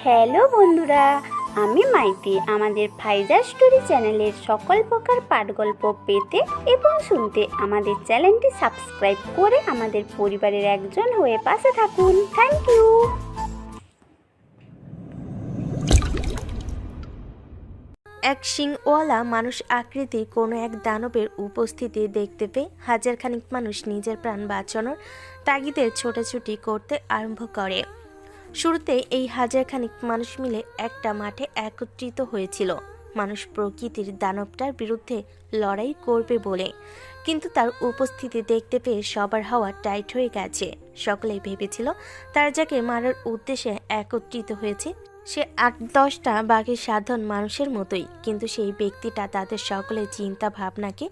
Hello বন্ধুরা, আমি মাইতি। আমাদের ফাইজা স্টোরি চ্যানেলের সকল প্রকার পাঠগল্প পেতে এবং শুনতে আমাদের চ্যানেলটি সাবস্ক্রাইব করে আমাদের পরিবারের একজন হয়ে পাশে থাকুন। Thank you. এক শিংওয়ালা মানুষ আকৃতির কোনো এক দানবের উপস্থিতি দেখতে পেয়ে হাজারখানিক মানুষ নিজের প্রাণ বাঁচানোর তাগিদে ছোটাছুটি করতে আরম্ভ করে। শুরুতে এই হাজারখানিক মানুষ মিলে একটা মাঠে একত্রিত হয়েছিল মানুষ প্রকৃতির দানবটার বিরুদ্ধে লড়াই করবে বলে, কিন্তু তার উপস্থিতি দেখতে পেয়ে সবার হাওয়া টাইট হয়ে গেছে। সকলেই ভেবেছিল তারা যাকে মারার উদ্দেশ্যে একত্রিত হয়েছে সে ৮-১০টা বাকি সাধারণ মানুষের মতোই, কিন্তু সেই ব্যক্তিটা তাদের সকলের চিন্তা ভাবনাকে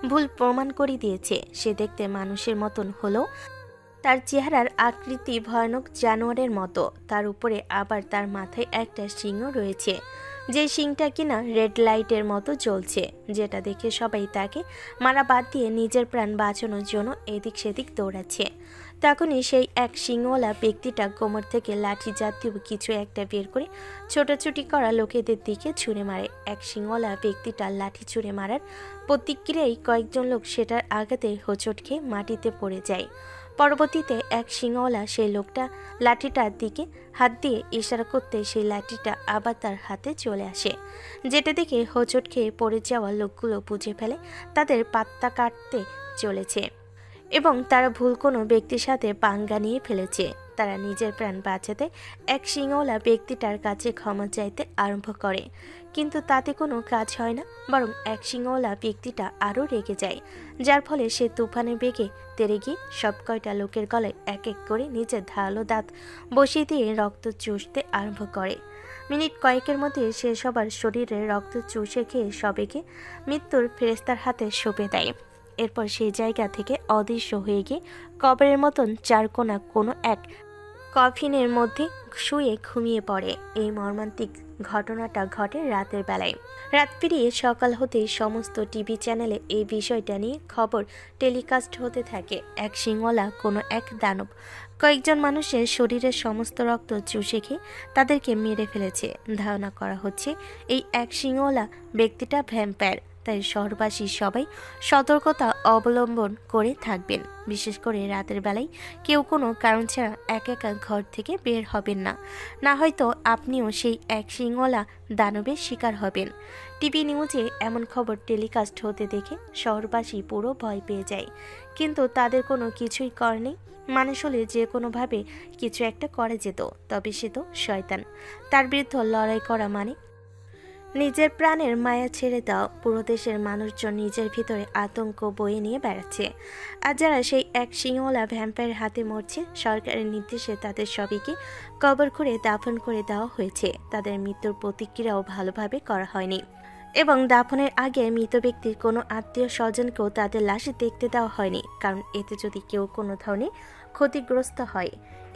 ভুল প্রমাণ করে দিয়েছে। সে দেখতে মানুষের মতন হলেও তার চেহারার আকৃতি ভয়ানক জানোয়ারের মতো। তার উপরে আবার তার মাথায় একটা শিং রয়েছে, যে শিংটা কিনা রেড লাইটের মতো জ্বলছে, যেটা দেখে সবাই তাকে মারা বাদ দিয়ে নিজের প্রাণ বাঁচানোর জন্য এদিক সেদিক দৌড়াচ্ছে। তখনই সেই এক শিংওয়ালা ব্যক্তিটা কোমর থেকে লাঠি জাতীয় কিছু একটা বের করে ছোটাছুটি করা লোকেদের দিকে ছুঁড়ে মারে। এক শিংওয়ালা ব্যক্তিটা লাঠি ছুঁড়ে মারার প্রতিক্রিয়ায় কয়েকজন লোক সেটার আঘাতে হোঁচট খেয়ে মাটিতে পড়ে যায়। পরবর্তীতে এক শিংওয়ালা সেই লোকটা লাঠিটার দিকে হাত দিয়ে ইশারা করতে সেই লাঠিটা আবার তার হাতে চলে আসে, যেটা দেখে হোঁচট খেয়ে পড়ে যাওয়া লোকগুলো বুঝে ফেলে তাদের পাত্তা কাটতে চলেছে এবং তারা ভুল কোনো ব্যক্তির সাথে পাঙ্গা নিয়ে ফেলেছে। তারা নিজের প্রাণ বাঁচাতে এক শিংওয়ালা ব্যক্তিটার কাছে ক্ষমা চাইতে আরম্ভ করে, কিন্তু তাতে কোনো কাজ হয় না, বরং এক শিংওয়ালা ব্যক্তিটা আরও রেগে যায়, যার ফলে সে তুফানের বেগে তেড়ে গিয়ে সব কয়টা লোকের গলায় এক এক করে নিজের ধারালো দাঁত বসিয়ে দিয়ে রক্ত চুষতে আরম্ভ করে। মিনিট কয়েকের মধ্যে সে সবার শরীরে রক্ত চুষে খেয়ে সবাইকে মৃত্যুর ফেরেস্তার হাতে সঁপে দেয়। এরপর সেই জায়গা থেকে অদৃশ্য হয়ে গিয়ে কবরের মতন চারকোনা কোনো এক কফিনের মধ্যে শুয়ে ঘুমিয়ে পড়ে। এই মর্মান্তিক ঘটনাটা ঘটে রাতের বেলায়। রাত পেরিয়ে সকাল হতেই সমস্ত টিভি চ্যানেলে এই বিষয়টা নিয়ে খবর টেলিকাস্ট হতে থাকে। এক শিংওয়ালা কোনো এক দানব কয়েকজন মানুষের শরীরের সমস্ত রক্ত চুষে খেয়ে তাদেরকে মেরে ফেলেছে। ধারণা করা হচ্ছে এই এক শিংওয়ালা ব্যক্তিটা ভ্যাম্পায়ার। তাই শহরবাসী সবাই সতর্কতা অবলম্বন করে থাকবেন। বিশেষ করে রাতের বেলায় কেউ কোনো কারণ ছাড়া একা ঘর থেকে বের হবেন না, না হয়তো আপনিও সেই এক শিংওয়ালা দানবের শিকার হবেন। টিভি নিউজে এমন খবর টেলিকাস্ট হতে দেখে শহরবাসী পুরো ভয় পেয়ে যায়, কিন্তু তাদের কোনো কিছুই কর নেই। মানুষ হলে যে কোনোভাবে কিছু একটা করা যেত, তবে সে তো শয়তান। তার বিরুদ্ধে লড়াই করা মানে নিজের প্রাণের মায়া ছেড়ে দাও। পুরো দেশের মানুষজন নিজের ভিতরে আতঙ্ক বয়ে নিয়ে বেড়াচ্ছে, আর যারা সেই এক শিংওয়ালা ভ্যাম্পায়ারের হাতে মরছে, সরকারের নির্দেশে তাদের সবাইকে কবর করে দাফন করে দেওয়া হয়েছে। তাদের মৃত্যুর প্রতিক্রিয়াও ভালোভাবে করা হয়নি এবং দাফনের আগে মৃত ব্যক্তির কোনো আত্মীয় স্বজনকেও তাদের লাশ দেখতে দেওয়া হয়নি, কারণ এতে যদি কেউ কোনো ধরনের ক্ষতিগ্রস্ত হয়।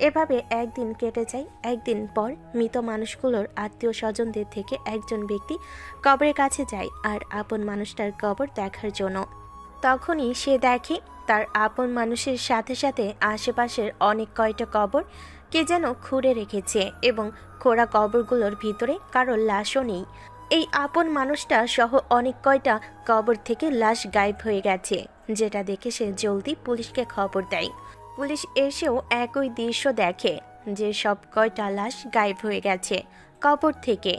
এভাবে একদিন কেটে যায়। একদিন পর মৃত মানুষগুলোর আত্মীয় স্বজনদের থেকে একজন ব্যক্তি কবরের কাছে যায় আর আপন মানুষটার কবর দেখার জন্য। তখনই সে দেখে তার আপন মানুষের সাথে সাথে আশেপাশের অনেক কয়টা কবর কে যেন খুঁড়ে রেখেছে এবং খোঁড়া কবরগুলোর ভিতরে কারোর লাশও নেই। এই আপন মানুষটা সহ অনেক কয়টা কবর থেকে লাশ গায়েব হয়ে গেছে, যেটা দেখে সে জলদি পুলিশকে খবর দেয়। পুলিশ এসেও একই দৃশ্য দেখে যে সব কয়টা লাশ গায়েব হয়ে গেছে কবর থেকে।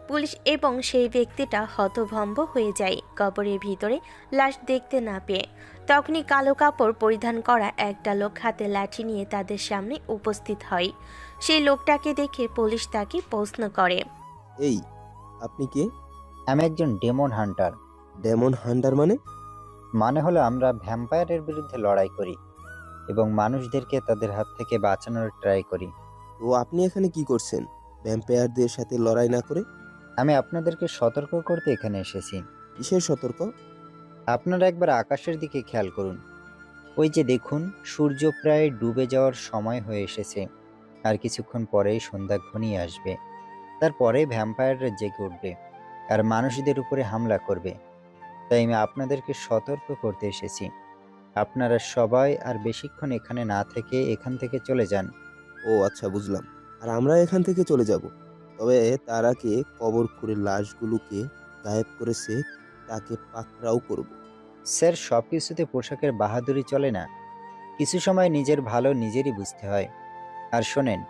পুলিশ এবং সেই ব্যক্তিটা হতভম্ব হয়ে যায় কবরের ভিতরে লাশ দেখতে না পেয়ে। তখনই কালো কাপড় পরিধান করা একটা লোক হাতে লাঠি নিয়ে তাদের সামনে উপস্থিত হয়। সেই লোকটাকে দেখে পুলিশ তাকে প্রশ্ন করে, এই, আপনি কে? আমি একজন ডেমন হান্টার। ডেমন হান্টার মানে? মানে হলো আমরা ভ্যাম্পায়ারের বিরুদ্ধে লড়াই করি এবং মানুষদেরকে তাদের হাত থেকে বাঁচানোর ট্রাই করি। তো আপনি এখানে কি করছেন ভ্যাম্পায়ারদের সাথে লড়াই না করে? আমি আপনাদেরকে সতর্ক করতে এখানে এসেছি। কিসের সতর্ক? আপনারা একবার আকাশের দিকে খেয়াল করুন। ওই যে দেখুন, সূর্য প্রায় ডুবে যাওয়ার সময় হয়ে এসেছে, আর কিছুক্ষণ পরেই সন্ধ্যা ঘনিয়ে আসবে। তারপরে ভ্যাম্পায়াররা জেগে উঠবে আর মানুষদের উপরে হামলা করবে। তাই আমি আপনাদেরকে সতর্ক করতে এসেছি। আপনারা সবাই আর বেশিক্ষণ এখানে না থেকে এখান থেকে চলে যান। ও আচ্ছা, বুঝলাম। আর আমরা এখান থেকে চলে যাব। তবে তার আগে কবর খুঁড়ে লাশগুলোকে গায়েব করেছে তাকে পাকড়াও করব। স্যার, সব কিছুতে পোশাকের বাহাদুরি চলে না। কিছু সময় নিজের ভালো নিজেরই বুঝতে হয়। আর শোনেন,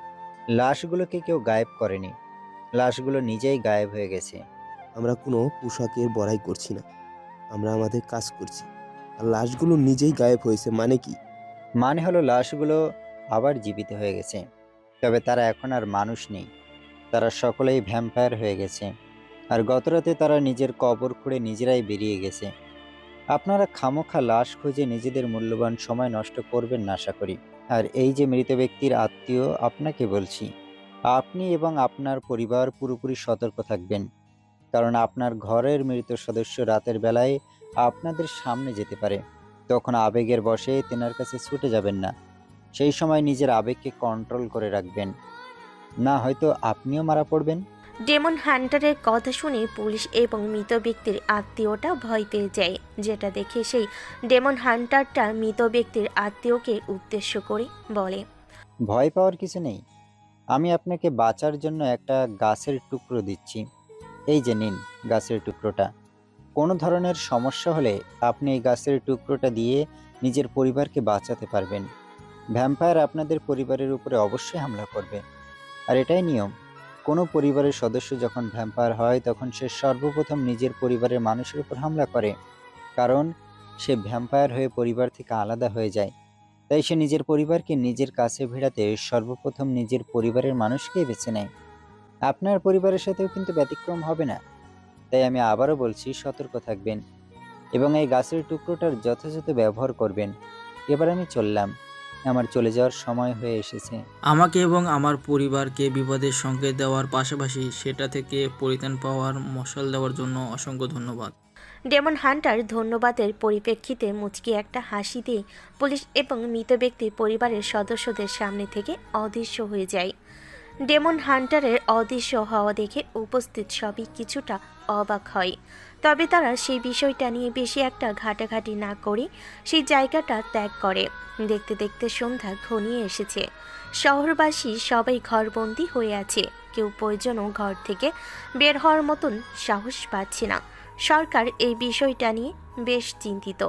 লাশগুলোকে কেউ গায়েব করেনি, লাশগুলো নিজেই গায়েব হয়ে গেছে। আমরা কোনো পোশাকের বড়াই করছি না, আমরা আমাদের কাজ করছি। আর লাশগুলো নিজেই গায়েব হয়েছে মানে কি? মানে হলো লাশগুলো আবার জীবিত হয়ে গেছে, তবে তারা এখন আর মানুষ নেই, তারা সকলেই ভ্যাম্পায়ার হয়ে গেছে। আর গতরাতে তারা নিজের কবর খুঁড়ে নিজেরাই বেরিয়ে গেছে। আপনারা খামোখা লাশ খুঁজে নিজেদের মূল্যবান সময় নষ্ট করবেন না আশা করি। আর এই যে মৃত ব্যক্তির আত্মীয়, আপনাকে বলছি, আপনি এবং আপনার পরিবার পুরোপুরি সতর্ক থাকবেন। কারণ আপনার ঘরের মৃত সদস্য রাতের বেলায় আপনাদের সামনে যেতে পারে। তখন আবেগের বশে তেনার কাছে ছুটে যাবেন না। সেই সময় নিজের আবেগকে কন্ট্রোল করে রাখবেন, না হয়তো আপনিও মারা পড়বেন। ডেমন হান্টারের কথা শুনে পুলিশ এবং মৃত ব্যক্তির আত্মীয়টা ভয় পেয়ে যায়, যেটা দেখে সেই ডেমন হান্টারটা মৃত ব্যক্তির আত্মীয়কে উদ্দেশ্য করে বলে, ভয় পাওয়ার কিছু নেই। আমি আপনাকে বাঁচার জন্য একটা গাছের টুকরো দিচ্ছি। এই যে নিন গাছের টুকরোটা। কোনো ধরনের সমস্যা হলে আপনি এই গাছের টুকরোটা দিয়ে নিজের পরিবারকে বাঁচাতে পারবেন। ভ্যাম্পায়ার আপনাদের পরিবারের উপরে অবশ্যই হামলা করবে। আর এটাই নিয়ম, কোনো পরিবারের সদস্য যখন ভ্যাম্পায়ার হয় তখন সে সর্বপ্রথম নিজের পরিবারের মানুষের উপর হামলা করে। কারণ সে ভ্যাম্পায়ার হয়ে পরিবার থেকে আলাদা হয়ে যায়। তাই সে নিজের পরিবারকে নিজের কাছে ভিড়াতে সর্বপ্রথম নিজের পরিবারের মানুষকেই বেছে নেয়। আপনার পরিবারের সাথেও কিন্তু ব্যতিক্রম হবে না। তাই আমি আবারও বলছি, সতর্ক থাকবেন এবং এই গাছের টুকরোটার যথাযথ ব্যবহার করবেন। এবার আমি চললাম, আমার চলে যাওয়ার সময় হয়ে এসেছে। আমাকে এবং আমার পরিবারকে বিপদের সংকেত দেওয়ার পাশাপাশি সেটা থেকে পরিত্রাণ পাওয়ার মশাল দেওয়ার জন্য অসংখ্য ধন্যবাদ। ডেমন হান্টার ধন্যবাদের পরিপ্রেক্ষিতে মুচকি একটা হাসি দিয়ে পুলিশ এবং মৃত ব্যক্তির পরিবারের সদস্যদের সামনে থেকে অদৃশ্য হয়ে যায়। ডেমন হান্টারের অদৃশ্য হওয়া দেখে উপস্থিত সবই কিছুটা অবাক হয়, তবে তারা সেই বিষয়টা নিয়ে বেশি একটা ঘাটাঘাটি না করে সেই জায়গাটা ত্যাগ করে। দেখতে দেখতে সন্ধ্যা ঘনিয়ে এসেছে। শহরবাসী সবাই ঘরবন্দি হয়ে আছে, কেউ প্রয়োজনও ঘর থেকে বের হওয়ার মতন সাহস পাচ্ছে না। সরকার এই বিষয়টা নিয়ে বেশ চিন্তিত।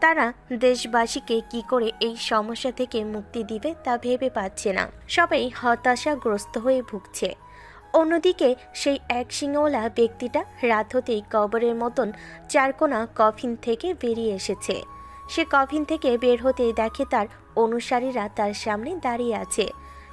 তারা দেশবাসীকে কি করে এই সমস্যা থেকে মুক্তি দিবে তা ভেবে পাচ্ছে না। সবাই হতাশাগ্রস্ত হয়ে ভুগছে। অন্যদিকে সেই এক শিংওয়ালা ব্যক্তিটা রাত হতেই কবরের মতন চারকোনা কফিন থেকে বেরিয়ে এসেছে। সে কফিন থেকে বের হতেই দেখে তার অনুসারীরা তার সামনে দাঁড়িয়ে আছে।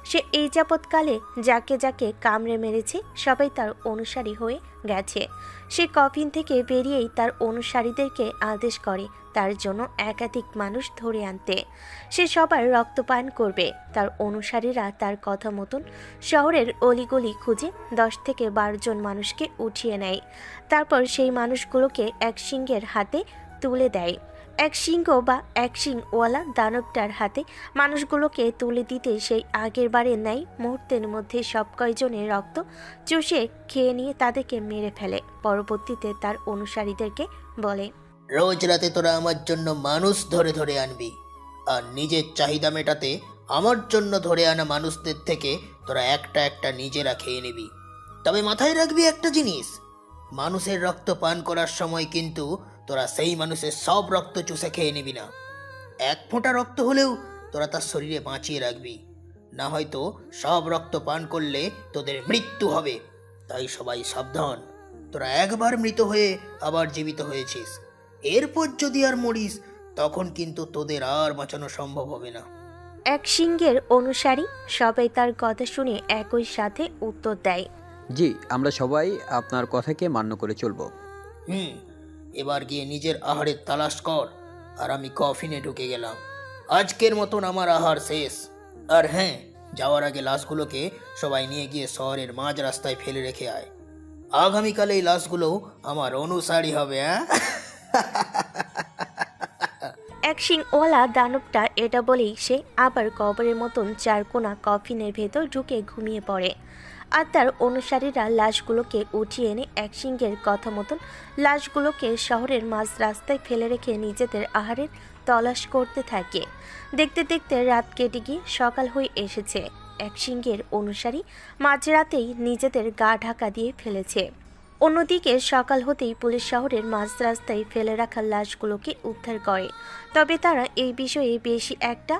সে এই যাবৎকালে যাকে যাকে কামড়ে মেরেছে সবাই তার অনুসারী হয়ে গেছে। সে কফিন থেকে বেরিয়েই তার অনুসারীদেরকে আদেশ করে তার জন্য একাধিক মানুষ ধরে আনতে। সে সবার রক্তপান করবে। তার অনুসারীরা তার কথা মতন শহরের অলিগলি খুঁজে 10 থেকে 12 জন মানুষকে উঠিয়ে নেয়। তারপর সেই মানুষগুলোকে এক সিংহের হাতে তুলে দেয়। এক সিংহ বা এক সিংওয়ালা দানবটার হাতে মানুষগুলোকে তুলে দিতে সেই আগের বারের ন্যায় মুহূর্তের মধ্যে সব কয়জনের রক্ত চুষে খেয়ে নিয়ে তাদেরকে মেরে ফেলে। পরবর্তীতে তার অনুসারীদেরকে বলে, রোজ রাতে তোরা আমার জন্য মানুষ ধরে ধরে আনবি, আর নিজের চাহিদা মেটাতে আমার জন্য ধরে আনা মানুষদের থেকে তোরা একটা একটা নিজেরা খেয়ে নিবি। তবে মাথায় রাখবি একটা জিনিস, মানুষের রক্ত পান করার সময় কিন্তু তোরা সেই মানুষের সব রক্ত চুষে খেয়ে নিবি না। এক ফোঁটা রক্ত হলেও তোরা তার শরীরে বাঁচিয়ে রাখবি, না হয়তো সব রক্ত পান করলে তোদের মৃত্যু হবে। তাই সবাই সাবধান, তোরা একবার মৃত হয়ে আবার জীবিত হয়েছিস, এরপর যদি আর মরিস তখন কিন্তু তোদের আর বাঁচানো সম্ভব হবে না। এক সিংহের অনুসারী সবাই তার কথা শুনে একই সাথে উত্তর দেয়, জি, আমরা সবাই আপনার কথাকে মান্য করে চলব। এবার গিয়ে নিজের আহারের তালাশ কর। আর আমি কফিনে ঢুকে গেলাম। আজকের মতন আমার আহার শেষ। আর হ্যাঁ, যাওয়ার আগে লাশগুলোকে সবাই নিয়ে গিয়ে শহরের মাঝ রাস্তায় ফেলে রেখে আয়। আগামীকাল এই লাশগুলো আমার অনুসারী হবে। এক এক শিংওয়ালা দানবটা এটা বলেই সে আবার কবরের মতন চারকোনা কফিনের ভেতর ঢুকে ঘুমিয়ে পড়ে। আর তার অনুসারীরা লাশগুলোকে উঠিয়ে এনে এক সিংহের কথা মতন লাশগুলোকে শহরের মাঝ রাস্তায় ফেলে রেখে নিজেদের আহারের তলাশ করতে থাকে। দেখতে দেখতে রাত কেটে গিয়ে সকাল হয়ে এসেছে। এক সিংহের অনুসারী মাঝরাতেই নিজেদের গা ঢাকা দিয়ে ফেলেছে। অন্যদিকে সকাল হতেই পুলিশ শহরের মাঝ রাস্তায় ফেলে রাখা লাশগুলোকে উদ্ধার করে। তবে তারা এই বিষয়ে বেশি একটা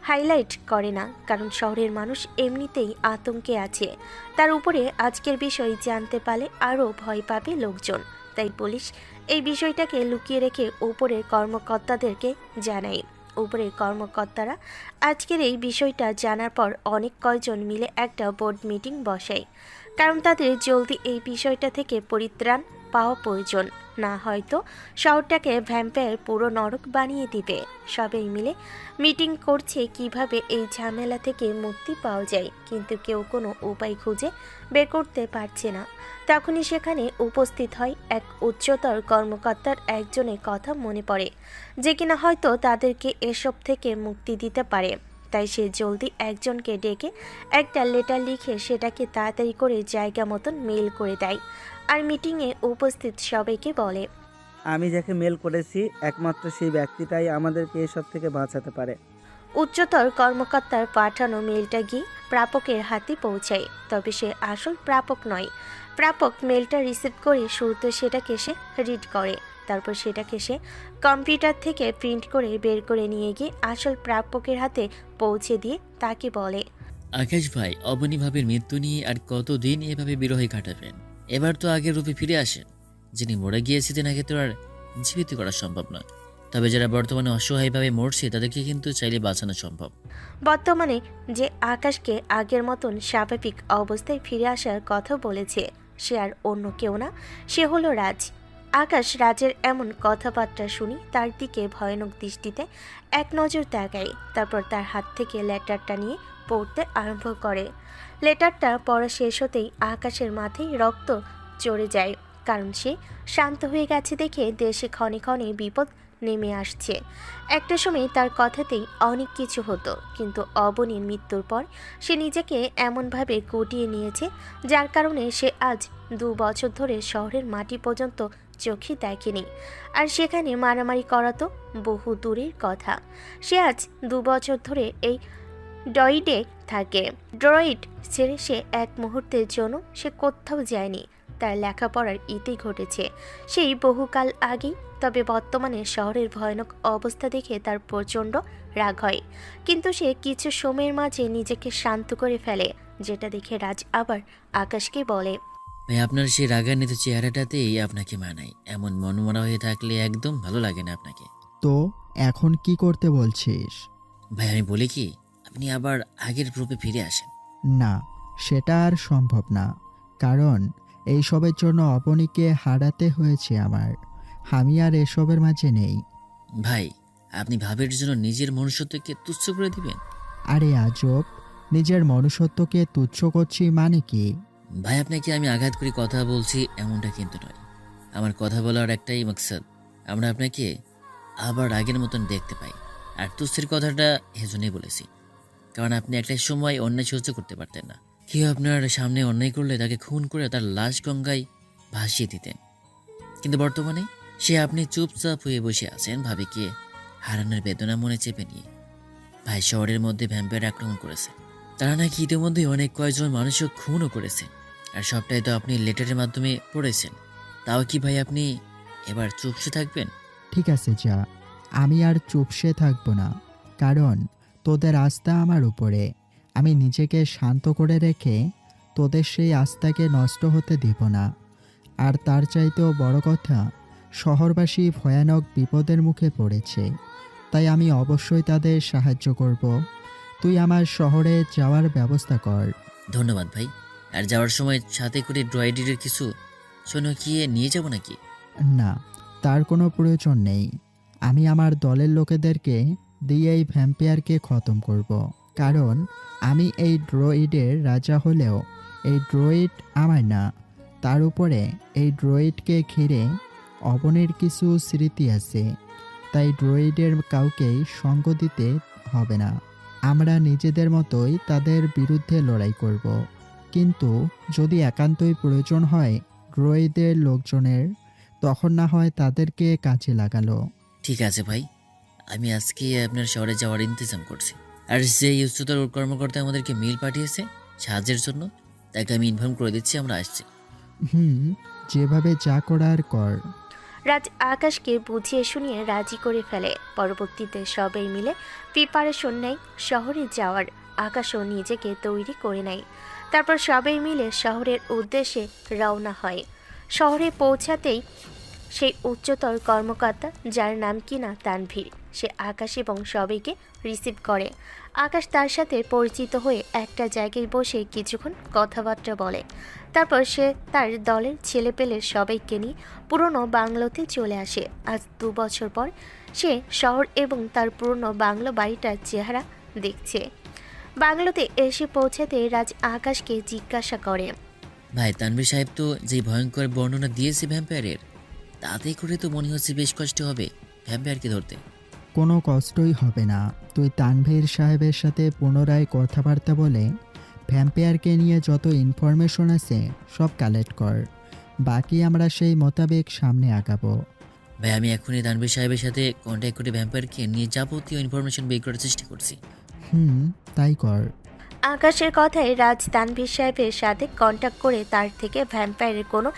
হাইলাইট করে না, কারণ শহরের মানুষ এমনিতেই আতঙ্কে আছে। তার উপরে আজকের বিষয় জানতে পারলে আরও ভয় পাবে লোকজন। তাই পুলিশ এই বিষয়টাকে লুকিয়ে রেখে উপরের কর্মকর্তাদেরকে জানায়। উপরের কর্মকর্তারা আজকের এই বিষয়টা জানার পর অনেক কয়জন মিলে একটা বোর্ড মিটিং বসায়, কারণ তাদের জলদি এই বিষয়টা থেকে পরিত্রাণ পাওয়া প্রয়োজন। না হয়তো শহরটাকে ভ্যাম্পায়ার পুরো নরক বানিয়ে দিবে। সবাই মিলে মিটিং করছে কিভাবে এই ঝামেলা থেকে মুক্তি পাওয়া যায়, কিন্তু কেউ কোনো উপায় খুঁজে বের করতে পারছে না। তখনই সেখানে উপস্থিত হয় এক উচ্চতর কর্মকর্তার একজনের কথা মনে পড়ে, যে কিনা হয়তো তাদেরকে এসব থেকে মুক্তি দিতে পারে। তাই সে জলদি একজনকে ডেকে একটা লেটার লিখে সেটাকে তাড়াতাড়ি করে জায়গা মতন মেল করে দেয়। আর মিটিংয়ে উপস্থিত সবাইকে বলে, আমি যাকে মেল করেছি একমাত্র সেই ব্যক্তিটাই আমাদেরকে এসব থেকে বাঁচাতে পারে। উচ্চতর কর্মকর্তার পাঠানো মেলটা গিয়ে প্রাপকের হাতে পৌঁছায়। তবে সে আসল প্রাপক নয়। প্রাপক মেলটা রিসিভ করে শুরুতে সেটাকে সে রিড করে, তারপর সেটাকে সে কম্পিউটার থেকে প্রিন্ট করে বের করে নিয়ে গিয়ে আসল প্রাপকের হাতে পৌঁছে দিয়ে তাকে বলে, আকাশ ভাই, অবনী ভাবির মৃত্যু নিয়ে আর কতদিন এভাবে বিরহে কাটাবেন? এবার তো আগের রূপে ফিরে আসেন। যিনি মরে গিয়েছে তেনাকে তো আর জীবিত করা সম্ভব নয়, তবে যারা বর্তমানে অসহায়ভাবে মরছে তাদেরকে কিন্তু চাইলে বাঁচানো সম্ভব। বর্তমানে যে আকাশকে আগের মতন স্বাভাবিক অবস্থায় ফিরে আসার কথা বলেছে সে আর অন্য কেউ না, সে হলো রাজ। আকাশ রাজের এমন কথাবার্তা শুনি তার দিকে ভয়ানক দৃষ্টিতে এক নজর তাকায়। তারপর তার হাত থেকে লেটারটা নিয়ে পড়তে আরম্ভ করে। লেটারটা পড়া শেষ হতেই আকাশের মাথায় রক্ত চড়ে যায়, কারণ সে শান্ত হয়ে গেছে দেখে দেশে ক্ষণে ক্ষণে বিপদ নেমে আসছে। একটা সময় তার কথাতেই অনেক কিছু হতো, কিন্তু অবনীর মৃত্যুর পর সে নিজেকে এমনভাবে গুটিয়ে নিয়েছে যার কারণে সে আজ 2 বছর ধরে শহরের মাটি পর্যন্ত চোখে দেখেনি। আর সেখানে মারামারি করা তো বহু দূরের কথা। সে আজ 2 বছর ধরে এই ড্রয়েডে থাকে। ড্রয়েড ছেড়ে সে এক মুহূর্তের জন্য সে কোথাও যায়নি। তার লেখাপড়ার ইতি ঘটেছে সেই বহুকাল আগেই। তবে বর্তমানে শহরের ভয়ানক অবস্থা দেখে তার প্রচণ্ড রাগ হয়, কিন্তু সে কিছু সময়ের মাঝে নিজেকে শান্ত করে ফেলে, যেটা দেখে রাজ আবার আকাশকে বলে, ভাই, আপনার সেই রাগান্বিত চেহারাটাতেই আপনাকে মানায়। এমন মনমরা হয়ে থাকলে একদম ভালো লাগে না আপনাকে। তো এখন কি করতে বলছিস? ভাই, আমি বলি কি, আপনি আবার আগের রূপে ফিরে আসেন। না, সেটা আর সম্ভব না, কারণ এইসবের জন্য অবনীকে হারাতে হয়েছে আমার। আমি আর এসবের মাঝে নেই। ভাই, আপনি ভাবের জন্য নিজের মনুষ্যত্বকে তুচ্ছ করে দিবেন? আরে আজব, নিজের মনুষ্যত্বকে তুচ্ছ করছি মানে কি? ভাই, আপনাকে আমি আঘাত করে কথা বলছি এমনটা কিন্তু নয়। আমার কথা বলার একটাই মাকসাদ, আমরা আপনাকে আবার আগের মতন দেখতে পাই। আর তুচ্ছের কথাটা এজন্যই বলেছি, কারণ আপনি একটা সময় অন্যায় সহ্য করতে পারতেন না। কেউ আপনার সামনে অন্যায় করলে তাকে খুন করে তার লাশ গঙ্গায় ভাসিয়ে দিতেন, কিন্তু বর্তমানে সে আপনি চুপচাপ হয়ে বসে আছেন ভাবিকে হারানোর বেদনা মনে চেপে নিয়ে। ভাই, শহরের মধ্যে ভ্যাম্পায়ার আক্রমণ করেছে, তারা নাকি ইতিমধ্যে অনেক কয়েকজন মানুষও খুনও করেছে। আর সবটাই তো আপনি লেটারের মাধ্যমে পড়েছেন। তাও কি ভাই আপনি এবার চুপসে থাকবেন? ঠিক আছে, যা, আমি আর চুপসে থাকবো না, কারণ তোদের আস্থা আমার উপরে। আমি নিজেকে শান্ত করে রেখে তোদের সেই আস্থাকে নষ্ট হতে দেব না। আর তার চাইতেও বড় কথা, শহরবাসী ভয়ানক বিপদের মুখে পড়েছে, তাই আমি অবশ্যই তাদের সাহায্য করব। তুই আমার শহরে যাওয়ার ব্যবস্থা কর। ধন্যবাদ ভাই। আর যাওয়ার সময় সাথে করে ড্রয়েডের কিছু শোনকিয়ে নিয়ে যাব নাকি? না, তার কোনো প্রয়োজন নেই। আমি আমার দলের লোকেদেরকে দিয়ে এই ভ্যাম্পায়ারকে খতম করব, কারণ আমি এই ড্রয়েডের রাজা হলেও এই ড্রয়েড আমার না। তার উপরে এই ড্রয়েডকে ঘিরে অবনীর কিছু স্মৃতি আছে, তাই ড্রয়েডের কাউকেই সঙ্গ দিতে হবে না। আমরা নিজেদের মতোই তাদের বিরুদ্ধে লড়াই করব। কিন্তু যদি একান্তই প্রয়োজন হয় ড্রয়েডের লোকজনের, তখন না হয় তাদেরকে কাজে লাগালো। ঠিক আছে ভাই, আমি আজকে আপনার শহরে যাওয়ার ইন্তজাম করছি। আর যে উচ্চতর কর্মকর্তা আমাদেরকে মেইল পাঠিয়েছে সাহায্যের জন্য, তাকে আমি ইনফর্ম করে দিচ্ছি আমরা আসছি। যেভাবে যা করার কর। রাজ আকাশকে বুঝিয়ে শুনিয়ে রাজি করে ফেলে। পরবর্তীতে সবাই মিলে প্রিপারেশন নেয় শহরে যাওয়ার। আকাশও নিজেকে তৈরি করে নেয়। তারপর সবাই মিলে শহরের উদ্দেশ্যে রওনা হয়। শহরে পৌঁছাতেই সেই উচ্চতর কর্মকর্তা, যার নাম কিনা তানভীর, সে আকাশ এবং সবাইকে রিসিভ করে। আকাশ তার সাথে পরিচিত হয়ে একটা জায়গায় বসে কিছুক্ষণ কথাবার্তা বলে। তারপর সে তার দলের ছেলেপেলের সবাইকে নিয়ে পুরনো বাংলোতে চলে আসে। আজ 2 বছর পর সে শহর এবং তার পুরনো বাংলো বাড়িটার চেহারা দেখছে। বাংলোতে এসে পৌঁছাতে রাজ আকাশকে জিজ্ঞাসা করে, ভাই, তানভীর সাহেব তো যে ভয়ঙ্কর বর্ণনা দিয়েছে ভ্যাম্পায়ারের, তাতে করে তো মনে হচ্ছে বেশ কষ্ট হবে ভ্যাম্পায়ারকে ধরতে। কোনো কষ্টই হবে না। তুই তানভীর সাহেবের সাথে পুনরায় কথাবার্তা বলে ভ্যাম্পায়ারকে নিয়ে যত ইনফরমেশন আছে সব কালেক্ট কর। বাকি আমরা সেই মোতাবেক সামনে আগাবো। ভাই, আমি এখনই তানভীর সাহেবের সাথে কন্ট্যাক্ট করে ভ্যাম্পায়ারকে নিয়ে যাবতীয় ইনফরমেশন বের করার চেষ্টা করছি। তাই কর। আকাশের কথায় রাজ তানভীর সাহেবের সাথে কন্ট্যাক্ট করে তার থেকে ভ্যাম্পায়ারের কোনো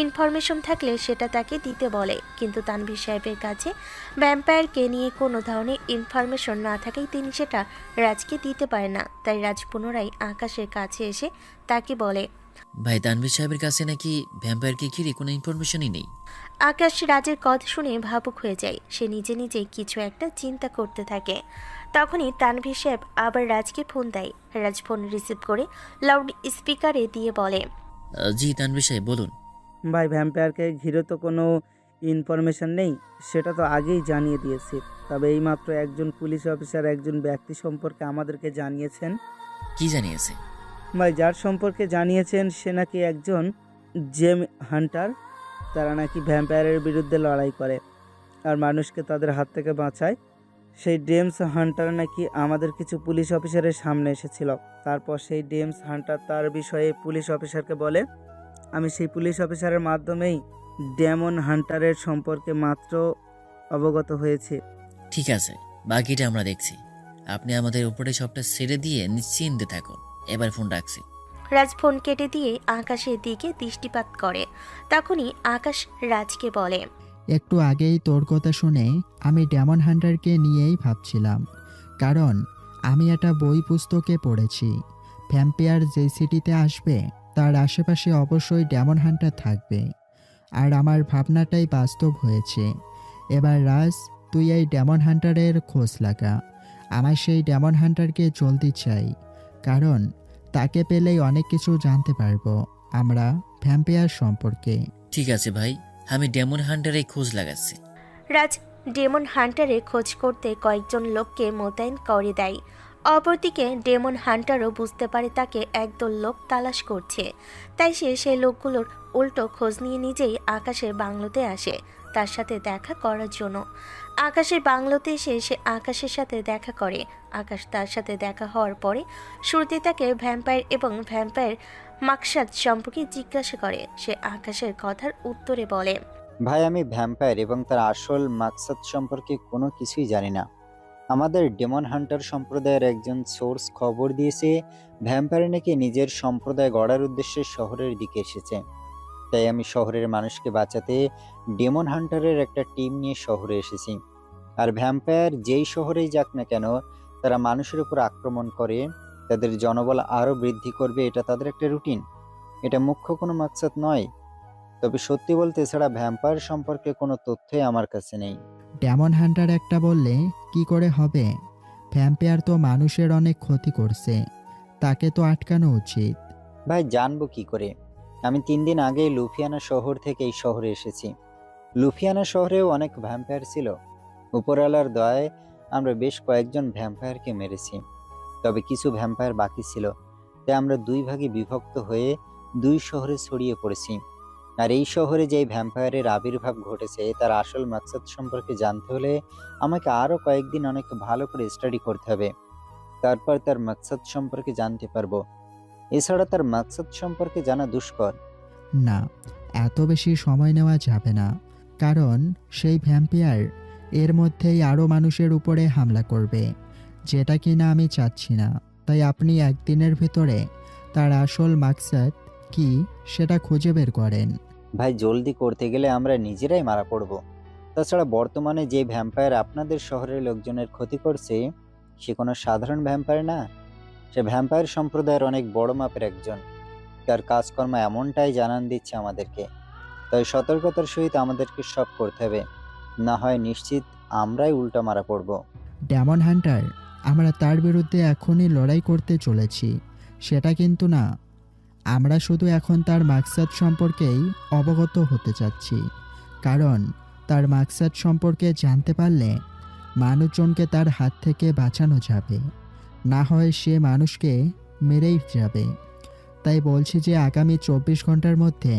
ইনফরমেশন থাকলে সেটা তাকে দিতে বলে। কিন্তু তানভীর সাহেবের কাছে ভ্যাম্পায়ারকে নিয়ে কোনো ধরনের ইনফরমেশন না থাকায় তিনি সেটা রাজকে দিতে পারে না। তাই রাজ পুনরায় আকাশের কাছে এসে তাকে বলে, ভাই, তানভীর সাহেবের কাছে নাকি ভ্যাম্পায়ারকে ঘিরে কোনো ইনফরমেশনই নেই। আকাশ রাজের কথা শুনে ভাবুক হয়ে যায়। সে নিজে নিজেই কিছু একটা চিন্তা করতে থাকে। তখনই তানভীর সাহেব আবার রাজকে ফোন দেয়। রাজ ফোন রিসিভ করে লাউড স্পিকারে দিয়ে বলে, জি তানভীর সাহেব, বলুন। ভাই, ভ্যাম্পায়ারকে ঘিরে তো কোনো ইনফরমেশন নেই, সেটা তো আগেই জানিয়ে দিয়েছি। তবে এইমাত্র একজন পুলিশ অফিসার একজন ব্যক্তি সম্পর্কে আমাদেরকে জানিয়েছেন। কি জানিয়েছে? ভাই, যার সম্পর্কে জানিয়েছেন সে নাকি একজন জেম হান্টার। তারা নাকি ভ্যাম্পায়ারের বিরুদ্ধে লড়াই করে আর মানুষকে তাদের হাত থেকে বাঁচায়। সেই ডেমস হান্টার নাকি আমাদের কিছু পুলিশ অফিসারের সামনে এসেছিল। তারপর সেই ডেমস হান্টার তার বিষয়ে পুলিশ অফিসারকে বলে। আমি সেই পুলিশ অফিসারের মাধ্যমেই ডেমন হান্টারের সম্পর্কে মাত্র অবগত হয়েছি। ঠিক আছে, বাকিটা আমরা দেখছি। আপনি আমাদের উপরে সবটা ছেড়ে দিয়ে নিশ্চিন্তে থাকুন। এবার ফোন রাখছি। রাজ ফোন কেটে দিয়ে আকাশের দিকে দৃষ্টিপাত করে। তখনই আকাশ রাজকে বলে, একটু আগেই তোর কথা শুনে আমি ডেমন হান্টারকে নিয়েই ভাবছিলাম। কারণ আমি একটা বই পুস্তকে পড়েছি, ভ্যাম্পায়ার যে সিটিতে আসবে তার আশেপাশে অবশ্যই ডেমন হান্টার থাকবে। আর আমার ভাবনাটাই বাস্তব হয়েছে। এবার রাজ, তুই এই ডেমন হান্টারের খোঁজ লাগা। আমার সেই ডেমন হান্টারকে জলদি চাই, কারণ তাকে পেলেই অনেক কিছু জানতে পারবো আমরা ভ্যাম্পায়ার সম্পর্কে। ঠিক আছে ভাই, আমি ডেমন হান্টারে খোঁজ লাগাচ্ছি। রাজ ডেমন হান্টারের খোঁজ করতে কয়েকজন লোককে মোতায়েন করে দেয়। অপরদিকে ডেমন হান্টারও বুঝতে পারে তাকে একদল লোক তালাশ করছে। তাই সে সেই লোকগুলোর উল্টো খোঁজ নিয়ে নিজেই আকাশের বাংলোতে আসে তার সাথে দেখা করার জন্য। আকাশের বাংলোতে এসে সে আকাশের সাথে দেখা করে। আকাশ তার সাথে দেখা হওয়ার পরে শুরুতে তাকে ভ্যাম্পায়ার এবং ভ্যাম্পায়ার মাকসাদ সম্পর্কে জিজ্ঞাসা করে। সে আকাশের কথার উত্তরে বলে, ভাই, আমি ভ্যাম্পায়ার এবং তার আসল মাকসাদ সম্পর্কে কোনো কিছুই জানি না। আমাদের ডেমন হান্টার সম্প্রদায়ের একজন সোর্স খবর দিয়েছে ভ্যাম্পায়ার নাকি নিজের সম্প্রদায় গড়ার উদ্দেশ্যে শহরের দিকে এসেছে। তাই আমি শহরের মানুষকে বাঁচাতে ডেমন হান্টারের একটা টিম নিয়ে শহরে এসেছি। আর ভ্যাম্পায়ার যেই শহরেই যাক না কেন, তারা মানুষের উপর আক্রমণ করে তাদের জনবল আরও বৃদ্ধি করবে, এটা তাদের একটা রুটিন। এটা মুখ্য কোনো মাকসাদ নয়। তবে সত্যি বলতে এছাড়া ভ্যাম্পায়ার সম্পর্কে কোনো তথ্যই আমার কাছে নেই। ডেমন হান্টার একটা বললে কি করে হবে? ভ্যাম্পায়ার তো মানুষের অনেক ক্ষতি করছে, তাকে তো আটকানো উচিত। ভাই, জানবো কি করে? আমি 3 দিন আগে লুফিয়ানা শহর থেকে এই শহরে এসেছি। লুফিয়ানা শহরেও অনেক ভ্যাম্পায়ার ছিল। উপরওয়ালার দয়ায় আমরা বেশ কয়েকজন ভ্যাম্পায়ারকে মেরেছি। তবে কিছু ভ্যাম্পায়ার বাকি ছিল, তাই আমরা 2 ভাগে বিভক্ত হয়ে 2 শহরে ছড়িয়ে পড়েছি। আর এই শহরে যেই ভ্যাম্পায়ারের আবির্ভাব ঘটেছে তার আসল মাকসাদ সম্পর্কে জানতে হলে আমাকে আরো কয়েকদিন অনেক ভালো করে স্টাডি করতে হবে। তারপর তার মাকসাদ সম্পর্কে জানতে পারবো। এছাড়া তার মাকসাদ সম্পর্কে জানা দুষ্কর। না, এত বেশি সময় নেওয়া যাবে না, কারণ সেই ভ্যাম্পায়ার এর মধ্যেই আরও মানুষের উপরে হামলা করবে, যেটা কিনা আমি চাচ্ছি না। তাই আপনি একদিনের ভিতরে তার আসল মাকসাদ কি সেটা খুঁজে বের করেন। ভাই, জলদি করতে গেলে আমরা নিজেরাই মারা পড়ব। তাছাড়া বর্তমানে যে ভ্যাম্পায়ার আপনাদের শহরের লোকজনের ক্ষতি করছে সে কোনো সাধারণ ভ্যাম্পায়ার না। সে ভ্যাম্পায়ার সম্প্রদায়ের অনেক বড় মাপের একজন। তার কাজকর্ম এমনটাই জানান দিচ্ছে আমাদেরকে। তাই সতর্কতার সহিত আমাদেরকে সব করতে হবে, না হয় নিশ্চিত আমরাই উল্টা মারা পড়ব। ডেমন হান্টার, আমরা তার বিরুদ্ধে এখনই লড়াই করতে চলেছি সেটা কিন্তু না। আমরা শুধু এখন তার মাকসাদ সম্পর্কেই অবগত হতে চাচ্ছি, কারণ তার মাকসাদ সম্পর্কে জানতে পারলে মানুষজনকে তার হাত থেকে বাঁচানো যাবে, না হয় সে মানুষকে মেরেই যাবে। তাই বলছি যে আগামী 24 ঘন্টার মধ্যে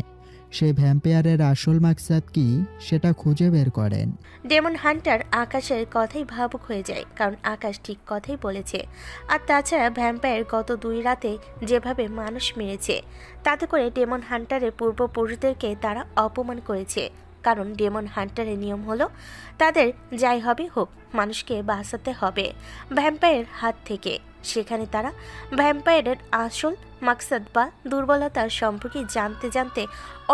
সে ভ্যাম্পায়ারের আসল মাকসাদ কি সেটা খুঁজে বের করেন। ডেমন হান্টার আকাশের কথাই ভাবুক হয়ে যায়, কারণ আকাশ ঠিক কথাই বলেছে। আর তাছাড়া ভ্যাম্পায়ার গত 2 রাতে যেভাবে মানুষ মেরেছে, তাতে করে ডেমন হান্টারের পূর্বপুরুষদেরকে তারা অপমান করেছে। কারণ ডেমন হান্টারের নিয়ম হলো তাদের যাই হবে হোক মানুষকে বাঁচাতে হবে ভ্যাম্পায়ারের হাত থেকে। সেখানে তারা ভ্যাম্পায়ারের আসল মাকসাদ বা দুর্বলতা সম্পর্কে জানতে জানতে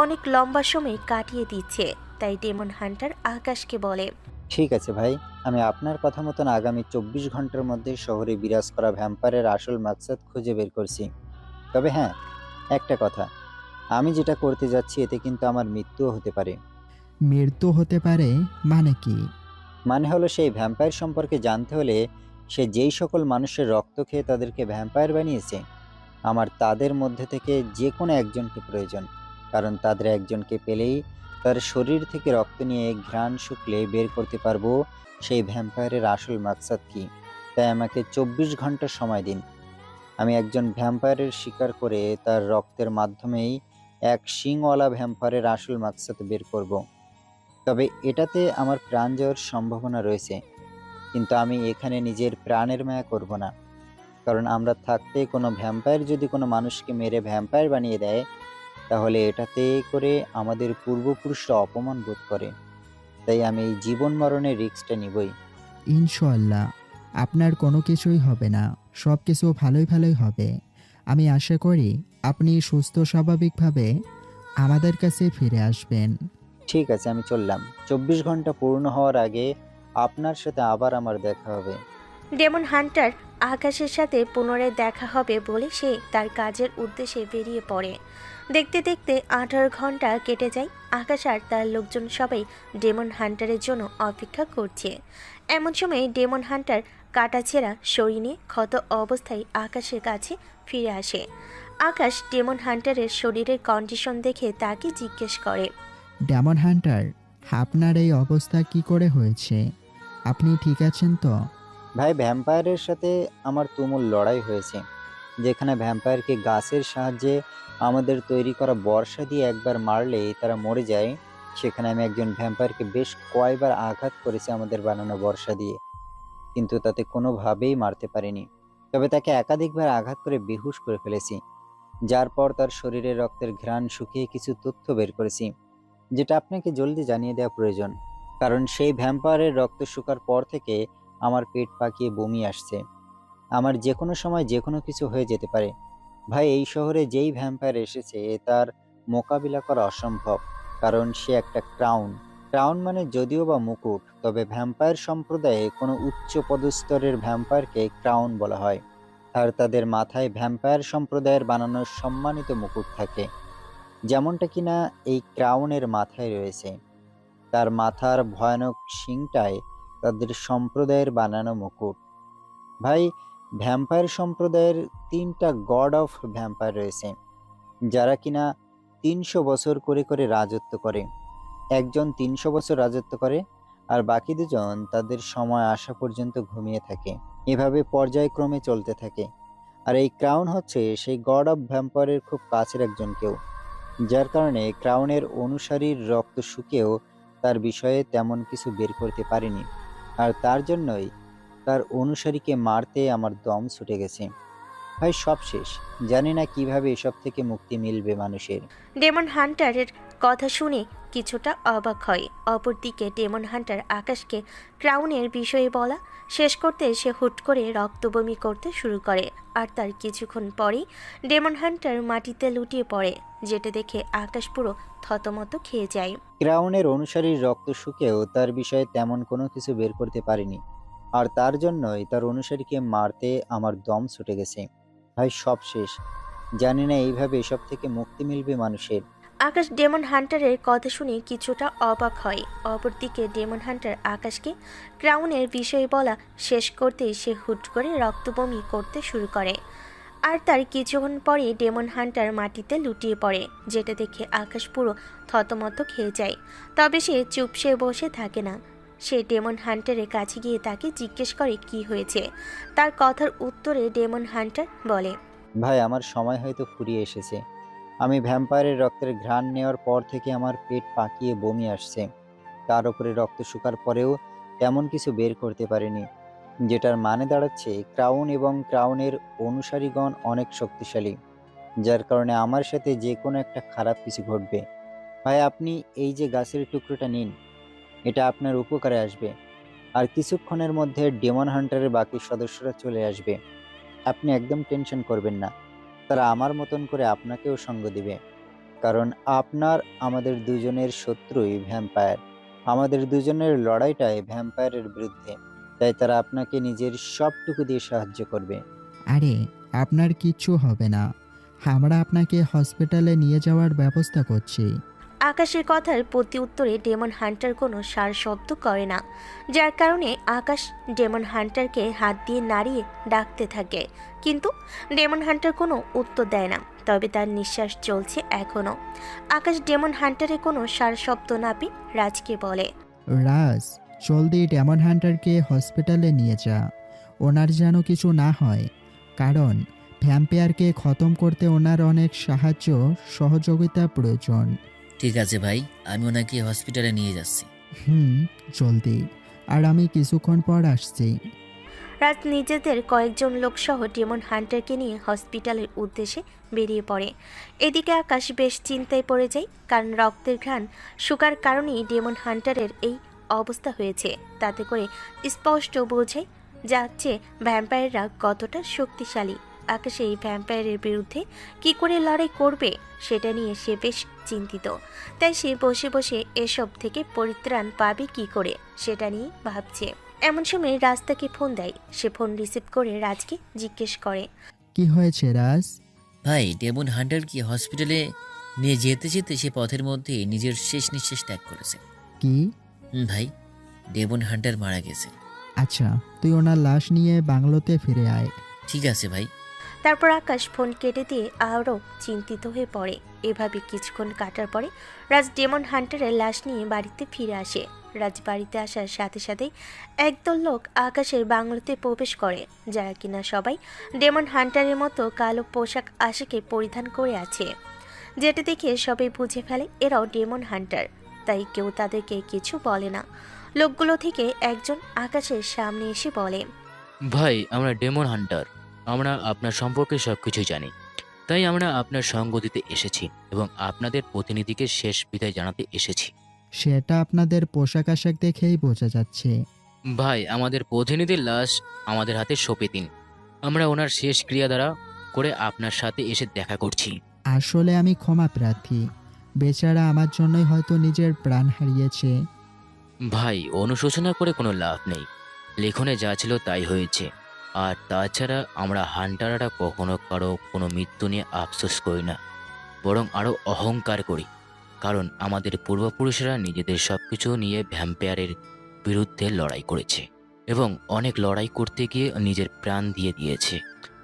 অনেক লম্বা সময় কাটিয়ে দিচ্ছে। তাই ডেমন হান্টার আকাশকে বলে, ঠিক আছে ভাই, আমি আপনার কথা মতন আগামী 24 ঘন্টার মধ্যে শহরে বিরাজ করা ভ্যাম্পায়ারের আসল মাকসাদ খুঁজে বের করছি। তবে হ্যাঁ, একটা কথা, আমি যেটা করতে যাচ্ছি এতে কিন্তু আমার মৃত্যুও হতে পারে। মৃত্যু হতে পারে মানে কি? মানে হলো সেই ভ্যাম্পায়ার সম্পর্কে জানতে হলে সে যেই সকল মানুষের রক্ত খেয়ে তাদেরকে ভ্যাম্পায়ার বানিয়েছে, আমার তাদের মধ্যে থেকে যে কোনো একজনকে প্রয়োজন। কারণ তাদের একজনকে পেলেই তার শরীর থেকে রক্ত নিয়ে ঘ্রাণ শুকলে বের করতে পারবো সেই ভ্যাম্পায়ারের আসল মাকসাদ কি। তাই আমাকে 24 ঘন্টা সময় দিন। আমি একজন ভ্যাম্পায়ারের শিকার করে তার রক্তের মাধ্যমেই এক শিংওয়ালা ভ্যাম্পায়ারের আসল মাকসাদ বের করব। তবে এটাতে আমার প্রাণ যাওয়ার সম্ভাবনা রয়েছে, কিন্তু আমি এখানে নিজের প্রাণের মায়া করব না। কারণ আমরা থাকতে কোনো ভ্যাম্পায়ার যদি কোনো মানুষকে মেরে ভ্যাম্পায়ার বানিয়ে দেয়, তাহলে এটাতে করে আমাদের পূর্বপুরুষরা অপমান বোধ করে। তাই আমি এই জীবন মরণের রিস্কটা নিবই। ইনশাআল্লাহ আপনার কোনো কিছুই হবে না, সব কিছু ভালোই ভালোই হবে। আমি আশা করি আপনি সুস্থ স্বাভাবিকভাবে আমাদের কাছে ফিরে আসবেন। ঠিক আছে, আমি চললাম। 24 ঘন্টা পূর্ণ হওয়ার আগে আপনার সাথে আবার আমার দেখা হবে। ডেমন হান্টার আকাশের সাথে পুনরায় দেখা হবে বলে সে তার কাজের উদ্দেশ্যে বেরিয়ে পড়ে। দেখতে দেখতে 18 ঘন্টা কেটে যায়। আকাশ আর তার লোকজন সবাই ডেমন হান্টারের জন্য অপেক্ষা করছে। এমন সময় ডেমন হান্টার কাটাছেঁড়া শরীর নিয়ে ক্ষত অবস্থায় আকাশের কাছে ফিরে আসে। আকাশ ডেমন হান্টারের শরীরের কন্ডিশন দেখে তাকে জিজ্ঞেস করে, ডেমন হান্টার, আপনার এই অবস্থা কি করে হয়েছে? আপনি ঠিক আছেন তো? ভাই, ভ্যাম্পায়ারের সাথে আমার তুমুল লড়াই হয়েছে, যেখানে ভ্যাম্পায়ারকে গাছের সাহায্যে আমাদের তৈরি করা বর্ষা দিয়ে একবার মারলেই তারা মরে যায়। সেখানে আমি একজন ভ্যাম্পায়ারকে বেশ কয়েকবার আঘাত করেছি আমাদের বানানো বর্ষা দিয়ে, কিন্তু তাতে কোনোভাবেই মারতে পারিনি। তবে তাকে একাধিকবার আঘাত করে বেহুশ করে ফেলেছি, যার পর তার শরীরের রক্তের ঘ্রাণ শুকিয়ে কিছু তথ্য বের করেছি, যেটা আপনাকে জলদি জানিয়ে দেওয়া প্রয়োজন। কারণ সেই ভ্যাম্পায়ারের রক্ত শুকার পর থেকে আমার পেট পাকিয়ে বমি আসছে। আমার যে কোনো সময় যে কোনো কিছু হয়ে যেতে পারে। ভাই, এই শহরে যেই ভ্যাম্পায়ার এসেছে তার মোকাবিলা করা অসম্ভব, কারণ সে একটা ক্রাউন। ক্রাউন মানে যদিও বা মুকুট, তবে ভ্যাম্পায়ার সম্প্রদায়ে কোনো উচ্চ পদস্তরের ভ্যাম্পায়ারকে ক্রাউন বলা হয়। আর তাদের মাথায় ভ্যাম্পায়ার সম্প্রদায়ের বানানো সম্মানিত মুকুট থাকে, যেমনটা কিনা এই ক্রাউনের মাথায় রয়েছে। তার মাথার ভয়ানক শিংটায় তাদের সম্প্রদায়ের বানানো মুকুট। ভাই, ভ্যাম্পায়ার সম্প্রদায়ের 3টা গড অফ ভ্যাম্পায়ার রয়েছে, যারা কিনা 300 বছর করে করে রাজত্ব করে। একজন 300 বছর রাজত্ব করে, আর বাকি দুজন তাদের সময় আসা পর্যন্ত ঘুমিয়ে থাকে। এভাবে পর্যায়ক্রমে চলতে থাকে। আর এই ক্রাউন হচ্ছে সেই গড অফ ভ্যাম্পায়ারের খুব কাছের একজন কেউ। যার কারণে ক্রাউনের অনুসারীর রক্ত শুকেও তার বিষয়ে তেমন কিছু বের করতে পারিনি। আর তার জন্যই তার অনুসারীকে মারতে আমার দম ছুটে গেছে। ভাই সব শেষ। জানি না কিভাবে এসব থেকে মুক্তি মিলবে মানুষের। ডেমন হান্টারের কথা শুনে কিছুটা অবাক হয়। অপরদিকে ডেমন হান্টার আকাশকে ক্রাউনের বিষয়ে বলা শেষ করতে সে হুট করে রক্তবমি করতে শুরু করে। আর তার কিছুক্ষণ পরেই ডেমন হান্টার মাটিতে লুটিয়ে পড়ে, যেটা দেখে আকাশ পুরো থতমত খেয়ে যায়। ক্রাউনের অনুসারীর রক্ত শুকেও তার বিষয়ে তেমন কোনো কিছু বের করতে পারিনি। আর তার জন্যই তার অনুসারীকে মারতে আমার দম ছুটে গেছে। ভাই সব শেষ। জানি না এইভাবে এসব থেকে মুক্তি মিলবে মানুষের। আকাশ ডেমন হান্টারের কথা শুনে কিছুটা অবাক হয়। অপরদিকে ডেমন হান্টার আকাশকে ক্রাউনের বিষয়ে বলা শেষ করতেই সে হুট করে রক্তবমি করতে শুরু করে। আর তার কিছুক্ষণ পরে ডেমন হান্টার মাটিতে লুটিয়ে পড়ে, যেটা দেখে আকাশ পুরো থতমত খেয়ে যায়। তবে সে চুপসে বসে থাকে না। সে ডেমন হান্টারের কাছে গিয়ে তাকে জিজ্ঞেস করে কি হয়েছে। তার কথার উত্তরে ডেমন হান্টার বলে, ভাই আমার সময় হয়তো ফুরিয়ে এসেছে। আমি ভ্যাম্পায়ারের রক্তের ঘ্রাণ নেওয়ার পর থেকে আমার পেট পাকিয়ে বমি আসছে। তার উপরে রক্ত শুকার পরেও তেমন কিছু বের করতে পারিনি, যেটার মানে দাঁড়াচ্ছে ক্রাউন এবং ক্রাউনের অনুসারীগণ অনেক শক্তিশালী, যার কারণে আমার সাথে যে কোনো একটা খারাপ কিছু ঘটবে। ভাই আপনি এই যে গাছের টুকরোটা নিন, এটা আপনার উপকারে আসবে। আর কিছুক্ষণের মধ্যে ডেমন হান্টারের বাকি সদস্যরা চলে আসবে। আপনি একদম টেনশন করবেন না, তারা আমার মতন করে আপনাকেও সঙ্গ দিবে। কারণ আমাদের দুজনের শত্রুই ভ্যাম্পায়ার। আমাদের দুজনের লড়াইটাই ভ্যাম্পায়ারের বিরুদ্ধে, তাই তারা আপনাকে নিজের সবটুকু দিয়ে সাহায্য করবে। আরে আপনার কিচ্ছু হবে না, আমরা আপনাকে হসপিটালে নিয়ে যাওয়ার ব্যবস্থা করছি। আকাশের কথার প্রতি উত্তরে ডেমন হান্টার কোনো সার শব্দ করে না, যার কারণে আকাশ ডেমন হান্টারকে হাত দিয়ে নাড়িয়ে ডাকতে থাকে। কিন্তু ডেমন হান্টার কোনো উত্তর দেয় না। তবে তার নিঃশ্বাস চলছে এখনও। আকাশ ডেমন হান্টারে কোনো সার শব্দ না পেয়ে রাজকে বলে, রাজ, জলদি ডেমন হান্টারকে হসপিটালে নিয়ে যা, ওনার যেন কিছু না হয়। কারণ ভ্যাম্পায়ারকে খতম করতে ওনার অনেক সাহায্য সহযোগিতা প্রয়োজন। ঠিক আছে ভাই, আমি ওনাকে হসপিটালে নিয়ে যাচ্ছি। জলদি। আর আমি কিছুক্ষণ পর আসছি। রাত নিজেদের কয়েকজন লোকসহ ডেমন হান্টারকে নিয়ে হসপিটালের উদ্দেশ্যে বেরিয়ে পড়ে। এদিকে আকাশ বেশ চিন্তায় পড়ে যায়, কারণ রক্তের ঘ্রাণ শুকার কারণেই ডেমন হান্টারের এই অবস্থা হয়েছে। তাতে করে স্পষ্ট বোঝাই যাচ্ছে ভ্যাম্পায়াররা কতটা শক্তিশালী। আকাশ এই ভ্যাম্পায়ারের বিরুদ্ধে কি করে লড়াই করবে সেটা নিয়ে সে বেশ চিন্তিত। তাই সে বসে বসে এসব থেকে পরিত্রাণ পাবে কি করে সেটা নিয়ে ভাবছে। এমন সময় রাজ তাকে ফোন দেয়। সে ফোন রিসিভ করে রাজকে জিজ্ঞেস করে, কি হয়েছে রাজ? ভাই, ডেমন হান্টারকে হসপিটালে নিয়ে যেতে যেতে সে পথের মধ্যে নিজের শেষ নিঃশ্বাস ত্যাগ করেছে। কি? ভাই, ডেমন হান্টার মারা গেছে। আচ্ছা, তুই ওনার লাশ নিয়ে বাংলোতে ফিরে আয়। ঠিক আছে ভাই। তারপর আকাশ ফোন কেটে দিয়ে আরও চিন্তিত হয়ে পড়ে। এভাবে কিছুক্ষণ কাটার পরে রাজ ডেমন হান্টারের লাশ নিয়ে বাড়িতে ফিরে আসে। রাজ বাড়িতে আসার সাথে সাথেই একদল লোক আকাশের বাংলোতে প্রবেশ করে, যারা কিনা সবাই ডেমন হান্টারের মতো কালো পোশাক আশাকে পরিধান করে আছে, যেটা দেখে সবাই বুঝে ফেলে এরাও ডেমন হান্টার। তাই কেউ তাদেরকে কিছু বলে না। লোকগুলো থেকে একজন আকাশের সামনে এসে বলে, ভাই, আমরা ডেমন হান্টার। আমরা আপনার সম্পর্কে সবকিছু জানি, তাই আমরা আপনার সঙ্গ দিতে এসেছি এবং আপনাদের প্রতিনিধিকে শেষ বিদায় জানাতে এসেছি। সেটা আপনাদের পোশাক আশাক দেখেই বোঝা যাচ্ছে। ভাই, আমাদের প্রতিনিধির লাশ আমাদের হাতে সঁপে দিন। আমরা ওনার শেষ ক্রিয়া দ্বারা করে আপনার সাথে এসে দেখা করছি। আসলে আমি ক্ষমা প্রার্থী, বেচারা আমার জন্যই হয়তো নিজের প্রাণ হারিয়েছে। ভাই, অনুশোচনা করে কোনো লাভ নেই। লেখনে যা ছিল তাই হয়েছে। আর তাছাড়া আমরা হান্টাররা কখনো কারো কোনো মৃত্যু নিয়ে আফসোস করি না, বরং আরও অহংকার করি। কারণ আমাদের পূর্বপুরুষেরা নিজেদের সব কিছু নিয়ে ভ্যাম্পায়ারের বিরুদ্ধে লড়াই করেছে এবং অনেক লড়াই করতে গিয়ে নিজের প্রাণ দিয়ে দিয়েছে।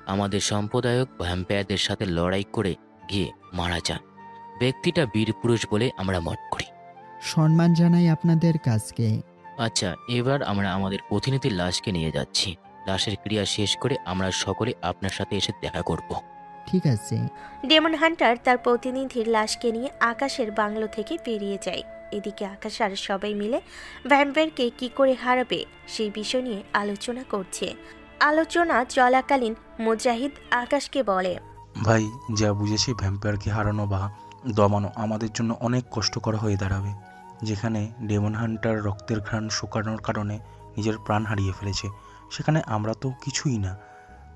আমাদের সম্প্রদায়ক ভ্যাম্পায়ারদের সাথে লড়াই করে গিয়ে মারা যান ব্যক্তিটা বীরপুরুষ বলে আমরা মনে করি। সম্মান জানাই আপনাদের কাজকে। আচ্ছা, এবার আমরা আমাদের প্রতিনিধির লাশকে নিয়ে যাচ্ছি। লাশের ক্রিয়া শেষ করে আমরা সকলে আপনার সাথে এসে দেখা করব। ঠিক আছে। ডেমন হান্টার তার প্রতিনিধির লাশকে নিয়ে আকাশের বাংলো থেকে বেরিয়ে যায়। এদিকে আকাশ আর সবাই মিলে ভ্যাম্পায়ারকে কি করে হারাবে সেই বিষয় নিয়ে আলোচনা করছে। আলোচনা চলাকালীন মুজাহিদ আকাশকে বলে, ভাই, যা বুঝেছি ভ্যাম্পায়ারকে হারানো বা দমানো আমাদের জন্য অনেক কষ্টকর হয়ে দাঁড়াবে। যেখানে ডেমন হান্টার রক্তের ঘ্রাণ শুকানোর কারণে নিজের প্রাণ হারিয়ে ফেলেছে, সেখানে আমরা তো কিছুই না।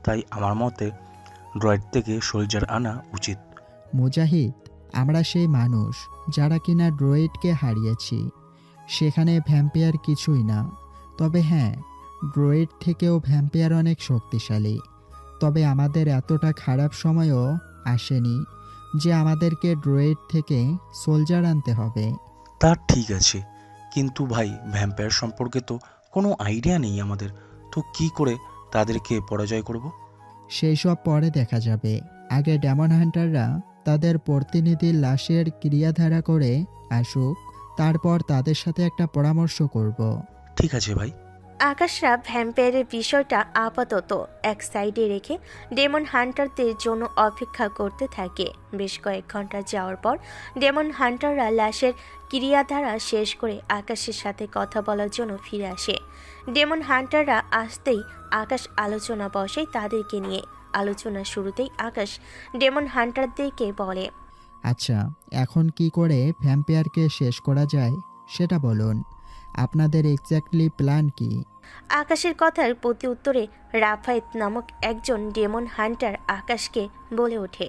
তাই আমার মতে ড্রয়েড থেকে সোলজার আনা উচিত। মুজাহিদ, আমরা সেই মানুষ যারা কিনা ড্রয়েডকে হারিয়েছি। সেখানে ভ্যাম্পায়ার কিছুই না। তবে হ্যাঁ, ড্রয়েড থেকেও ভ্যাম্পায়ার অনেক শক্তিশালী। তবে আমাদের এতটা খারাপ সময়ও আসেনি যে আমাদেরকে ড্রয়েড থেকে সোলজার আনতে হবে। তা ঠিক আছে, কিন্তু ভাই ভ্যাম্পায়ার সম্পর্কে তো কোনো আইডিয়া নেই আমাদের, তো কি করে তাদেরকে পরাজয় করব? সেই সব পরে দেখা যাবে। আগে ডেমন হান্টাররা তাদের প্রতিনিধির লাশের ক্রিয়াধারা করে আসুক, তারপর তাদের সাথে একটা পরামর্শ করব। ঠিক আছে ভাই। আকাশরা ভ্যাম্পায়ারের বিষয়টা আপাতত এক সাইডে রেখে ডেমন হান্টারদের জন্য অপেক্ষা করতে থাকে। বেশ কয়েক ঘন্টা যাওয়ার পর ডেমন হান্টাররা লাশের ক্রিয়াধারা শেষ করে আকাশের সাথে কথা বলার জন্য ফিরে আসে। ডেমন হান্টাররা আসতেই আকাশ আলোচনা বসে তাদেরকে নিয়ে। আলোচনা শুরুতেই আকাশ ডেমন হান্টারদেরকে বলে, আচ্ছা, এখন কি করে ভ্যাম্পায়ারকে শেষ করা যায় সেটা বলুন। আপনাদের এক্স্যাক্টলি প্ল্যান কি? আকাশের কথার প্রতি উত্তরে রাফায়েত নামক একজন ডেমন হান্টার আকাশকে বলে ওঠে,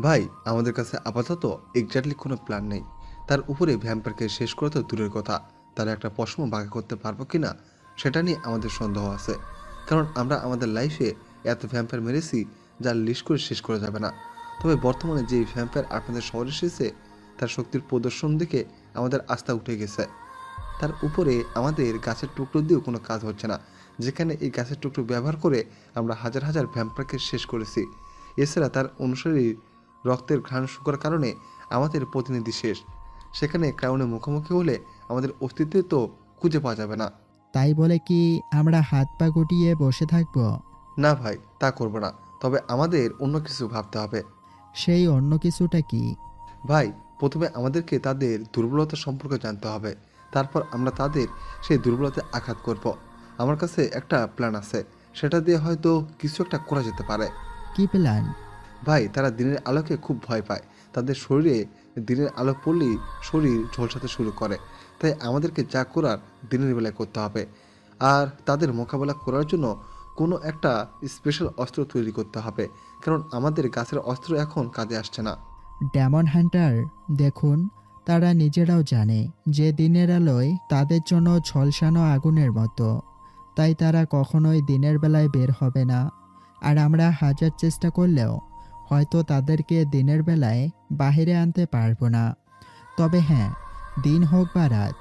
ভাই, আমাদের কাছে আপাতত এক্স্যাক্টলি কোনো প্ল্যান নেই। তার উপরে ভ্যাম্পায়ারকে শেষ করা তো দূরের কথা, তার একটা পশম বাঁকা করতে পারবো কি না সেটা নিয়ে আমাদের সন্দেহ আছে। কারণ আমরা আমাদের লাইফে এত ভ্যাম্পায়ার মেরেছি যার লিস্ট করে শেষ করা যাবে না। তবে বর্তমানে যে ভ্যাম্পায়ার আপনাদের শহরে এসেছে তার শক্তির প্রদর্শন দেখে আমাদের আস্থা উঠে গেছে। তার উপরে আমাদের গাছের টুকরো দিয়েও কোনো কাজ হচ্ছে না, যেখানে এই গাছের টুকরো ব্যবহার করে আমরা হাজার হাজার ভ্যাম্পায়ারকে শেষ করেছি। এছাড়া তার অনুসারীর রক্তের ঘ্রাণ শুকার কারণে আমাদের প্রতিনিধি শেষ। সেখানে ক্রাউনে মুখোমুখি হলে আমাদের অস্তিত্ব তো খুঁজে পাওয়া যাবে না। তাই বলে কি আমরা হাত পা গুটিয়ে বসে থাকব? না ভাই, তা করবো না। তবে আমাদের অন্য কিছু ভাবতে হবে। সেই অন্য কিছুটা কি? ভাই, প্রথমে আমাদেরকে তাদের দুর্বলতা সম্পর্কে জানতে হবে, তারপর আমরা তাদের সেই দুর্বলতায় আঘাত করব। আমার কাছে একটা প্ল্যান আছে, সেটা দিয়ে হয়তো কিছু একটা করা যেতে পারে। কি প্ল্যান? ভাই, তারা দিনের আলোকে খুব ভয় পায়। তাদের শরীরে দিনের আলো পড়লেই শরীর ঝলসাতে শুরু করে। তাই আমাদেরকে যা করার দিনের বেলায় করতে হবে। আর তাদের মোকাবেলা করার জন্য কোনো একটা স্পেশাল অস্ত্র তৈরি করতে হবে, কারণ আমাদের গাছের অস্ত্র এখন কাজে আসছে না। ডেমন হান্টার, দেখুন, তারা নিজেরাও জানে যে দিনের আলোয় তাদের জন্য ঝলসানো আগুনের মতো। তাই তারা কখনোই দিনের বেলায় বের হবে না। আর আমরা হাজার চেষ্টা করলেও হয়তো তাদেরকে দিনের বেলায় বাইরে আনতে পারবো না। তবে হ্যাঁ, দিন হোক বা রাত,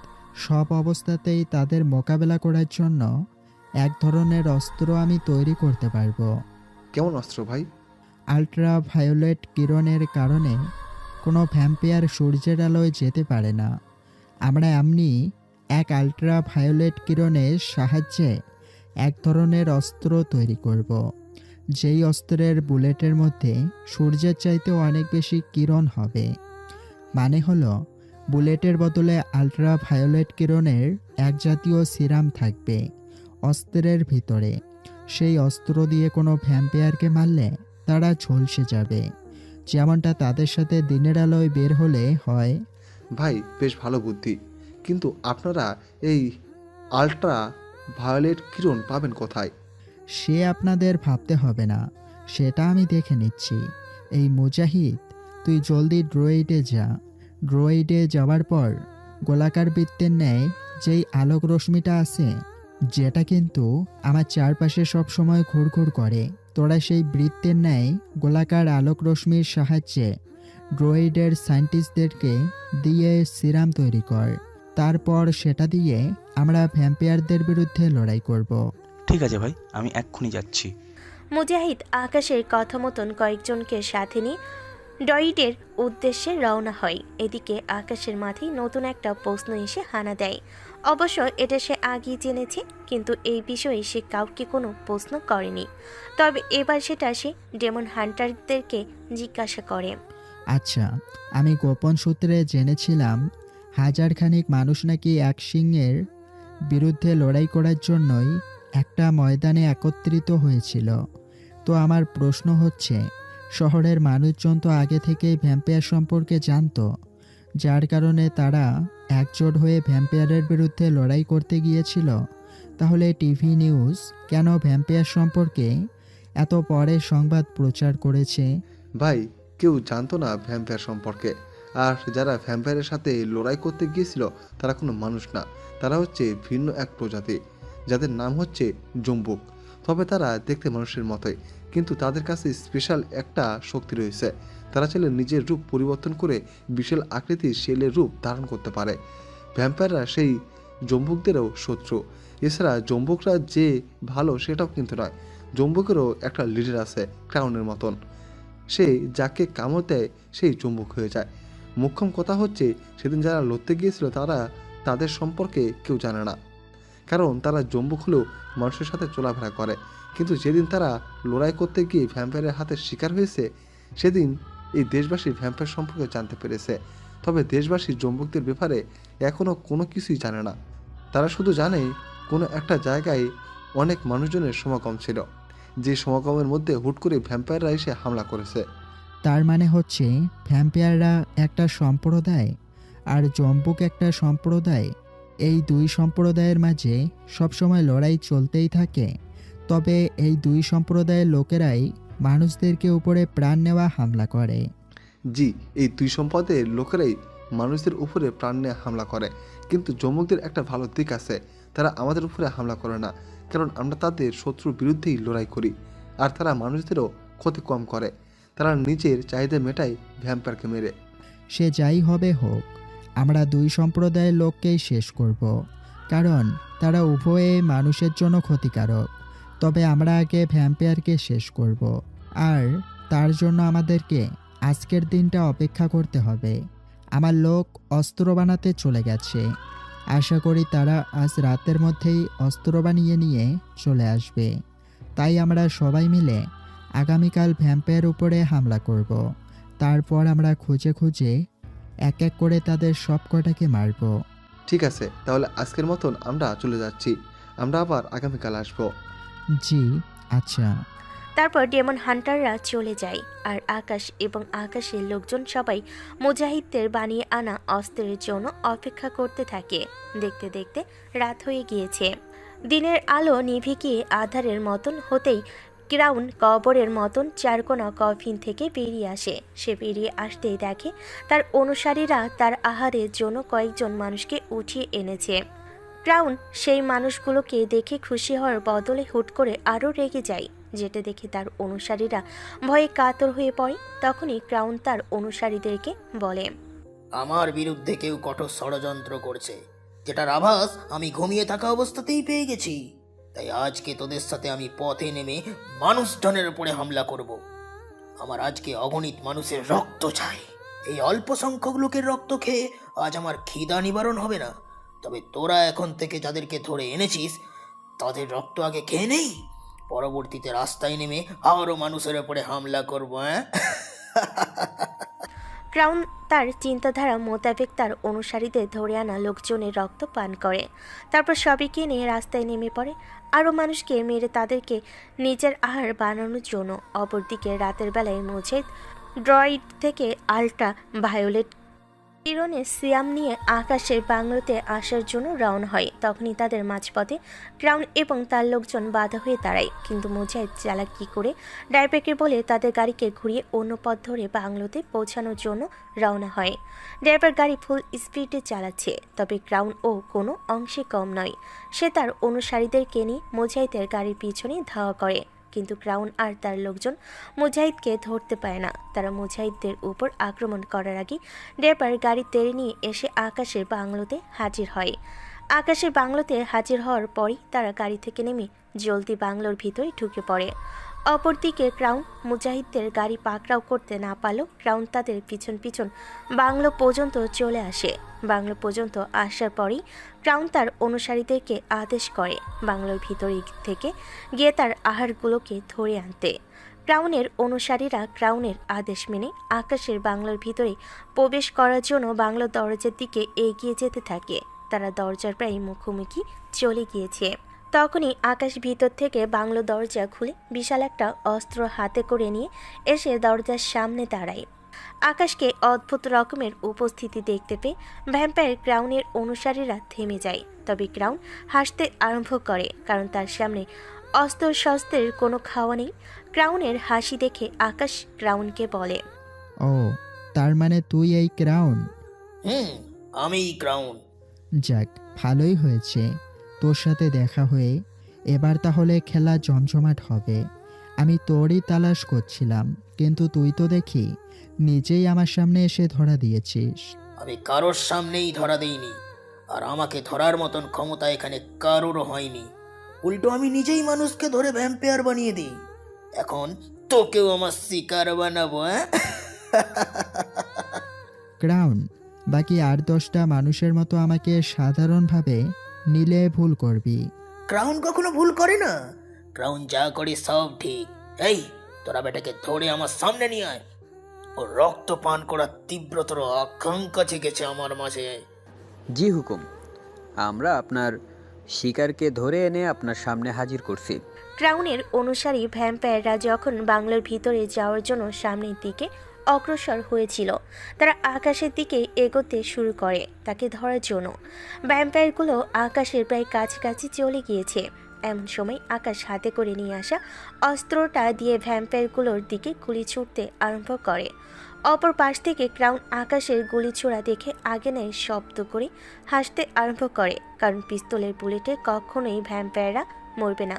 সব অবস্থাতেই তাদের মোকাবেলা করার জন্য এক ধরনের অস্ত্র আমি তৈরি করতে পারবো। কেমন অস্ত্র ভাই? আল্ট্রা ভায়োলেট কিরণের কারণে কোনো ভ্যাম্পায়ার সূর্যের আলোয় যেতে পারে না। আমরা এমনি এক আল্ট্রা ভায়োলেট কিরণের সাহায্যে এক ধরনের অস্ত্র তৈরি করব, যেই অস্ত্রের বুলেটের মধ্যে সূর্যের চাইতেও অনেক বেশি কিরণ হবে। মানে হলো, বুলেটের বদলে আল্ট্রা ভায়োলেট কিরণের এক জাতীয় সিরাম থাকবে অস্ত্রের ভিতরে। সেই অস্ত্র দিয়ে কোনো ভ্যাম্পায়ারকে মারলে তারা ঝলসে যাবে, যেমনটা তাদের সাথে দিনের আলোয় বের হলে হয়। ভাই, বেশ ভালো বুদ্ধি, কিন্তু আপনারা এই আল্ট্রা ভায়োলেট কিরণ পাবেন কোথায়? সে আপনাদের ভাবতে হবে না, সেটা আমি দেখে নিচ্ছি। এই মুজাহিদ, তুই জলদি ড্রয়েডে যা। ড্রয়েডে যাওয়ার পর গোলাকার বৃত্তের ন্যায় যেই আলোক রশ্মিটা আছে, যেটা কিন্তু আমার চারপাশে সব সময় ঘুরঘুর করে, তোরা সেই বৃত্তের ন্যায় গোলাকার আলোক রশ্মির সাহায্যে ড্রয়েডের সায়েন্টিস্টদেরকে দিয়ে সিরাম তৈরি কর। তারপর সেটা দিয়ে আমরা ভ্যাম্পায়ারদের বিরুদ্ধে লড়াই করব। ঠিক আছে ভাই, আমি এক্ষুনি যাচ্ছি। মুজাহিদ আকাশের কথা মতন কয়েকজনকে সাথে নিয়ে ডয়েডের উদ্দেশ্যে রওনা হয়। এদিকে আকাশের মাথায় নতুন একটা প্রশ্ন এসে হানা দেয়। অবশ্য এটা সে আগেই জেনেছে, কিন্তু এই বিষয়ে সে কাউকে কোনো প্রশ্ন করেনি। তবে এবার সেটা সে ডেমন হান্টারদেরকে জিজ্ঞাসা করে। আচ্ছা, আমি গোপন সূত্রে জেনেছিলাম হাজারখানেক মানুষ নাকি এক সিংহের বিরুদ্ধে লড়াই করার জন্যই একটা ময়দানে একত্রিত হয়েছিল। তো আমার প্রশ্ন হচ্ছে, শহরের মানুষজন তো আগে থেকেই ভ্যাম্পায়ার সম্পর্কে জানতো, যার কারণে তারা একজোট হয়ে ভ্যাম্পায়ারের বিরুদ্ধে লড়াই করতে গিয়েছিল। তাহলে টিভি নিউজ কেন ভ্যাম্পায়ার সম্পর্কে এত পরে সংবাদ প্রচার করেছে? ভাই, কেউ জানতো না ভ্যাম্পায়ার সম্পর্কে। আর যারা ভ্যাম্পায়ারের সাথে লড়াই করতে গিয়েছিল তারা কোনো মানুষ না, তারা হচ্ছে ভিন্ন এক প্রজাতি, যাদের নাম হচ্ছে জম্বুক। তবে তারা দেখতে মানুষের মতোই, কিন্তু তাদের কাছে স্পেশাল একটা শক্তি রয়েছে। তারা চাইলে নিজের রূপ পরিবর্তন করে বিশাল আকৃতির শেলের রূপ ধারণ করতে পারে। ভ্যাম্পায়াররা সেই জম্বুকদেরও শত্রু। এছাড়া জম্বুকরা যে ভালো সেটাও কিন্তু নয়। জম্বুকেরও একটা লিডার আছে ক্রাউনের মতন, সে যাকে কামড় দেয় সেই চুম্বক হয়ে যায়। মোক্ষম কথা হচ্ছে, সেদিন যারা লড়তে গিয়েছিল তারা তাদের সম্পর্কে কেউ জানে না, কারণ তারা জম্বুক হলেও মানুষের সাথে চলাফেরা করে। কিন্তু যেদিন তারা লড়াই করতে গিয়ে ভ্যাম্পায়ারের হাতে শিকার হয়েছে, সেদিন এই দেশবাসী ভ্যাম্পায়ার সম্পর্কে জানতে পেরেছে। তবে দেশবাসী জম্বুকদের ব্যাপারে এখনও কোনো কিছুই জানে না। তারা শুধু জানে কোনো একটা জায়গায় অনেক মানুষজনের সমাগম ছিল, যে সমাগমের মধ্যে হুট করে ভ্যাম্পায়াররা এসে হামলা করেছে। তার মানে হচ্ছে ভ্যাম্পায়াররা একটা সম্প্রদায় আর জম্বুক একটা সম্প্রদায়। এই দুই সম্প্রদায়ের মাঝে সবসময় লড়াই চলতেই থাকে। তবে এই দুই সম্প্রদায়ের লোকেরাই মানুষদেরকে উপরে প্রাণ নেওয়া হামলা করে। জি, এই দুই সম্প্রদায়ের লোকেরাই মানুষদের উপরে প্রাণ নিয়ে হামলা করে। কিন্তু জম্বুকদের একটা ভালো দিক আছে, তারা আমাদের উপরে হামলা করে না, কারণ আমরা তাদের শত্রুর বিরুদ্ধেই লড়াই করি। আর তারা মানুষদেরও ক্ষতি কম করে, তারা নিজের চাহিদা মেটায় ভ্যাম্পায়ারকে মেরে। সে যাই হবে হোক, আমরা দুই সম্প্রদায়ের লোককেই শেষ করব, কারণ তারা উভয়ে মানুষের জন্য ক্ষতিকারক। তবে আমরা আগে ভ্যাম্পায়ারকে শেষ করব, আর তার জন্য আমাদেরকে আজকের দিনটা অপেক্ষা করতে হবে। আমার লোক অস্ত্র বানাতে চলে গেছে, আশা করি তারা আজ রাতের মধ্যেই অস্ত্র বানিয়ে নিয়ে চলে আসবে। তাই আমরা সবাই মিলে আগামীকাল ভ্যাম্পায়ার উপরে হামলা করব। তারপর আমরা খুঁজে খুঁজে এক এক করে তাদের সব কটাকে মারব। ঠিক আছে, তাহলে আজকের মতন আমরা চলে যাচ্ছি, আমরা আবার আগামীকাল আসবো। জি আচ্ছা। তারপর ডেমন হান্টাররা চলে যায়, আর আকাশ এবং আকাশের লোকজন সবাই মুজাহিদদের বানিয়ে আনা অস্ত্রের জন্য অপেক্ষা করতে থাকে। দেখতে দেখতে রাত হয়ে গিয়েছে। দিনের আলো নিভে গিয়ে আধারের মতন হতেই ক্রাউন কবরের মতন চারকোনা কফিন থেকে বেরিয়ে আসে। সে বেরিয়ে আসতেই দেখে তার অনুসারীরা তার আহারের জন্য কয়েকজন মানুষকে উঠিয়ে এনেছে। ক্রাউন সেই মানুষগুলোকে দেখে খুশি হওয়ার বদলে হুট করে আরও রেগে যায়, যেটা দেখে তার অনুসারীরা ভয়ে কাতর হয়ে পড়ে। তখনই ক্রাউন তার অনুসারীদেরকে বলে, আমার বিরুদ্ধে কেউ কঠোর ষড়যন্ত্র করছে, যেটার আভাস আমি ঘুমিয়ে থাকা অবস্থাতেই পেয়ে গেছি। তাই আজকে তোদের সাথে আমি পথে নেমে মানুষজনের উপরে হামলা করব। আমার আজকে অগণিত মানুষের রক্ত চাই। এই অল্প সংখ্যক লোকের রক্ত খেয়ে আজ আমার খিদা নিবারণ হবে না। তবে তোরা এখন থেকে যাদেরকে ধরে এনেছিস তাদের রক্ত আগে খেয়ে নেই, পরবর্তীতে রাস্তায় নেমে আরও মানুষের উপরে হামলা করবো। ক্রাউন তার চিন্তাধারা মোতাবেক তার অনুসারীদের ধরে আনা লোকজনের রক্ত পান করে। তারপর সবাইকে নিয়ে রাস্তায় নেমে পড়ে আরও মানুষকে মেরে তাদেরকে নিজের আহার বানানোর জন্য। অপরদিকে রাতের বেলায় মুজাহিদ ড্রয়েড থেকে আল্ট্রা ভায়োলেট কিরণে সিয়াম নিয়ে আকাশের বাংলোতে আসার জন্য রওনা হয়। তখনই তাদের মাঝপথে ক্রাউন এবং তার লোকজন বাধা হয়ে দাঁড়ায়, কিন্তু মুজাহিদ চালাকি করে ড্রাইভারকে বলে তাদের গাড়িকে ঘুরিয়ে অন্য পথ ধরে বাংলোতে পৌঁছানোর জন্য রওনা হয়। ড্রাইভার গাড়ি ফুল স্পিডে চালাচ্ছে, তবে ক্রাউন ও কোনো অংশে কম নয়। সে তার অনুসারীদেরকে নিয়ে মুজাহিদের গাড়ির পিছনে ধাওয়া করে, কিন্তু ক্রাউন আর তার লোকজন মুজাহিদকে ধরতে পারে না। তারা মুজাহিদদের উপর আক্রমণ করার আগে ড্রাইভার গাড়ি তেড়ে নিয়ে এসে আকাশের বাংলোতে হাজির হয়। আকাশের বাংলোতে হাজির হওয়ার পরই তারা গাড়ি থেকে নেমে জলদি বাংলোর ভিতরে ঢুকে পড়ে। অপরদিকে ক্রাউন মুজাহিদদের গাড়ি পাকড়াও করতে না পারলেও ক্রাউন তাদের পিছন পিছন বাংলো পর্যন্ত চলে আসে। বাংলো পর্যন্ত আসার পরই ক্রাউন তার অনুসারীদেরকে আদেশ করে বাংলোর ভিতরে থেকে গিয়ে তার আহারগুলোকে ধরে আনতে। ক্রাউনের অনুসারীরা ক্রাউনের আদেশ মেনে আকাশের বাংলোর ভিতরে প্রবেশ করার জন্য বাংলোর দরজার দিকে এগিয়ে যেতে থাকে। তারা দরজার প্রায় মুখোমুখি চলে গিয়েছে। তখনই আকাশ ভিতর থেকে বাংলো দরজা খুলে বিশাল একটা অস্ত্র হাতে করে নিয়ে এসে দরজার সামনে দাঁড়ায়। আকাশকে অদ্ভুত রকমের উপস্থিতি দেখতে পেয়ে ভ্যাম্পায়ার ক্রাউনের অনুসারীরা থেমে যায়। তবে ক্রাউন হাসতে আরম্ভ করে, কারণ তার সামনে অস্ত্র শস্ত্রের কোনো খাওয়া নেই। ক্রাউনের হাসি দেখে আকাশ ক্রাউনকে বলে, ও তার মানে তুই এই ক্রাউন? আমি ক্রাউন। যাক, ভালোই হয়েছে তোর সাথে দেখা হয়ে। এবার তাহলে খেলা জমজমাট হবে। আমি তোরই তালাশ করছিলাম, কিন্তু তুই তো দেখি নিজেই আমার সামনে এসে ধরা দিয়েছিস। আমি কারোর সামনেই ধরা দেইনি, আর আমাকে ধরার মতন ক্ষমতা এখানে কারোরও হয়নি। উল্টো আমি নিজেই মানুষকে ধরে ভ্যাম্পায়ার বানিয়ে দিই। এখন তোকেও আমার শিকার বানাবো। ক্রাউন, বাকি 8-10টা মানুষের মতো আমাকে সাধারণভাবে নিলে ভুল করবি। ক্রাউন কখনো ভুল করে না। ক্রাউন যা করে সব ঠিক। এই, তোরা বেটাকে ধরে আমার সামনে নিয়ে আয়। ও রক্ত পান করার তীব্রতর আকাঙ্ক্ষা জেগেছে আমার মাঝে। জি হুকুম, আমরা আপনার শিকারকে ধরে এনে আপনার সামনে হাজির করছি। ক্রাউনের অনুসারী ভ্যাম্পায়াররা যখন বাংলোর ভিতরে যাওয়ার জন্য সামনের দিকে অগ্রসর হয়েছিল, তারা আকাশের দিকে এগোতে শুরু করে তাকে ধরার জন্য। ভ্যাম্পায়ারগুলো আকাশের প্রায় কাছাকাছি চলে গিয়েছে। এমন সময় আকাশ হাতে করে নিয়ে আসা অস্ত্রটা দিয়ে ভ্যাম্পায়ারগুলোর দিকে গুলি ছুটতে আরম্ভ করে। অপর পাশ থেকে ক্রাউন আকাশের গুলি ছোড়া দেখে আগে নেয় শব্দ করে হাসতে আরম্ভ করে, কারণ পিস্তলের বুলেটে কখনোই ভ্যাম্পায়াররা মরবে না।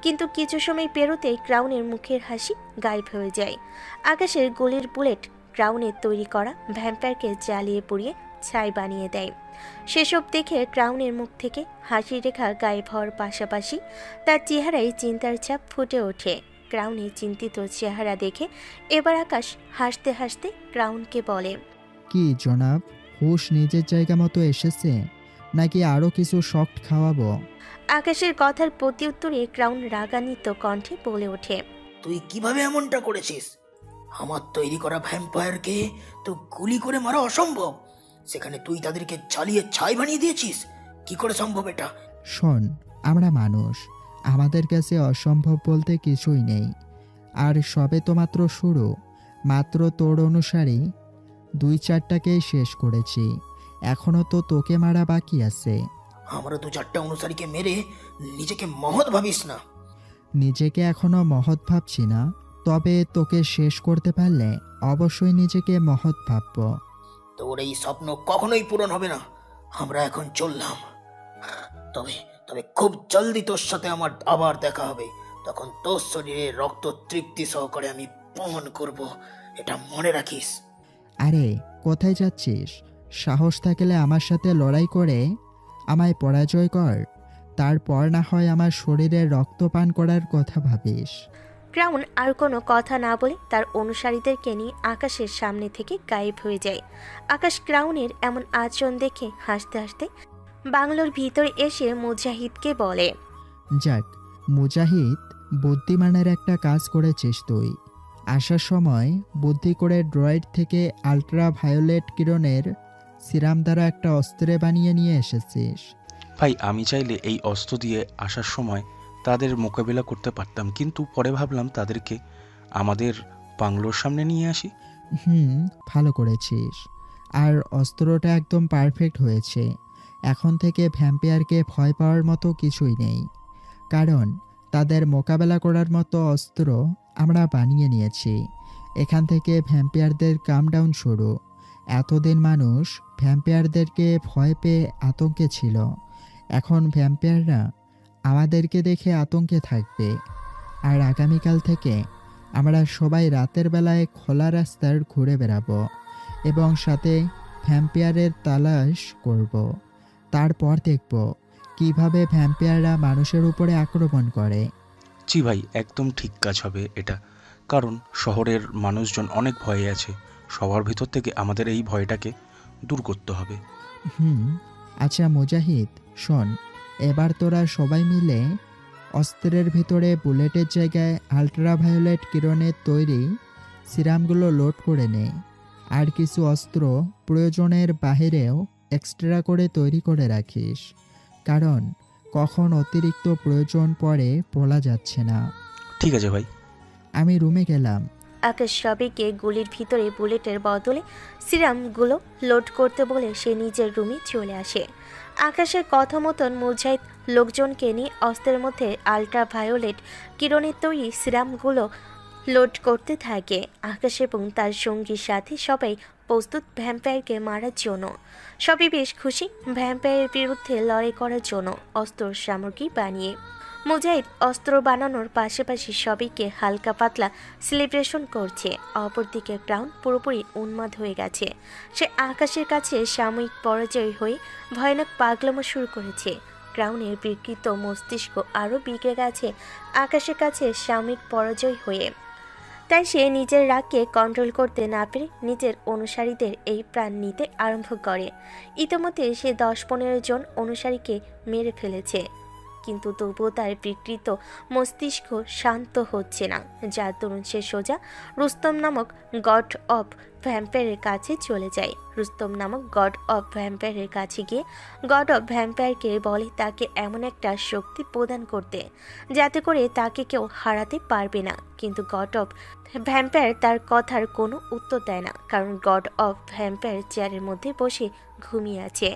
কিন্তু কিছু সময় পেরোতেই ক্রাউনের মুখের হাসি গায়েব হয়ে যায়। আকাশের গুলির বুলেট ক্রাউনের তৈরি করা ভ্যাম্পায়ারকে জ্বালিয়ে পুড়িয়ে ছাই বানিয়ে দেয়। সেসব দেখে ক্রাউনের মুখ থেকে হাসি রেখা গায়েব হওয়ার পাশাপাশি তার চেহারায় চিন্তার ছাপ ফুটে ওঠে। ক্রাউনের চিন্তিত চেহারা দেখে এবার আকাশ হাসতে হাসতে ক্রাউনকে বলে, কি জনাব, হুশ নিজের জায়গা মতো এসেছে নাকি আরও কিছু শক্ট খাওয়াবো? আকাশের কথার প্রত্যুত্তরে ক্রাউন রাগান্বিত কণ্ঠে বলে ওঠে, তুই কিভাবে এমনটা করেছিস? আমার তৈরি করা ভ্যাম্পায়ারকে তো গুলি করে মারা অসম্ভব, সেখানে তুই তাদেরকে জ্বালিয়ে ছাই বানিয়ে দিয়েছিস। কি করে সম্ভব এটা? শোন, আমরা মানুষ, আমাদের কাছে অসম্ভব বলতে কিছুই নেই। আর সবে তো মাত্র শুরু। মাত্র তোর অনুসারী 2-4টাকেই শেষ করেছি, এখনো তো তোকে মারা বাকি আছে। আমরা 2-4টা অনুসারীকে মেরে নিজেকে মহৎ ভাবিস না। নিজেকে এখনো মহৎ ভাবছি না, তবে তোকে শেষ করতে পারলে অবশ্যই নিজেকে মহৎ ভাবব। তোর এই স্বপ্ন কখনোই পূরণ হবে না। আমরা এখন চললাম, তবে তবে খুব জলদি তোর সাথে আমার আবার দেখা হবে। তখন তোর শরীরে রক্ত তৃপ্তি সহকারে আমি পান করব, এটা মনে রাখিস। আরে কোথায় যাচ্ছিস? সাহস থাকলে আমার সাথে লড়াই করে আমায় পরাজয় কর, তারপর না হয় আমার শরীরে রক্ত পান করার কথা ভাবিস। ক্রাউন আর কোনো কথা না বলে তার অনুসারীদেরকে নিয়ে আকাশের সামনে থেকে গায়েব হয়ে যায়। আকাশ ক্রাউনের এমন আচরণ দেখে হাসতে হাসতে বাংলোর ভিতরে এসে মুজাহিদকে বলে, যাক মুজাহিদ, বুদ্ধিমানের একটা কাজ করেছিস তুই। আসার সময় বুদ্ধি করে ড্রয়েড থেকে আল্ট্রা ভায়োলেট কিরণের সিরাম দ্বারা একটা অস্ত্রে বানিয়ে নিয়ে এসেছিস। ভাই, আমি চাইলে এই অস্ত্র দিয়ে আসার সময় তাদের মোকাবিলা করতে পারতাম, কিন্তু পরে ভাবলাম তাদেরকে আমাদের বাংলোর সামনে নিয়ে আসি। ভালো করেছিস। আর অস্ত্রটা একদম পারফেক্ট হয়েছে। এখন থেকে ভ্যাম্পায়ারকে ভয় পাওয়ার মতো কিছুই নেই, কারণ তাদের মোকাবেলা করার মতো অস্ত্র আমরা বানিয়ে নিয়েছি। এখান থেকে ভ্যাম্পায়ারদের কাম ডাউন শুরু। এতদিন মানুষ ভ্যাম্পায়ারদেরকে ভয় পেয়ে আতঙ্কে ছিল, এখন ভ্যাম্পায়াররা আমাদেরকে দেখে আতঙ্কে থাকবে। আর আগামীকাল থেকে আমরা সবাই রাতের বেলায় খোলা রাস্তার ঘুরে বেড়াবো এবং সাথে ভ্যাম্পায়ারের তালাশ করব। তারপর দেখব কিভাবে ভ্যাম্পায়াররা মানুষের উপরে আক্রমণ করে। জি ভাই, একদম ঠিক কাজ হবে এটা। কারণ শহরের মানুষজন অনেক ভয়ে আছে। সবার ভিতর থেকে আমাদের এই ভয়টাকে দূর করতে হবে। আচ্ছা মুজাহিদ, শোন, এবার তোরা সবাই মিলে অস্ত্রের ভিতরে বুলেটের জায়গায় আল্ট্রাভায়োলেট কিরণের তৈরি সিরামগুলো লোড করে নে। আর কিছু অস্ত্র প্রয়োজনের বাহিরেও এক্সট্রা করে তৈরি করে রাখিস, কারণ কখন অতিরিক্ত প্রয়োজন পড়ে বলা যাচ্ছে না। ঠিক আছে ভাই। আমি রুমে গেলাম। আকাশ সবাইকে গুলির ভিতরে বুলেটের বদলে সিরামগুলো লোড করতে বলে সে নিজের রুমে চলে আসে। আকাশের কথা মতন মুজাহিদ লোকজনকে নিয়ে অস্ত্রের মধ্যে আল্ট্রাভায়োলেট কিরণের তৈরি সিরামগুলো লোড করতে থাকে। আকাশ এবং তার সঙ্গীর সাথে সবাই প্রস্তুত ভ্যাম্পায়ারকে মারার জন্য। সবাই বেশ খুশি ভ্যাম্পায়ারের বিরুদ্ধে লড়াই করার জন্য অস্ত্র সামগ্রী বানিয়ে। মুজাহিদ অস্ত্র বানানোর পাশাপাশি সবাইকে হালকা পাতলা সেলিব্রেশন করছে। অপরদিকে ক্রাউন পুরোপুরি উন্মাদ হয়ে গেছে। সে আকাশের কাছে সাময়িক পরাজয় হয়ে ভয়ানক পাগলামো শুরু করেছে। ক্রাউনের বিকৃত মস্তিষ্ক আরও বিগড়ে গেছে আকাশের কাছে সাময়িক পরাজয় হয়ে। তাই সে নিজের রাগকে কন্ট্রোল করতে না পেরে নিজের অনুসারীদের এই প্রাণ নিতে আরম্ভ করে। ইতিমধ্যে সে 10-15 জন অনুসারীকে মেরে ফেলেছে, কিন্তু তবুও তার বিকৃত মস্তিষ্ক শান্ত হচ্ছে না, যার দরুন সে সোজা রুস্তম নামক গড অফ ভ্যাম্পায়ারের কাছে চলে যায়। রুস্তম নামক গড অফ ভ্যাম্পায়ারের কাছে গিয়ে গড অফ ভ্যাম্পায়ারকে বলে তাকে এমন একটা শক্তি প্রদান করতে যাতে করে তাকে কেউ হারাতে পারবে না। কিন্তু গড অফ ভ্যাম্পায়ার তার কথার কোনো উত্তর দেয় না, কারণ গড অফ ভ্যাম্পায়ার চেয়ারের মধ্যে বসে ঘুমিয়ে আছে।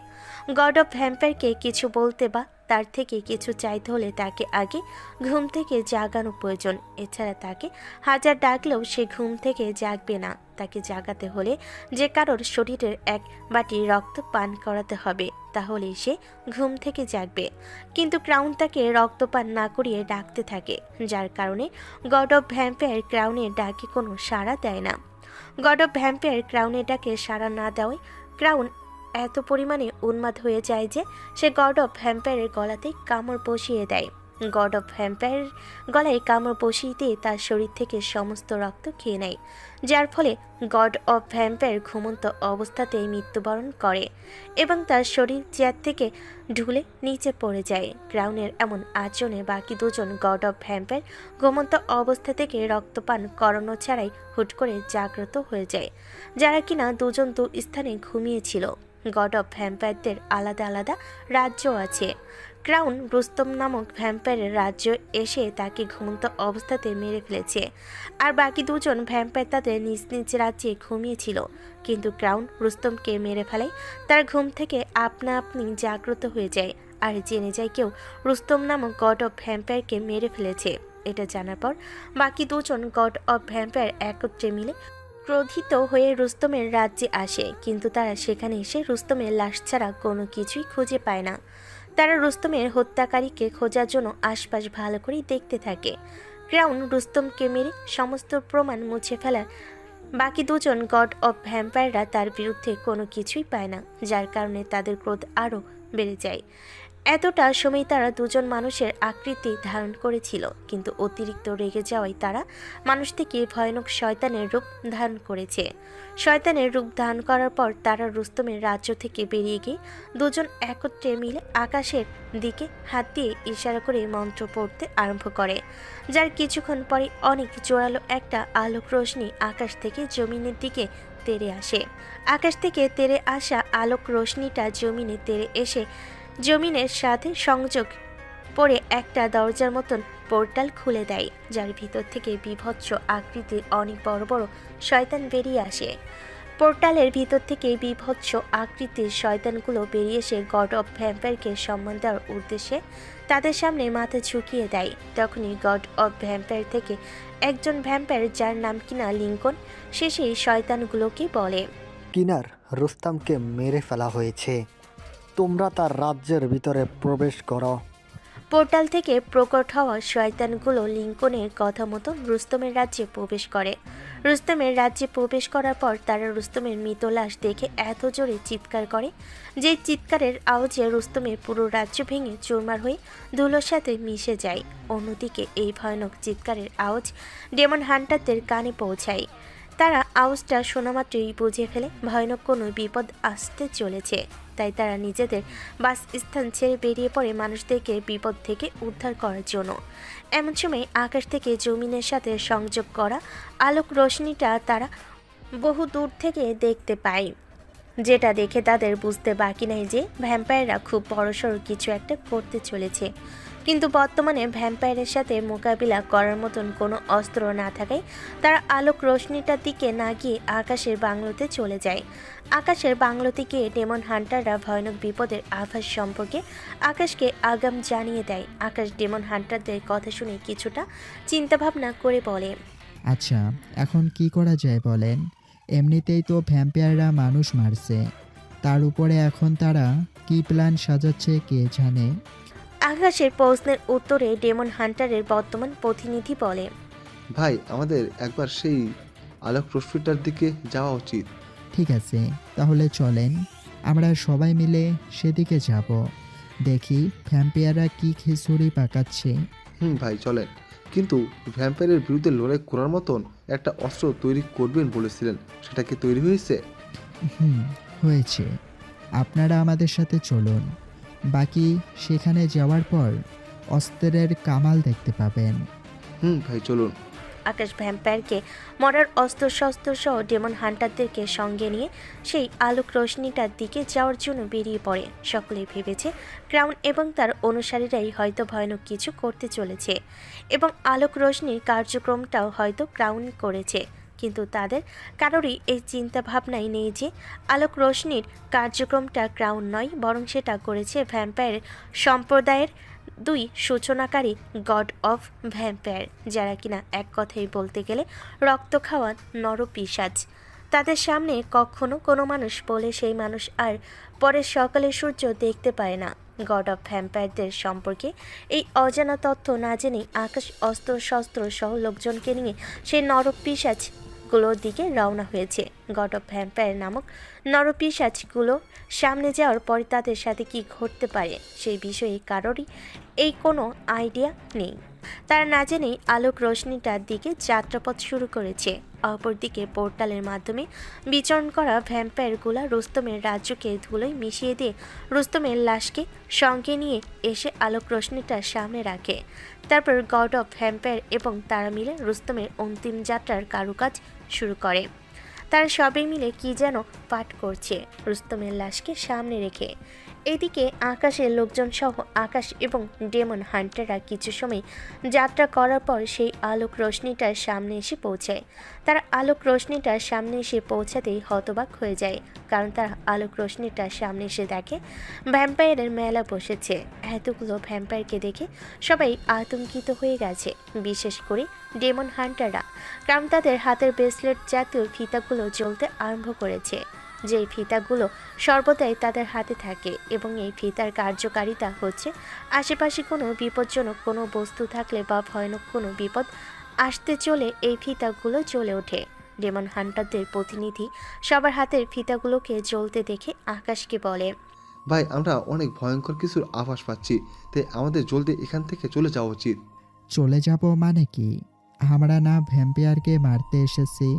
গড অফ ভ্যাম্পায়ারকে কিছু বলতে বা তার থেকে কিছু চাইতে হলে তাকে আগে ঘুম থেকে জাগানো প্রয়োজন। এছাড়া তাকে হাজার ডাকলেও সে ঘুম থেকে জাগবে না। তাকে জাগাতে হলে যে কারোর শরীরের এক বাটি রক্ত পান করাতে হবে, তাহলেই সে ঘুম থেকে জাগবে। কিন্তু ক্রাউন তাকে রক্তপান না করিয়ে ডাকতে থাকে, যার কারণে গড অফ ভ্যাম্পায়ার ক্রাউনের ডাকে কোনো সাড়া দেয় না। গড অফ ভ্যাম্পায়ার ক্রাউনের ডাকে সাড়া না দেওয়ায় ক্রাউন এত পরিমাণে উন্মাদ হয়ে যায় যে সে গড অফ ভ্যাম্পায়ারের গলাতে কামড় বসিয়ে দেয়। গড অফ ভ্যাম্পায়ারের গলায় কামড় বসিয়ে দিয়ে তার শরীর থেকে সমস্ত রক্ত খেয়ে নেয়, যার ফলে গড অফ ভ্যাম্পায়ার ঘুমন্ত অবস্থাতেই মৃত্যুবরণ করে এবং তার শরীর চেয়ার থেকে ঢুলে নিচে পড়ে যায়। ক্রাউনের এমন আচরণে বাকি দুজন গড অফ ভ্যাম্পায়ার ঘুমন্ত অবস্থা থেকে রক্তপান করানো ছাড়াই হুট করে জাগ্রত হয়ে যায়, যারা কিনা দুজন দু স্থানে ঘুমিয়েছিল। গড অফ ভ্যাম্পায়ারদের আলাদা আলাদা রাজ্য আছে। ক্রাউন রুস্তম নামক ভ্যাম্পায়ারের রাজ্য এসে তাকে ঘুমন্ত অবস্থাতে মেরে ফেলেছে, আর বাকি দুজন ভ্যাম্পায়ার তাদের নিজ নিজ রাজ্যে ঘুমিয়েছিল। কিন্তু ক্রাউন রুস্তমকে মেরে ফেলায় তার ঘুম থেকে আপনা আপনি জাগ্রত হয়ে যায় আর জেনে যায় কেউ রুস্তম নামক গড অফ ভ্যাম্পায়ারকে মেরে ফেলেছে। এটা জানার পর বাকি দুজন গড অফ ভ্যাম্পায়ার একত্রে মিলে ক্রোধিত হয়ে রুস্তমের রাজ্যে আসে, কিন্তু তারা সেখানে এসে রুস্তমের লাশ ছাড়া কোনো কিছুই খুঁজে পায় না। তারা রুস্তমের হত্যাকারীকে খোঁজার জন্য আশপাশ ভালো করে দেখতে থাকে। ক্রাউন রুস্তমকে মেরে সমস্ত প্রমাণ মুছে ফেলার বাকি দুজন গড অফ ভ্যাম্পায়াররা তার বিরুদ্ধে কোনো কিছুই পায় না, যার কারণে তাদের ক্রোধ আরও বেড়ে যায়। এতটা সময় তারা দুজন মানুষের আকৃতি ধারণ করেছিল, কিন্তু অতিরিক্ত রেগে যাওয়ায় তারা মানুষ থেকে ভয়ানক শয়তানের রূপ ধারণ করেছে। শয়তানের রূপ ধারণ করার পর তারা রুস্তমের রাজ্য থেকে বেরিয়ে গিয়ে দুজন একত্রে মিলে আকাশের দিকে হাত দিয়ে ইশারা করে মন্ত্র পড়তে আরম্ভ করে, যার কিছুক্ষণ পরে অনেক জোরালো একটা আলোক রোশনি আকাশ থেকে জমিনের দিকে তেড়ে আসে। আকাশ থেকে তেড়ে আসা আলোক রোশনিটা জমিনে তেড়ে এসে জমিনের সাথে সংযোগ পড়ে একটা দরজার মতন পোর্টাল খুলে দেয়, যার ভিতর থেকে বিভৎস আকৃতির অনেক বড় বড় শয়তান বেরিয়ে আসে। পোর্টালের ভিতর থেকে বিভৎস আকৃতির শয়তানগুলো বেরিয়ে এসে গড অফ ভ্যাম্পায়ারকে সম্মান দেওয়ার উদ্দেশ্যে তাদের সামনে মাথা ঝুঁকিয়ে দেয়। তখনই গড অফ ভ্যাম্পায়ার থেকে একজন ভ্যাম্পায়ার, যার নাম কিনা লিঙ্কন, সে সেই শয়তানগুলোকে বলে, কিনার রুস্তমকে মেরে ফেলা হয়েছে, তোমরা তার রাজ্যের ভিতরে প্রবেশ করো। পোর্টাল থেকে প্রকট হওয়া শয়তানগুলো লিঙ্কনের কথা মতো রুস্তমের রাজ্যে প্রবেশ করে। রুস্তমের রাজ্যে প্রবেশ করার পর তারা রুস্তমের মৃত লাশ দেখে এত জোরে চিৎকার করে যে চিৎকারের আওয়াজে রুস্তমের পুরো রাজ্য ভেঙে চুরমার হয়ে ধুলোর সাথে মিশে যায়। অন্যদিকে এই ভয়ানক চিৎকারের আওয়াজ ডেমন হান্টারদের কানে পৌঁছায়। তারা আওয়াজটা শোনামাত্রই বুঝে ফেলে ভয়ানক কোনো বিপদ আসতে চলেছে। তাই তারা নিজেদের বাসস্থান ছেড়ে বেরিয়ে পড়ে মানুষদেরকে বিপদ থেকে উদ্ধার করার জন্য। এমন সময় আকাশ থেকে জমিনের সাথে সংযোগ করা আলোক রশ্মিটা তারা বহু দূর থেকে দেখতে পায়, যেটা দেখে তাদের বুঝতে বাকি নাই যে ভ্যাম্পায়াররা খুব বড়সড় কিছু একটা করতে চলেছে। কিন্তু বর্তমানে ভ্যাম্পায়ারের সাথে মোকাবিলা করার মতন কোনো অস্ত্র না থাকায় তারা আলোক রশ্মিটার দিকে না গিয়ে আকাশের বাংলোতে চলে যায়। আকাশের বাংলোতে গিয়ে ডেমন হান্টাররা ভয়ানক বিপদের আভাস সম্পর্কে আকাশকে আগাম জানিয়ে দেয়। আকাশ ডেমন হান্টারদের কথা শুনে কিছুটা চিন্তাভাবনা করে বলে, আচ্ছা, এখন কি করা যায় বলেন? এমনিতেই তো ভ্যাম্পায়াররা মানুষ মারছে, তার উপরে এখন তারা কি প্ল্যান সাজাচ্ছে কে জানে। আকাশের প্রশ্নের উত্তরে ডেমন হান্টারের বর্তমান প্রতিনিধি বলে, ভাই আমাদের একবার সেই আলোক রশ্মিটার দিকে যাওয়া উচিত। ঠিক আছে, তাহলে চলেন আমরা সবাই মিলে সেদিকে যাব, দেখি ভ্যাম্পায়াররা কি খিচুড়ি পাকাচ্ছে। ভাই চলেন, কিন্তু ভ্যাম্পায়ারের বিরুদ্ধে লড়াই করার মতন একটা অস্ত্র তৈরি করবেন বলেছিলেন, সেটা কি তৈরি হয়েছে? হয়েছে, আপনারা আমাদের সাথে চলুন, বাকি সেখানে যাওয়ার পর অস্ত্রের কামাল দেখতে পাবেন। ভাই চলুন। আকাশ ভ্যাম্পায়ারকে মরার অস্ত্রশস্ত্র সহ ডেমন হান্টারদেরকে সঙ্গে নিয়ে সেই আলোক রশ্মিটার দিকে যাওয়ার জন্য বেরিয়ে পড়ে। সকলেই ভেবেছে ক্রাউন এবং তার অনুসারীরাই হয়তো ভয়ানক কিছু করতে চলেছে এবং আলোক রশ্মির কার্যক্রমটাও হয়তো ক্রাউন করেছে, কিন্তু তাদের কারোরই এই চিন্তা ভাবনাই নেই যে আলোক রশ্মির কার্যক্রমটা ক্রাউন নয়, বরং সেটা করেছে ভ্যাম্পায়ার সম্প্রদায়ের দুই সূচনাকারী গড অফ ভ্যাম্পায়ার, যারা কিনা এক কথাই বলতে গেলে রক্ত খাওয়া নরপিশাচ। তাদের সামনে কখনো কোনো মানুষ বলে সেই মানুষ আর পরের সকালে সূর্য দেখতে পায় না। গড অফ ভ্যাম্পায়ারদের সম্পর্কে এই অজানা তথ্য না জেনেই আকাশ অস্ত্র শস্ত্র সহ লোকজনকে নিয়ে সেই নরপিশাচগুলোর দিকে রওনা হয়েছে। গড অফ ভ্যাম্পায়ার নামক নরপিশাচগুলো সামনে যাওয়ার পরে তাদের সাথে কি ঘটতে পারে সেই বিষয়ে কারোরই এই কোনো আইডিয়া নেই। তারা না জেনেই আলোক রশ্মিটার দিকে যাত্রাপথ শুরু করেছে। অপরদিকে পোর্টালের মাধ্যমে বিচরণ করা ভ্যাম্পায়ারগুলা রুস্তমের রাজ্যকে ধুলোয় মিশিয়ে দিয়ে রুস্তমের লাশকে সঙ্গে নিয়ে এসে আলোক রশ্মিটার সামনে রাখে। তারপর গড অফ ভ্যাম্পায়ার এবং তারা মিলে রুস্তমের অন্তিম যাত্রার কারুকাজ শুরু করে। তারা সবাই মিলে কি যেন পাঠ করছে রুস্তমের লাশকে সামনে রেখে। এদিকে আকাশের লোকজন সহ আকাশ এবং ডেমন হান্টাররা কিছু সময় যাত্রা করার পর সেই আলোক রশ্মিটার সামনে এসে পৌঁছায়। তারা আলোক রশ্মিটার সামনে এসে পৌঁছাতেই হতবাক হয়ে যায়, কারণ তারা আলোক রশ্মিটার সামনে এসে দেখে ভ্যাম্পায়ারের মেলা বসেছে। এতগুলো ভ্যাম্পায়ারকে দেখে সবাই আতঙ্কিত হয়ে গেছে, বিশেষ করে ডেমন হান্টাররা, কারণ তাদের হাতের ব্রেসলেট জাতীয় ফিতাগুলো জ্বলতে আরম্ভ করেছে, যেই ফিতাগুলো সর্বদাই তাদের হাতে থাকে এবং এই ফিতার কার্যকারিতা হচ্ছে আশেপাশে কোনো বিপজ্জনক কোনো বস্তু থাকলে বা ভয়ানক কোনো বিপদ আসতে চলে এই ফিতাগুলো জ্বলে ওঠে। ডেমন হান্টারদের প্রতিনিধি সবার হাতের ফিতাগুলোকে জ্বলতে দেখে আকাশকে বলে, ভাই আমরা অনেক ভয়ঙ্কর কিছুর আভাস পাচ্ছি, তাই আমাদের জলদি এখান থেকে চলে যাওয়া উচিত। চলে যাব মানে কি? আমরা না ভ্যাম্পায়ারকে মারতে এসেছি,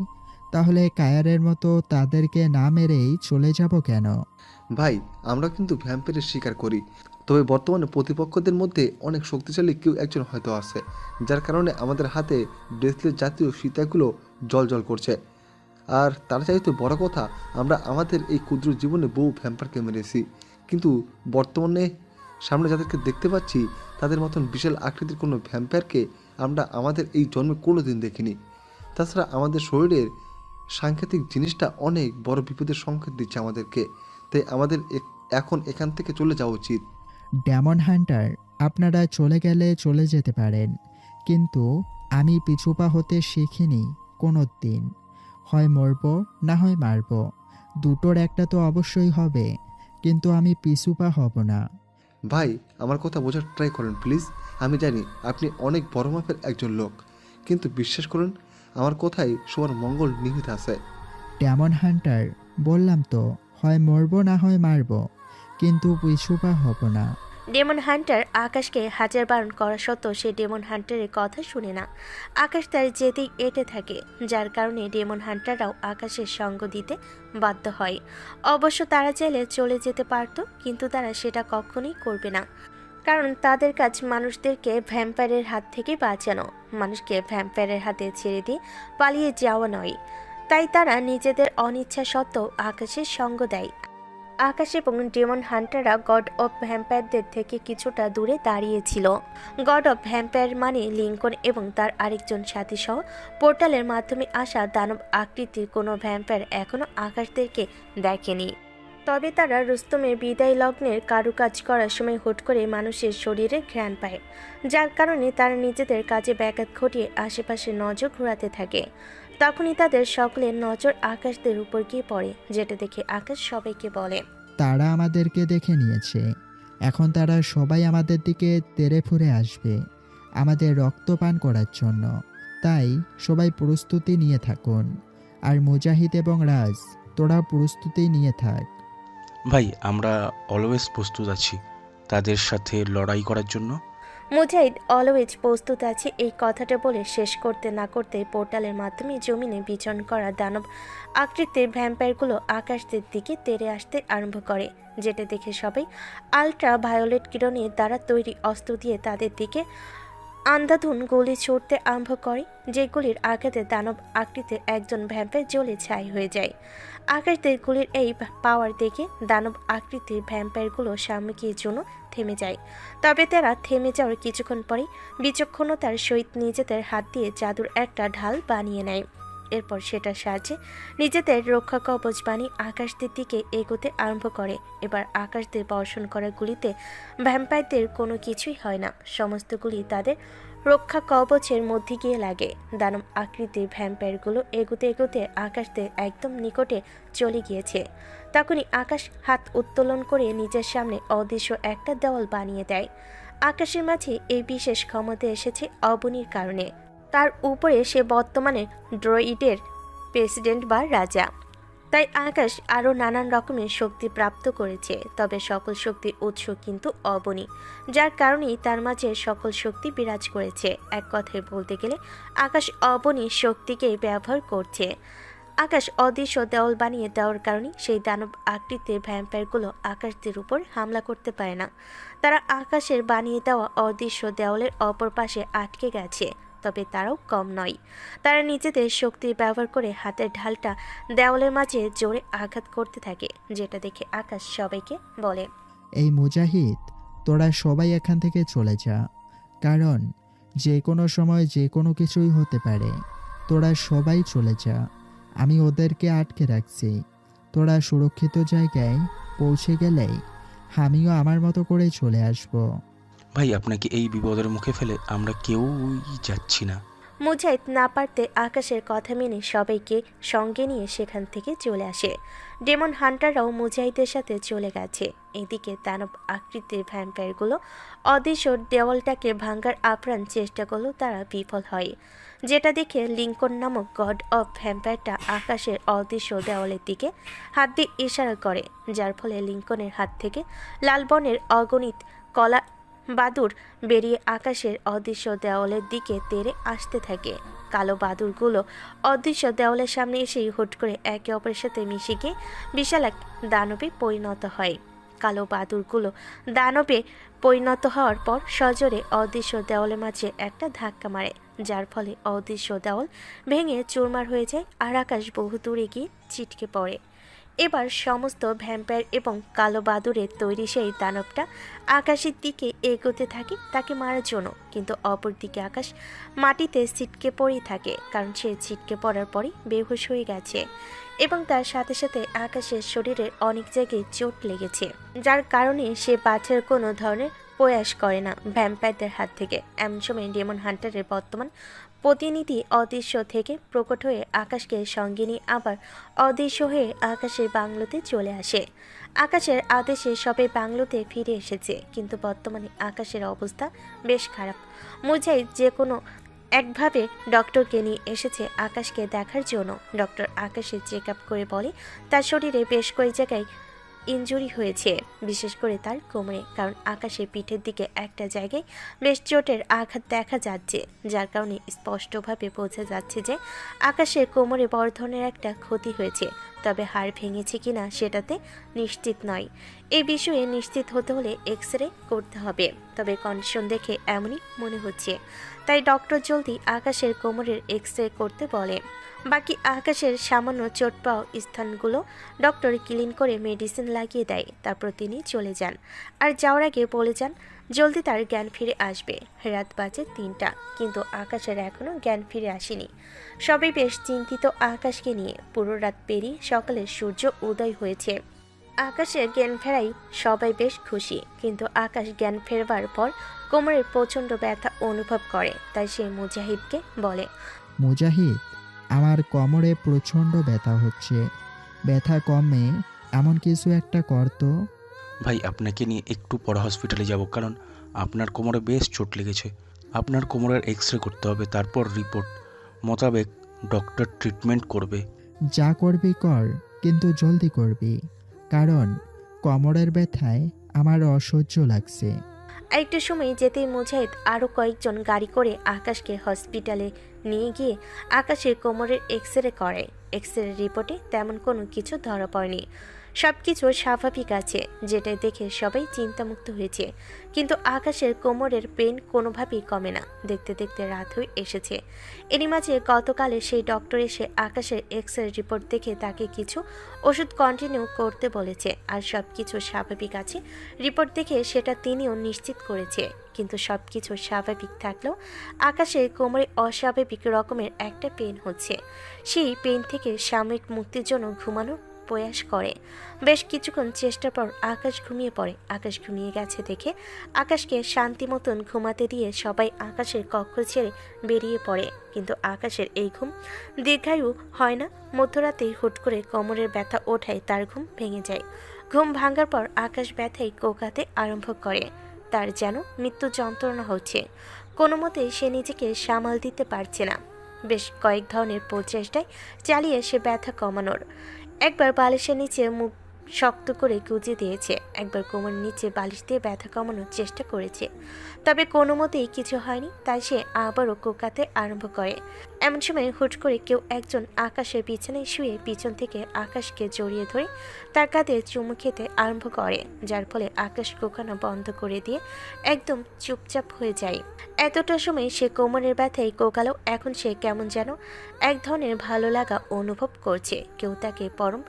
তাহলে কায়ারের মতো তাদেরকে না মেরেই চলে যাব কেন? ভাই আমরা কিন্তু ভ্যাম্পায়ারের শিকার করি, তবে বর্তমানে প্রতিপক্ষদের মধ্যে অনেক শক্তিশালী কেউ একজন হয়তো আছে, যার কারণে আমাদের হাতে ব্রেসলেট জাতীয় ফিতাগুলো জল করছে। আর তার চাইতে বড় কথা, আমরা আমাদের এই ক্ষুদ্র জীবনে বহু ভ্যাম্পায়ারকে মেরেছি, কিন্তু বর্তমানে সামনে যাদেরকে দেখতে পাচ্ছি তাদের মতন বিশাল আকৃতির কোনো ভ্যাম্পায়ারকে আমরা আমাদের এই জন্মে কোনো দিন দেখিনি। তাছাড়া আমাদের শরীরের সাংকেতিক জিনিসটা অনেক বড় বিপদের সংকেত দিচ্ছে আমাদেরকে, তাই আমাদের এখন এখান থেকে চলে যাওয়া উচিত। ডেমন হান্টার, আপনারা চলে গেলে চলে যেতে পারেন, কিন্তু আমি পিছুপা হতে শিখিনি কোনো দিন। হয় মরব না হয় মারব, দুটোর একটা তো অবশ্যই হবে, কিন্তু আমি পিছুপা হব না। ভাই, আমার কথা বোঝার ট্রাই করেন প্লিজ। আমি জানি আপনি অনেক বড় মাপের একজন লোক, কিন্তু বিশ্বাস করুন আমার কথাই সবার মঙ্গল নিহিত আছে। ডেমন হান্টার, বললাম তো, হয় মরবো না হয় মারবো, কিন্তু পিছুপা হব না। ডেমন হান্টার আকাশকে হাজার বারণ করা সত্ত্বেও সে ডেমন হান্টারের কথা শুনে না। আকাশ তার যেতেই এঁটে থাকে, যার কারণে ডেমন হান্টাররাও আকাশের সঙ্গ দিতে বাধ্য হয়। অবশ্য তারা চাইলে চলে যেতে পারত, কিন্তু তারা সেটা কখনোই করবে না, কারণ তাদের কাজ মানুষদেরকে ভ্যাম্পায়ারের হাত থেকে বাঁচানো, মানুষকে ভ্যাম্পায়ারের হাতে ছেড়ে দিয়ে পালিয়ে যাওয়া নয়। তাই তারা নিজেদের অনিচ্ছা সত্ত্বেও আকাশের সঙ্গ দেয়। আকাশ এবং ডেমন হান্টাররা গড অফ ভ্যাম্পায়ারদের থেকে কিছুটা দূরে দাঁড়িয়েছিল। গড অফ ভ্যাম্পায়ার মানে লিঙ্কন এবং তার আরেকজন সাথী সহ পোর্টালের মাধ্যমে আসা দানব আকৃতির কোনো ভ্যাম্পায়ার এখনও আকাশদেরকে দেখেনি। তবে তারা রুস্তমের বিদায় লগ্নের কারুকাজ করার সময় হুট করে মানুষের শরীরে ঘ্রাণ পায়, যার কারণে তারা নিজেদের কাজে ব্যাঘাত ঘটিয়ে আশেপাশে নজর ঘোরাতে থাকে। তখনই তাদের সকলের নজর আকাশদের উপর গিয়ে পড়ে, যেটা দেখে আকাশ সবাইকে বলে, তারা আমাদেরকে দেখে নিয়েছে, এখন তারা সবাই আমাদের দিকে তেড়ে ফুরে আসবে আমাদের রক্ত পান করার জন্য। তাই সবাই প্রস্তুতি নিয়ে থাকুন। আর মুজাহিদ এবং রাজ, তোরা প্রস্তুতি নিয়ে থাক। ভাই, আমরা অলওয়েজ প্রস্তুত আছি তাদের সাথে লড়াই করার জন্য। মুজাহিদ অলওয়েজ প্রস্তুত আছে এই কথাটা বলে শেষ করতে না করতে পোর্টালের মাধ্যমে জমিনে বিচরণ করা দানব আকৃতির ভ্যাম্পায়ারগুলো আকাশদের দিকে তেড়ে আসতে আরম্ভ করে, যেটা দেখে সবাই আলট্রা ভায়োলেট কিরণের দ্বারা তৈরি অস্ত্র দিয়ে তাদের দিকে আন্ধাধুন গুলি ছুটতে আরম্ভ করে, যেগুলির আঘাতে দানব আকৃতির একজন ভ্যাম্পায়ার জ্বলে ছাই হয়ে যায়। আকাশদের গুলির এই পাওয়ার দেখে দানব আকৃতির ভ্যাম্পায়ারগুলো সাময়িকের জন্য থেমে যায়। তবে তারা থেমে যাওয়ার কিছুক্ষণ পরে বিচক্ষণতার সহিত নিজেদের হাত দিয়ে জাদুর একটা ঢাল বানিয়ে নেয়। এরপর সেটার সাহায্যে নিজেদের রক্ষা কবচ বানিয়ে আকাশদের দিকে এগোতে আরম্ভ করে। এবার আকাশদের বর্ষণ করা গুলিতে ভ্যাম্পায়ারদের কোনো কিছুই হয় না, সমস্ত গুলি তাদের রক্ষা কবচের মধ্যে গিয়ে লাগে। দানব আকৃতির ভ্যাম্পায়ারগুলো এগোতে এগোতে আকাশদের একদম নিকটে চলে গিয়েছে। তখনই আকাশ হাত উত্তোলন করে নিজের সামনে অদৃশ্য একটা দেওয়াল বানিয়ে দেয়। আকাশের মাঝে এই বিশেষ ক্ষমতা এসেছে অবনীর কারণে। তার উপরে সে বর্তমানে ড্রয়েডের প্রেসিডেন্ট বা রাজা, তাই আকাশ আরও নানান রকমের শক্তি প্রাপ্ত করেছে। তবে সকল শক্তির উৎস কিন্তু অবনী, যার কারণেই তার মাঝে সকল শক্তি বিরাজ করেছে। এক কথায় বলতে গেলে আকাশ অবনী শক্তিকেই ব্যবহার করছে। আকাশ অদৃশ্য দেওয়াল বানিয়ে দেওয়ার কারণে সেই দানব আকৃতির ভ্যাম্পায়ারগুলো আকাশদের উপর হামলা করতে পারে না। তারা আকাশের বানিয়ে দেওয়া অদৃশ্য দেওয়ালের অপর পাশে আটকে গেছে। তবে তারাও কম নয়, তারা নিজেদের শক্তি ব্যবহার করে হাতের ঢালটা দেওয়ালের মাঝে জোরে আঘাত করতে থাকে, যেটা দেখে আকাশ সবাইকে বলে, এই মুজাহিদ, তোরা সবাই এখান থেকে চলে যা, কারণ যে কোনো সময় যে কোনো কিছুই হতে পারে। তোরা সবাই চলে যা, আমি ওদেরকে আটকে রাখছি। তোরা সুরক্ষিত জায়গায় পৌঁছে গেলেই আমিও আমার মতো করে চলে আসবো। ভাই, আপনাকে এই বিপদের মুখে ফেলে আমরা কেউই যাচ্ছি না। মুজাহিদ না পারতে আকাশের কথা মেনে সবাইকে সঙ্গে নিয়ে সেখান থেকে চলে আসে। ডেমন হান্টাররাও মুজাহিদের সাথে চলে গেছে। এদিকে দানব আকৃতির ভ্যাম্পায়ারগুলো অদৃশ্য দেওয়ালটাকে ভাঙার আপ্রাণ চেষ্টা করলেও তারা বিফল হয়, যেটা দেখে লিঙ্কন নামক গড অফ ভ্যাম্পায়ারটা আকাশের অদৃশ্য দেওয়ালের দিকে হাত দিয়ে ইশারা করে, যার ফলে লিঙ্কনের হাত থেকে লাল বনের অগণিত কলা বাদুর বেরিয়ে আকাশের অদৃশ্য দেওয়ালের দিকে তেড়ে আসতে থাকে। কালো বাদুরগুলো অদৃশ্য দেওয়ালের সামনে এসেই হুট করে একে অপরের সাথে মিশে গিয়ে বিশাল এক দানবে পরিণত হয়। কালো বাদুরগুলো দানবে পরিণত হওয়ার পর সজোরে অদৃশ্য দেওয়ালের মাঝে একটা ধাক্কা মারে, যার ফলে অদৃশ্য দেওয়াল ভেঙে চুরমার হয়ে যায় আর আকাশ বহু দূরে গিয়ে ছিটকে পড়ে। এবার সমস্ত ভ্যাম্পায়ার এবং কালো বাদুরের তৈরি সেই দানবটা আকাশের দিকে এগোতে থাকে তাকে মারার জন্য, কিন্তু অপরদিকে আকাশ মাটিতে ছিটকে পড়েই থাকে, কারণ সে ছিটকে পড়ার পরই বেহুশ হয়ে গেছে এবং তার সাথে সাথে আকাশের শরীরের অনেক জায়গায় চোট লেগেছে, যার কারণে সে বাঁচার কোনো ধরনের প্রয়াস করে না ভ্যাম্পায়ারদের হাত থেকে। এমন সময় ডেমন হান্টারের বর্তমান প্রতিনিধি অদৃশ্য থেকে প্রকট হয়ে আকাশকে সঙ্গে নিয়ে আবার অদৃশ্য হয়ে আকাশের বাংলোতে চলে আসে। আকাশের আদেশে সবাই বাংলোতে ফিরে এসেছে, কিন্তু বর্তমানে আকাশের অবস্থা বেশ খারাপ। মুজাহিদ যে কোনো একভাবে ডক্টরকে নিয়ে এসেছে আকাশকে দেখার জন্য। ডক্টর আকাশের চেক আপ করে বলে তার শরীরে বেশ কয়েক জায়গায় ইনজুরি হয়েছে, বিশেষ করে তার কোমরে, কারণ আকাশের পিঠের দিকে একটা জায়গায় বেশ চোটের আঘাত দেখা যাচ্ছে, যার কারণে স্পষ্টভাবে বোঝা যাচ্ছে যে আকাশের কোমরে বড় ধরনের একটা ক্ষতি হয়েছে। তবে হাড় ভেঙেছে কিনা সেটাতে নিশ্চিত নয়। এই বিষয়ে নিশ্চিত হতে হলে এক্স রে করতে হবে, তবে কন্ডিশন দেখে এমনই মনে হচ্ছে। তাই ডক্টর জলদি আকাশের কোমরের এক্স রে করতে বলে। বাকি আকাশের সামান্য চোট পাওয়া স্থানগুলো ডক্টর ক্লিন করে মেডিসিন লাগিয়ে দেয়। তারপর তিনি চলে যান, আর যাওয়ার আগে বলে যান জলদি তার জ্ঞান ফিরে আসবে। রাত বাজে 3টা, কিন্তু আকাশের এখনও জ্ঞান ফিরে আসেনি। সবাই বেশ চিন্তিত আকাশকে নিয়ে। পুরো রাত পেরিয়ে সকালে সূর্য উদয় হয়েছে। আকাশের জ্ঞান ফেরাই সবাই বেশ খুশি, কিন্তু আকাশ জ্ঞান ফেরবার পর কোমরের প্রচণ্ড ব্যথা অনুভব করে। তাই সে মুজাহিদকে বলে, মুজাহিদ, আমার কোমরে প্রচণ্ড ব্যথা হচ্ছে, ব্যথা কমে এমন কিছু একটা করতো। ভাই আপনাকে নিয়ে একটু পরে হসপিটালে যাব, কারণ আপনার কোমরে বেশ চোট লেগেছে। আপনার কোমরের এক্স রে করতে হবে, তারপর রিপোর্ট মোতাবেক ডক্টর ট্রিটমেন্ট করবে। যা করবি কর, কিন্তু জলদি করবি, কারণ কোমরের ব্যথায় আমার অসহ্য লাগছে। একটু সময় যেতেই মুজাহিদ আরও কয়েকজন গাড়ি করে আকাশকে হসপিটালে নিয়ে গিয়ে আকাশের কোমরের এক্স রে করে। এক্স রে রিপোর্টে তেমন কোনো কিছু ধরা পড়েনি, সব কিছু স্বাভাবিক আছে, যেটা দেখে সবাই চিন্তামুক্ত হয়েছে। কিন্তু আকাশের কোমরের পেন কোনোভাবেই কমে না। দেখতে দেখতে রাত হয়ে এসেছে। এরই মাঝে গতকালে সেই ডক্টর এসে আকাশের এক্স রে রিপোর্ট দেখে তাকে কিছু ওষুধ কন্টিনিউ করতে বলেছে, আর সব কিছু স্বাভাবিক আছে রিপোর্ট দেখে সেটা তিনিও নিশ্চিত করেছে। কিন্তু সব কিছু স্বাভাবিক থাকলেও আকাশের কোমরে অস্বাভাবিক রকমের একটা পেন হচ্ছে। সেই পেন থেকে সাময়িক মুক্তির জন্য ঘুমানোর প্রয়াস করে। বেশ কিছুক্ষণ চেষ্টার পর আকাশ ঘুমিয়ে পড়ে। আকাশ ঘুমিয়ে গেছে দেখে আকাশকে শান্তি মতন ঘুমাতে দিয়ে সবাই আকাশের কক্ষ ছেড়ে বেরিয়ে পড়ে। কিন্তু আকাশের এই ঘুম দীর্ঘায়ু হয় না। মধ্যরাতেই হুট করে কোমরের ব্যথা ওঠায় তার ঘুম ভেঙে যায়। ঘুম ভাঙার পর আকাশ ব্যথায় কোকাতে আরম্ভ করে। তার যেন মৃত্যু যন্ত্রণা হচ্ছে। কোনো মতেই সে নিজেকে সামাল দিতে পারছে না। বেশ কয়েক ধরনের প্রচেষ্টায় চালিয়ে সে ব্যথা কমানোর। একবার বালিশের নিচে মুখ শক্ত করে গুজে দিয়েছে, একবার কোমর নিচে বালিশ দিয়ে ব্যথা কমানোর চেষ্টা করেছে, তবে কোনো মতেই কিছু হয়নি। তাই সে আবারও কোকাতে আরম্ভ করে। এমন সময় হুট করে কেউ একজন আকাশের বিছানায় শুয়ে পিছন থেকে আকাশকে জড়িয়ে ধরে তার কাঁধে চুমু খেতে আরম্ভ করে, যার ফলে আকাশ কোকানো বন্ধ করে দিয়ে একদম চুপচাপ হয়ে যায়। এতটা সময় সে কোমরের ব্যথায় কোকালো। এখন সে কেমন যেন এক ধরনের ভালো লাগা অনুভব করছে। কেউ তাকে পরম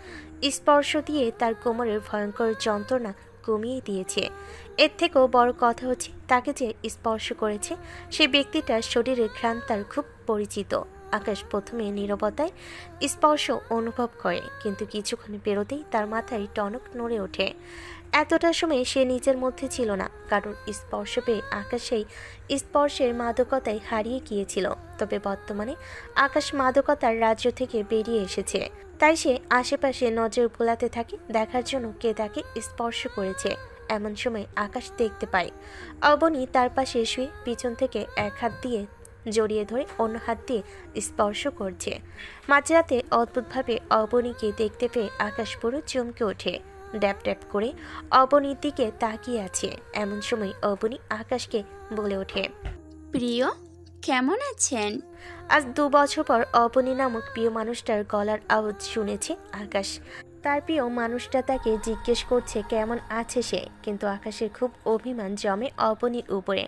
স্পর্শ দিয়ে তার কোমরের ভয়ঙ্কর যন্ত্রণা কমিয়ে দিয়েছে। এর থেকেও বড় কথা হচ্ছে, তাকে যে স্পর্শ করেছে সে ব্যক্তিটার শরীরের ঘ্রাণ তার খুব পরিচিত। আকাশ প্রথমে নীরবতায় স্পর্শ অনুভব করে, কিন্তু কিছুক্ষণ পেরোতেই তার মাথায় টনক নড়ে ওঠে। এতটা সময় সে নিজের মধ্যে ছিল না, কারণ স্পর্শ পেয়ে আকাশ সেই স্পর্শের মাদকতায় হারিয়ে গিয়েছিল। তবে বর্তমানে আকাশ মাদকতার রাজ্য থেকে বেরিয়ে এসেছে। তাই সে আশেপাশে নজর বোলাতে থাকে, দেখার জন্য কে তাকে স্পর্শ করেছে। এমন সময় আকাশ দেখতে পায় অবনী তার পাশে শুয়ে পিছন থেকে এক হাত দিয়ে জড়িয়ে ধরে অন্য হাত দিয়ে স্পর্শ করছে। মাঝরাতে অদ্ভুতভাবে অবনীকে দেখতে পেয়ে আকাশ পুরো চমকে ওঠে। ড্যাপ ড্যাপ করে অবনীর দিকে তাকিয়ে আছে। এমন সময় অবনী আকাশকে বলে ওঠে, প্রিয়, কেমন আছেন? আজ 2 বছর পর অবনী নামক প্রিয় মানুষটার গলার আওয়াজ শুনেছে আকাশ। তার প্রিয় মানুষটা তাকে জিজ্ঞেস করছে কেমন আছে সে, কিন্তু আকাশের খুব অভিমান জমে অবনীর উপরে,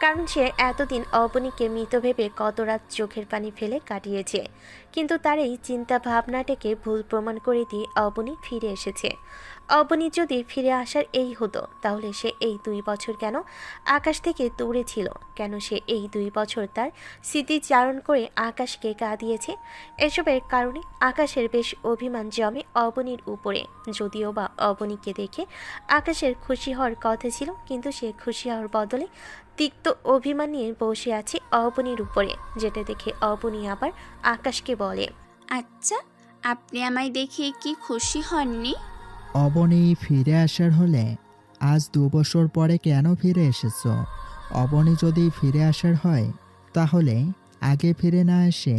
কারণ সে এতদিন অবনীকে মৃত ভেবে কত রাত চোখের পানি ফেলে কাটিয়েছে। কিন্তু তার এই চিন্তা ভাবনাটাকে ভুল প্রমাণ করে দিয়ে অবনী ফিরে এসেছে। অবনী যদি ফিরে আসার এই হতো, তাহলে সে এই 2 বছর কেন আকাশ থেকে দূরে ছিল? কেন সে এই 2 বছর তার স্মৃতিচারণ করে আকাশকে কাঁদিয়েছে? এসবের কারণে আকাশের বেশ অভিমান জমে অবনীর উপরে। যদিও বা অবনীকে দেখে আকাশের খুশি হওয়ার কথা ছিল, কিন্তু সে খুশি হওয়ার বদলে তিক্ত অভিমান নিয়ে বসে আছে অবনীর উপরে, যেটা দেখে অবনী আবার আকাশকে বলে, আচ্ছা, আপনি আমায় দেখে কি খুশি হননি? অবনী ফিরে আসার হলে আজ 2 বছর পরে কেন ফিরে এসেছো? অবনী যদি ফিরে আসার হয় তাহলে আগে ফিরে না এসে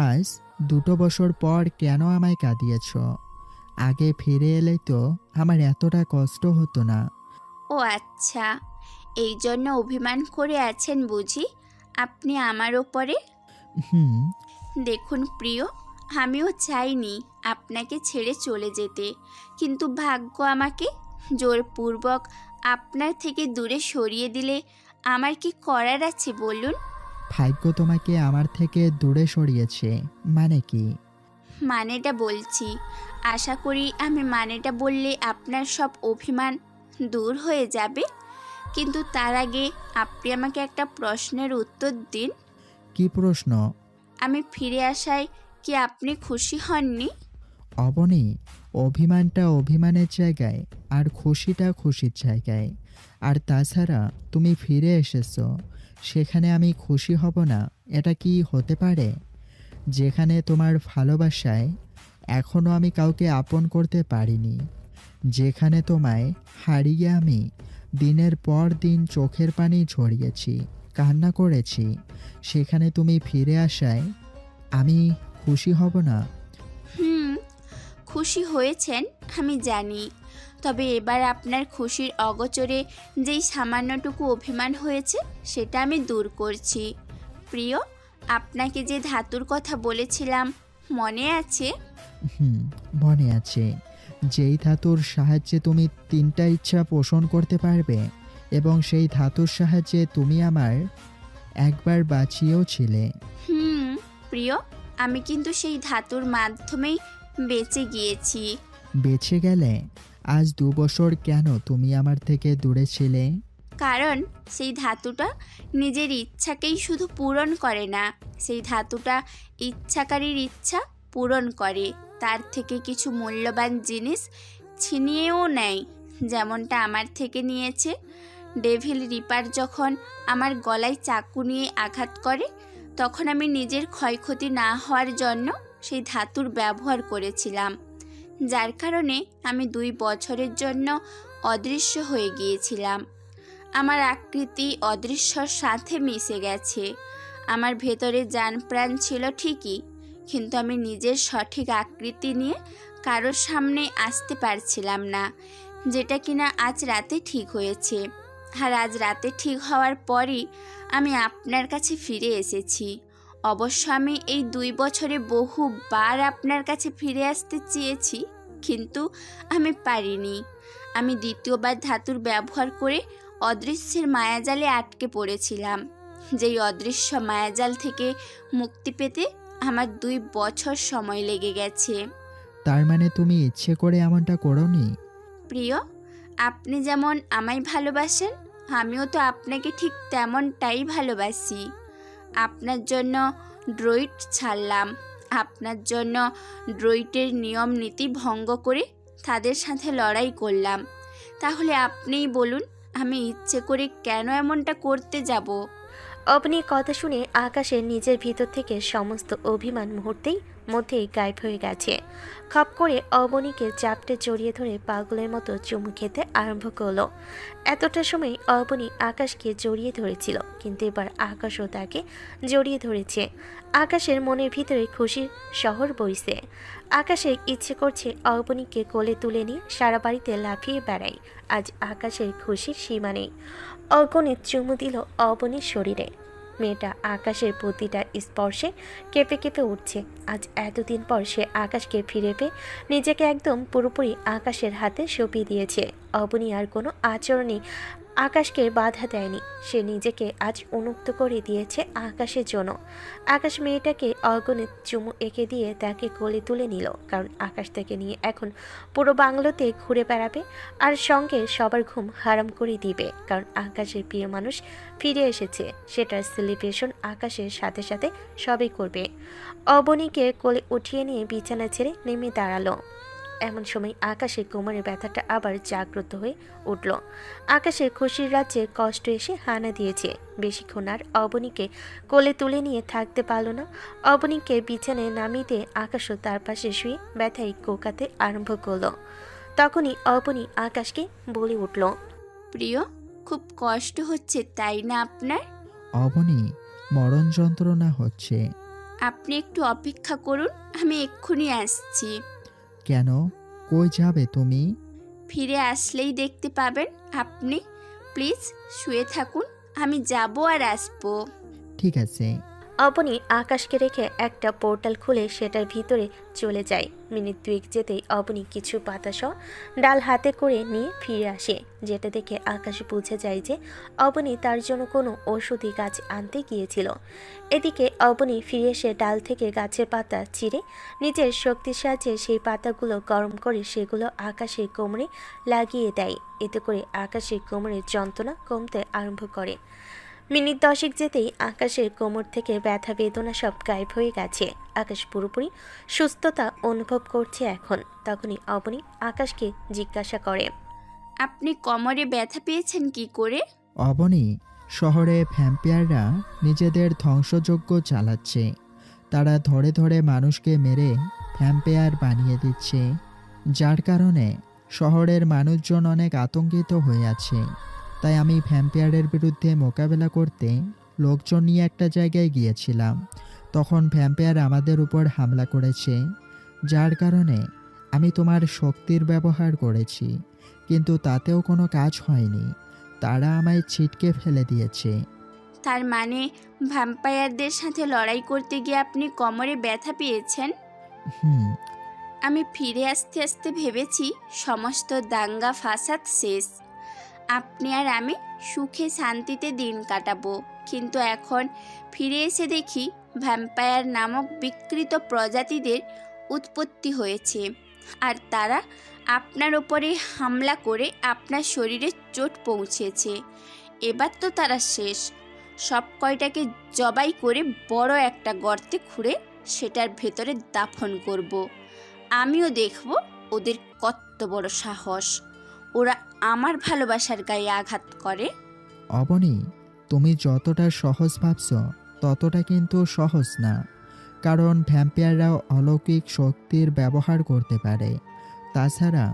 আজ 2 বছর পর কেন আমায় কাঁদিয়েছ? আগে ফিরে এলেই তো আমার এতটা কষ্ট হতো না। ও আচ্ছা, এই জন্য অভিমান করে আছেন বুঝি আপনি আমার ওপরে? হুম। দেখুন প্রিয়, আমিও চাইনি আপনাকে ছেড়ে চলে যেতে, কিন্তু ভাগ্য আমাকে জোরপূর্বক আপনার থেকে দূরে সরিয়ে দিলে আমার কি করার আছে বলুন? ভাগ্য তোমাকে আমার থেকে দূরে সরিয়েছে মানে কি? মানেটা বলছি, আশা করি আমি মানেটা বললে আপনার সব অভিমান দূর হয়ে যাবে। কিন্তু তার আগে আপনি আমাকে একটা প্রশ্নের উত্তর দিন। কি প্রশ্ন? আমি ফিরে আসায় কি আপনি খুশি হননি? অবনী, অভিমানটা অভিমানের জায়গায় আর খুশিটা খুশির জায়গায়। আর তাছাড়া তুমি ফিরে এসেছো, সেখানে আমি খুশি হব না এটা কি হতে পারে? যেখানে তোমার ভালোবাসায় এখনও আমি কাউকে আপন করতে পারিনি, যেখানে তোমায় হারিয়ে আমি দিনের পর দিন চোখের পানি ঝরিয়েছি, কান্না করেছি, সেখানে তুমি ফিরে আসায় আমি খুশি হব না? খুশি হয়েছেন আমি জানি, তবে এবার আপনার খুশির অগোচরে যেই সামান্যটুকু অভিমান হয়েছে সেটা আমি দূর করছি। প্রিয়, আপনাকে যে ধাতুর কথা বলেছিলাম মনে আছে? মনে আছে। যেই ধাতুর সাহায্যে তুমি 3টা ইচ্ছা পোষণ করতে পারবে এবং সেই ধাতুর সাহায্যে তুমি আমার একবার বাঁচিয়েও ছিলে। প্রিয়, আমি কিন্তু সেই ধাতুর মাধ্যমেই বেঁচে গিয়েছি। বেঁচে গেলে আজ 2 বছর কেন তুমি আমার থেকে দূরে ছিলে? কারণ সেই ধাতুটা নিজের ইচ্ছাকেই শুধু পূরণ করে না, সেই ধাতুটা ইচ্ছাকারীর ইচ্ছা পূরণ করে, তার থেকে কিছু মূল্যবান জিনিস ছিনিয়েও নেয়, যেমনটা আমার থেকে নিয়েছে। ডেভিল রিপার যখন আমার গলায় চাকু নিয়ে আঘাত করে তখন আমি নিজের ক্ষয়ক্ষতি না হওয়ার জন্য সেই ধাতুর ব্যবহার করেছিলাম, যার কারণে আমি 2 বছরের জন্য অদৃশ্য হয়ে গিয়েছিলাম। আমার আকৃতি অদৃশ্যর সাথে মিশে গেছে। আমার ভেতরে জান প্রাণ ছিল ঠিকই, কিন্তু আমি নিজের সঠিক আকৃতি নিয়ে কারোর সামনে আসতে পারছিলাম না, যেটা কিনা আজ রাতে ঠিক হয়েছে। আর আজ রাতে ঠিক হওয়ার পরই আমি আপনার কাছে ফিরে এসেছি। অবশ্য আমি এই 2 বছরে বহুবার আপনার কাছে ফিরে আসতে চেয়েছি, কিন্তু আমি পারিনি। আমি দ্বিতীয়বার ধাতুর ব্যবহার করে অদৃশ্যের মায়াজালে আটকে পড়েছিলাম, যেই অদৃশ্য মায়াজাল থেকে মুক্তি পেতে আমার 2 বছর সময় লেগে গেছে। তার মানে তুমি ইচ্ছে করে এমনটা করোনি? প্রিয়, আপনি যেমন আমায় ভালোবাসেন আমিও তো আপনাকে ঠিক তেমনটাই ভালোবাসি। আপনার জন্য ড্রয়েড ছাড়লাম, আপনার জন্য ড্রয়েডের নিয়ম নীতি ভঙ্গ করে তাদের সাথে লড়াই করলাম। তাহলে আপনিই বলুন আমি ইচ্ছে করে কেন এমনটা করতে যাব? অবনীর কথা শুনে আকাশের নিজের ভিতর থেকে সমস্ত অভিমান মুহূর্তেই মধ্যেই গায়েব হয়ে গেছে। খপ করে অবনীকে চাপটে জড়িয়ে ধরে পাগলের মতো চুমু খেতে আরম্ভ করলো। এতটা সময় অবনী আকাশকে জড়িয়ে ধরেছিল, কিন্তু এবার আকাশও তাকে জড়িয়ে ধরেছে। আকাশের মনের ভিতরে খুশির শহর বইছে। আকাশের ইচ্ছে করছে অবনীকে কোলে তুলে নিয়ে সারা বাড়িতে লাফিয়ে বেড়াই। আজ আকাশের খুশির সীমা নেই। অগণিত চুমু দিল অবনীর শরীরে। মেয়েটা আকাশের প্রতিটা স্পর্শে কেঁপে কেঁপে উঠছে। আজ এতদিন পর সে আকাশকে ফিরে পেয়ে নিজেকে একদম পুরোপুরি আকাশের হাতে সঁপিয়ে দিয়েছে। অবনী আর কোনো আচরণে আকাশকে বাধা দেয়নি। সে নিজেকে আজ উন্মুক্ত করে দিয়েছে আকাশের জন্য। আকাশ মেয়েটাকে অগণিত চুমু এঁকে দিয়ে তাকে কোলে তুলে নিল, কারণ আকাশ তাকে নিয়ে এখন পুরো বাংলোতে ঘুরে বেড়াবে আর সঙ্গে সবার ঘুম হারাম করে দিবে, কারণ আকাশের প্রিয় মানুষ ফিরে এসেছে। সেটার সেলিব্রেশন আকাশের সাথে সাথে সবই করবে। অবনীকে কোলে উঠিয়ে নিয়ে বিছানা ছেড়ে নেমে দাঁড়ালো। এমন সময় আকাশের কোমরের ব্যথাটা আবার জাগ্রত হয়ে উঠল। আকাশের খুশির রাজ্যে কষ্ট এসে হানা দিয়েছে। বেশিক্ষণ আর অবনীকে কোলে তুলে নিয়ে থাকতে পারল না। অবনীকে বিছানায় নামিয়ে দিয়ে আকাশও তার পাশে শুয়ে ব্যথায় কোকাতে আরম্ভ করলো। তখনই অবনী আকাশকে বলে উঠল, প্রিয়, খুব কষ্ট হচ্ছে তাই না আপনার? অবনী, মরণ যন্ত্রণা হচ্ছে। আপনি একটু অপেক্ষা করুন, আমি এক্ষুনি আসছি। কেন? কই যাবে তুমি? ফিরে আসলেই দেখতে পাবেন আপনি। প্লিজ শুয়ে থাকুন, আমি যাব আর আসবো। ঠিক আছে। অবনী আকাশকে রেখে একটা পোর্টাল খুলে সেটার ভিতরে চলে যায়। মিনিট 2 যেতেই অবনী কিছু পাতাসহ ডাল হাতে করে নিয়ে ফিরে আসে, যেটা দেখে আকাশ বুঝে যায় যে অবনী তার জন্য কোনো ঔষধি গাছ আনতে গিয়েছিল। এদিকে অবনী ফিরে এসে ডাল থেকে গাছের পাতা চিরে নিজের শক্তির সাহায্যে সেই পাতাগুলো গরম করে সেগুলো আকাশের কোমরে লাগিয়ে দেয়। এতে করে আকাশের কোমরের যন্ত্রণা কমতে আরম্ভ করে। মিনিট 10 যেতেই আকাশের কোমর থেকে ব্যথা বেদনা সব গায়েব হয়ে গেছে। আকাশ পুরোপুরি সুস্থতা অনুভব করছে এখন। তখনই অবনী আকাশকে জিজ্ঞাসা করে, আপনি কোমরে ব্যথা পেয়েছেন কি করে? অবনী, শহরে ভ্যাম্পায়াররা নিজেদের ধ্বংসযজ্ঞ চালাচ্ছে। তারা ধরে ধরে মানুষকে মেরে ভ্যাম্পায়ার বানিয়ে দিচ্ছে, যার কারণে শহরের মানুষজন অনেক আতঙ্কিত হয়ে আছে। তাই আমি ভ্যাম্পায়ারের বিরুদ্ধে মোকাবেলা করতে লোকজন নিয়ে একটা জায়গায় গিয়েছিলাম। তখন ভ্যাম্পায়ার আমাদের উপর হামলা করেছে, যার কারণে আমি তোমার শক্তির ব্যবহার করেছি, কিন্তু তাতেও কোনো কাজ হয়নি। তারা আমায় ছিটকে ফেলে দিয়েছে। তার মানে ভ্যাম্পায়ারদের সাথে লড়াই করতে গিয়ে আপনি কোমরে ব্যথা পেয়েছেন? হুম। আমি ফিরে আসতে আসতে ভেবেছি সমস্ত দাঙ্গা ফাসাদ শেষ, আপনি আর আমি সুখে শান্তিতে দিন কাটাবো। কিন্তু এখন ফিরে এসে দেখি ভ্যাম্পায়ার নামক বিকৃত প্রজাতিদের উৎপত্তি হয়েছে, আর তারা আপনার ওপরে হামলা করে আপনার শরীরে চোট পৌঁছেছে। এবার তো তারা শেষ। সব কয়টাকে জবাই করে বড় একটা গর্তে খুঁড়ে সেটার ভেতরে দাফন করব। আমিও দেখব ওদের কত বড় সাহস, ওরা আমার ভালোবাসার গায়ে আঘাত করে। অবনী, তুমি যতটা সহজ ভাবছ ততটা কিন্তু সহজ না। কারণ ভ্যাম্পায়াররাও অলৌকিক শক্তির ব্যবহার করতে পারে। তাছাড়া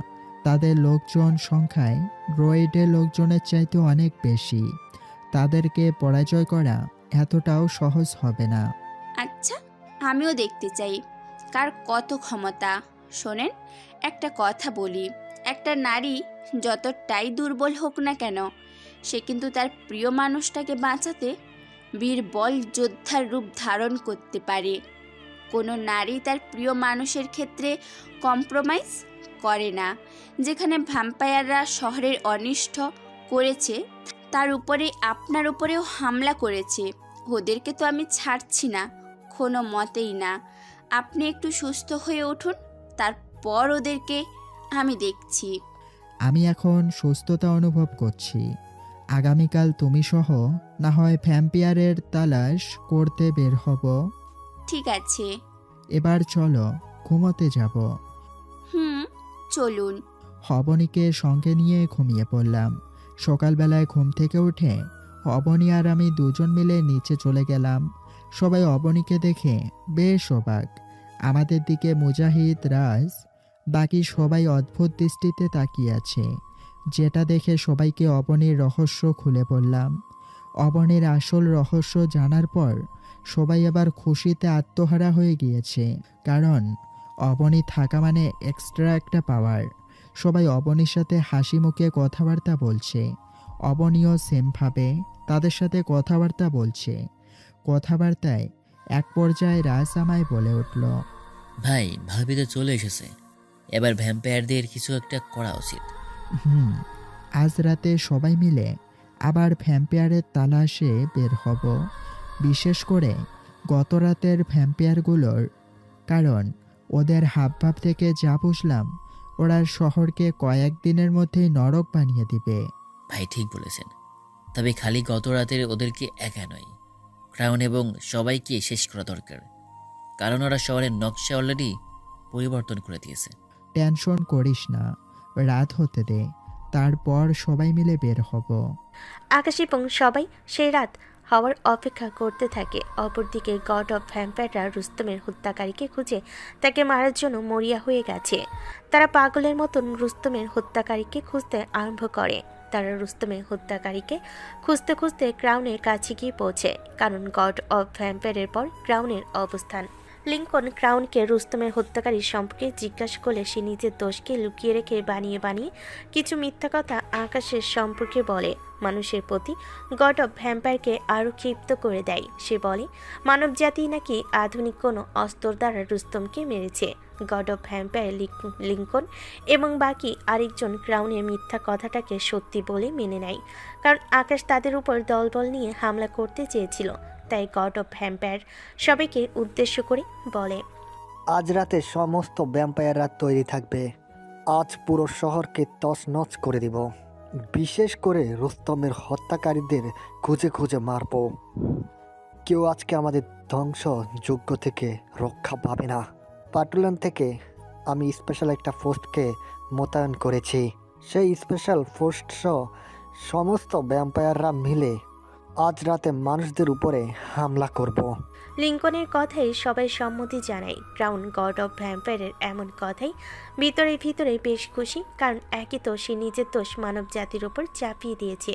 তাদের লোকজন সংখ্যায় ড্রয়েডের লোকজনের চাইতে অনেক বেশি। তাদেরকে পরাজয় করা এতটাও সহজ হবে না। আচ্ছা, আমিও দেখতে চাই কার কত ক্ষমতা। শোনেন, একটা কথা বলি, একটা নারী যতটাই দুর্বল হোক না কেন, সে কিন্তু তার প্রিয় মানুষটাকে বাঁচাতে বীরবল যোদ্ধার রূপ ধারণ করতে পারে। কোনো নারী তার প্রিয় মানুষের ক্ষেত্রে কম্প্রোমাইজ করে না। যেখানে ভ্যাম্পায়াররা শহরের অনিষ্ট করেছে, তার উপরে আপনার উপরেও হামলা করেছে, ওদেরকে তো আমি ছাড়ছি না, কোনো মতেই না। আপনি একটু সুস্থ হয়ে উঠুন, তারপর ওদেরকে আমি দেখছি। আমি এখন সুস্থতা অনুভব করছি। আগামীকাল তুমি সহ না হয় ভ্যাম্পায়ারের তালাশ করতে বের হব। ঠিক আছে। এবার চলো, ঘুমোতে যাব। চলুন। অবনীকে সঙ্গে নিয়ে ঘুমিয়ে পড়লাম। সকালবেলায় ঘুম থেকে উঠে অবনী আর আমি দুজন মিলে নিচে চলে গেলাম। সবাই অবনীকে দেখে বেশ অবাক। আমাদের দিকে মুজাহিদ, রাজ, বাকি সবাই অদ্ভুত দৃষ্টিতে তাকিয়ে আছে, যেটা দেখে সবাইকে অবনীর রহস্য খুলে বললাম। অবনীর আসল রহস্য জানার পর সবাই এবার খুশিতে আত্মহারা হয়ে গিয়েছে, কারণ অবনী থাকা মানে এক্সট্রা একটা পাওয়ার। সবাই অবনীর সাথে হাসি মুখে কথাবার্তা বলছে। অবনীও সেমভাবে তাদের সাথে কথাবার্তা বলছে। কথাবার্তায় এক পর্যায়ে রাজ আমায় বলে উঠল, ভাই, ভাবি তো চলে এসেছে, এবার ভ্যাম্পায়ারদের কিছু একটা করা উচিত। আজ রাতে সবাই মিলে আবার ভ্যাম্পায়ারের তালাশে বের হব, বিশেষ করে গত রাতের ভ্যাম্পায়ারগুলোর। কারণ ওদের হাবভাব থেকে যা বুঝলাম, ওরা শহরকে কয়েকদিনের মধ্যেই নরক বানিয়ে দিবে। ভাই ঠিক বলেছেন, তবে খালি গত রাতের ওদেরকে একা নয়, ক্রাউন এবং সবাইকে শেষ করা দরকার, কারণ ওরা শহরের নকশা অলরেডি পরিবর্তন করে দিয়েছে। টেনশন করিস না, রাত হতে দে, তারপর সবাই মিলে বের হব। আকাশ এবং সবাই সেই রাত হওয়ার অপেক্ষা করতে থাকে। অপরদিকে গড অফ ভ্যাম্পায়াররা রুস্তমের হত্যাকারীকে খুঁজে তাকে মারার জন্য মরিয়া হয়ে গেছে। তারা পাগলের মতন রুস্তমের হত্যাকারীকে খুঁজতে আরম্ভ করে। তারা রুস্তমের হত্যাকারীকে খুঁজতে খুঁজতে ক্রাউনের কাছে গিয়ে পৌঁছে, কারণ গড অফ ভ্যাম্পায়ারের পর ক্রাউনের অবস্থান। লিঙ্কন ক্রাউনকে রুস্তমের হত্যাকারী সম্পর্কে জিজ্ঞাসা করলে সে নিজের দোষকে লুকিয়ে রেখে বানিয়ে বানিয়ে কিছু মিথ্যা কথা আকাশের সম্পর্কে বলে। মানুষের প্রতি গড অফ ভ্যাম্পায়ারকে আরও ক্ষিপ্ত করে দেয়। সে বলে মানবজাতি নাকি আধুনিক কোনো অস্ত্র দ্বারা রুস্তমকে মেরেছে। গড অফ ভ্যাম্পায়ার লিঙ্কন এবং বাকি আরেকজন ক্রাউনের মিথ্যা কথাটাকে সত্যি বলে মেনে নেয়, কারণ আকাশ তাদের উপর দলবল নিয়ে হামলা করতে চেয়েছিল। তাই গড অফ ভ্যাম্পায়ার সবাইকে উদ্দেশ্য করে বলে, আজ রাতে সমস্ত ভ্যাম্পায়াররা তৈরি থাকবে। আজ পুরো শহরকে তছনছ করে দিব। বিশেষ করে রুস্তমের হত্যাকারীদের খুঁজে খুঁজে মারব। কেউ আজকে আমাদের ধ্বংসযজ্ঞ থেকে রক্ষা পাবে না। পাটুলান থেকে আমি স্পেশাল একটা ফোর্সকে মোতায়েন করেছি। সেই স্পেশাল ফোর্স সমস্ত ভ্যাম্পায়াররা মিলে আজ রাতে মানুষদের উপরে হামলা করব। লিঙ্কনের কথাই সবাই সম্মতি জানায়। ক্রাউন গড অফ ভ্যাম্পায়ারের এমন কথাই ভিতরে ভিতরে বেশ খুশি, কারণ একই তো সে নিজের দোষ মানব জাতির ওপর চাপিয়ে দিয়েছে,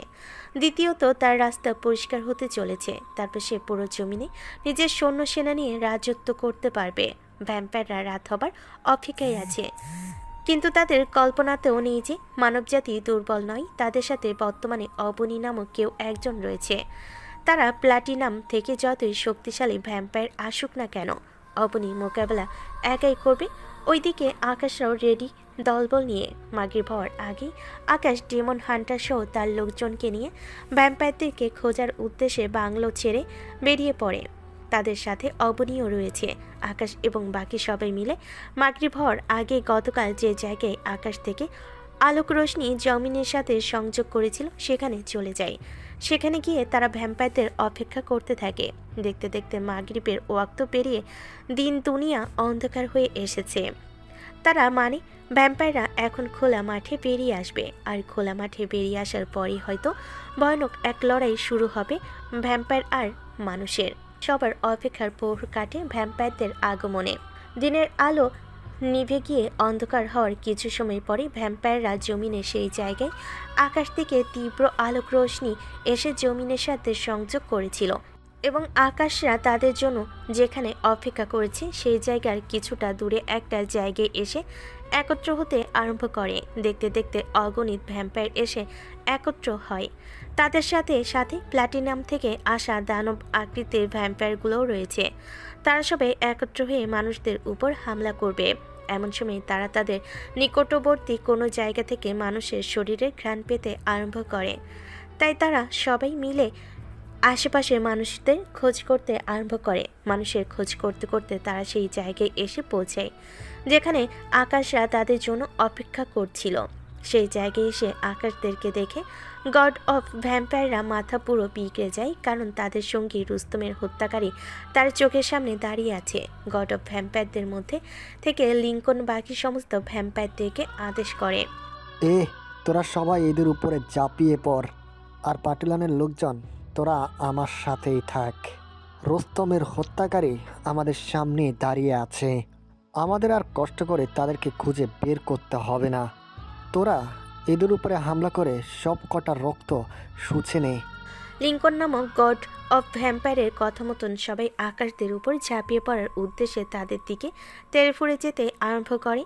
দ্বিতীয়ত তার রাস্তা পরিষ্কার হতে চলেছে। তারপর সে পুরো জমিনে নিজের সৈন্য সেনা নিয়ে রাজত্ব করতে পারবে। ভ্যাম্পায়াররা রাত হবার অপেক্ষায় আছে, কিন্তু তাদের কল্পনাতেও নেই যে মানবজাতি দুর্বল নয়। তাদের সাথে বর্তমানে অবনী নামক কেউ একজন রয়েছে। তারা প্লাটিনাম থেকে যতই শক্তিশালী ভ্যাম্পায়ার আসুক না কেন, অবনী মোকাবেলা একাই করবে। ওইদিকে আকাশরাও রেডি দলবল নিয়ে। মাগরিব হওয়ার আগেই আকাশ ডেমন হান্টার সহ তার লোকজনকে নিয়ে ভ্যাম্পায়ারদেরকে খোঁজার উদ্দেশ্যে বাংলো ছেড়ে বেরিয়ে পড়ে। তাদের সাথে অবনীও রয়েছে। আকাশ এবং বাকি সবাই মিলে মাগরিব হওয়ার আগে গতকাল যে জায়গায় আকাশ থেকে আলোক রোশনি জমিনের সাথে সংযোগ করেছিল সেখানে চলে যায়। সেখানে গিয়ে তারা ভ্যাম্পায়ারদের অপেক্ষা করতে থাকে। দেখতে দেখতে মাগরিবের ওয়াক্ত পেরিয়ে দিন দুনিয়া অন্ধকার হয়ে এসেছে। তারা মানে ভ্যাম্পায়াররা এখন খোলা মাঠে বেরিয়ে আসবে, আর খোলা মাঠে বেরিয়ে আসার পরই হয়তো ভয়ানক এক লড়াই শুরু হবে ভ্যাম্পায়ার আর মানুষের। সবার অপেক্ষার প্রহর কাটে ভ্যাম্পায়ারদের আগমনে। দিনের আলো নিভে গিয়ে অন্ধকার হওয়ার কিছু সময় পরে ভ্যাম্পায়াররা জমিনে সেই জায়গায় আকাশ থেকে তীব্র আলোক রোশনি এসে জমিনের সাথে সংযোগ করেছিল, এবং আকাশরা তাদের জন্য যেখানে অপেক্ষা করেছে সেই জায়গার কিছুটা দূরে একটা জায়গায় এসে একত্র হতে আরম্ভ করে। দেখতে দেখতে অগণিত ভ্যাম্পায়ার এসে একত্র হয়। তাদের সাথে সাথে প্লাটিনাম থেকে আসা দানব আকৃতির ভ্যাম্পায়ারগুলোও রয়েছে। তারা সবাই একত্র হয়ে মানুষদের উপর হামলা করবে। এমন সময় তারা তাদের নিকটবর্তী কোনো জায়গা থেকে মানুষের শরীরের ঘ্রাণ পেতে আরম্ভ করে। তাই তারা সবাই মিলে আশেপাশের মানুষদের খোঁজ করতে আরম্ভ করে। মানুষের খোঁজ করতে করতে তারা সেই জায়গায় এসে পৌঁছায় যেখানে আকাশরা তাদের জন্য অপেক্ষা করছিল। সেই জায়গায় এসে আকাশদেরকে দেখে গড অফ ভ্যাম্পায়াররা মাথা পুরো বিগড়ে যায়, কারণ তাদের সঙ্গী রুস্তমের হত্যাকারী তার চোখের সামনে দাঁড়িয়ে আছে। গড অফ ভ্যাম্পায়ারদের মধ্যে থেকে লিঙ্কন বাকি সমস্ত ভ্যাম্পায়ারদেরকে আদেশ করে, তোরা সবাই এদের উপরে ঝাঁপিয়ে পড়, আর পাটুলানের লোকজন তোরা আমার সাথেই থাক। রুস্তমের হত্যাকারী আমাদের সামনে দাঁড়িয়ে আছে। আমাদের আর কষ্ট করে তাদেরকে খুঁজে বের করতে হবে না। তোরা এদের উপরে হামলা করে সব কটা রক্ত শুষে নে। লিঙ্কন নামক গড অফ ভ্যাম্পায়ারের কথা মতন সবাই আকাশদের উপর ঝাঁপিয়ে পড়ার উদ্দেশ্যে তাদের দিকে তেড়ে ফুঁড়ে যেতে আরম্ভ করে।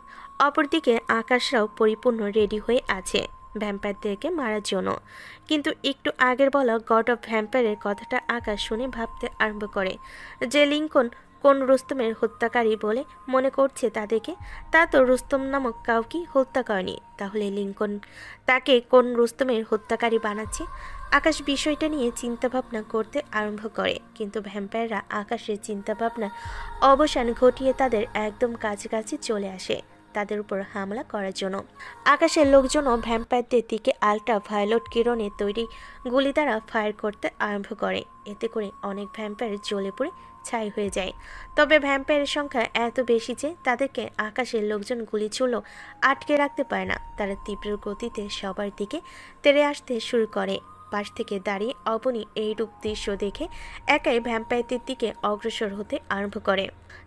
অপরদিকে আকাশরাও পরিপূর্ণ রেডি হয়ে আছে ভ্যাম্পায়ারদেরকে মারার জন্য। কিন্তু একটু আগের বলা গড অফ ভ্যাম্পায়ারের কথাটা আকাশ শুনে ভাবতে আরম্ভ করে যে লিঙ্কন কোন রুস্তমের হত্যাকারী বলে মনে করছে তাদেরকে, তা তো রুস্তম নামক কাউকে হত্যা করেনি। তাহলে লিঙ্কন তাকে কোন রুস্তমের হত্যাকারী বানাচ্ছে? আকাশ বিষয়টা নিয়ে চিন্তাভাবনা করতে আরম্ভ করে, কিন্তু ভ্যাম্পায়াররা আকাশের চিন্তাভাবনার অবসান ঘটিয়ে তাদের একদম কাছাকাছি চলে আসে। তাদের উপর হামলা করার জন্য। আকাশের লোকজনও ভ্যাম্পায়ারদের দিকে আল্ট্রা ভায়োলেট কিরণে তৈরি গুলি দ্বারা ফায়ার করতে আরম্ভ করে। এতে করে অনেক ভ্যাম্পায়ার জ্বলে পড়ে ছাই হয়ে যায়। তবে ভ্যাম্পায়ারের সংখ্যা এত বেশি যে তাদেরকে আকাশের লোকজন গুলি ছুড়লেও আটকে রাখতে পারে না। তারা তীব্র গতিতে সবার দিকে তেড়ে আসতে শুরু করে। পাশ থেকে দাঁড়িয়ে অবনী এইরূপ দৃশ্য দেখে একাই ভ্যাম্পায়ারদের দিকে অগ্রসর হতে আরম্ভ করে।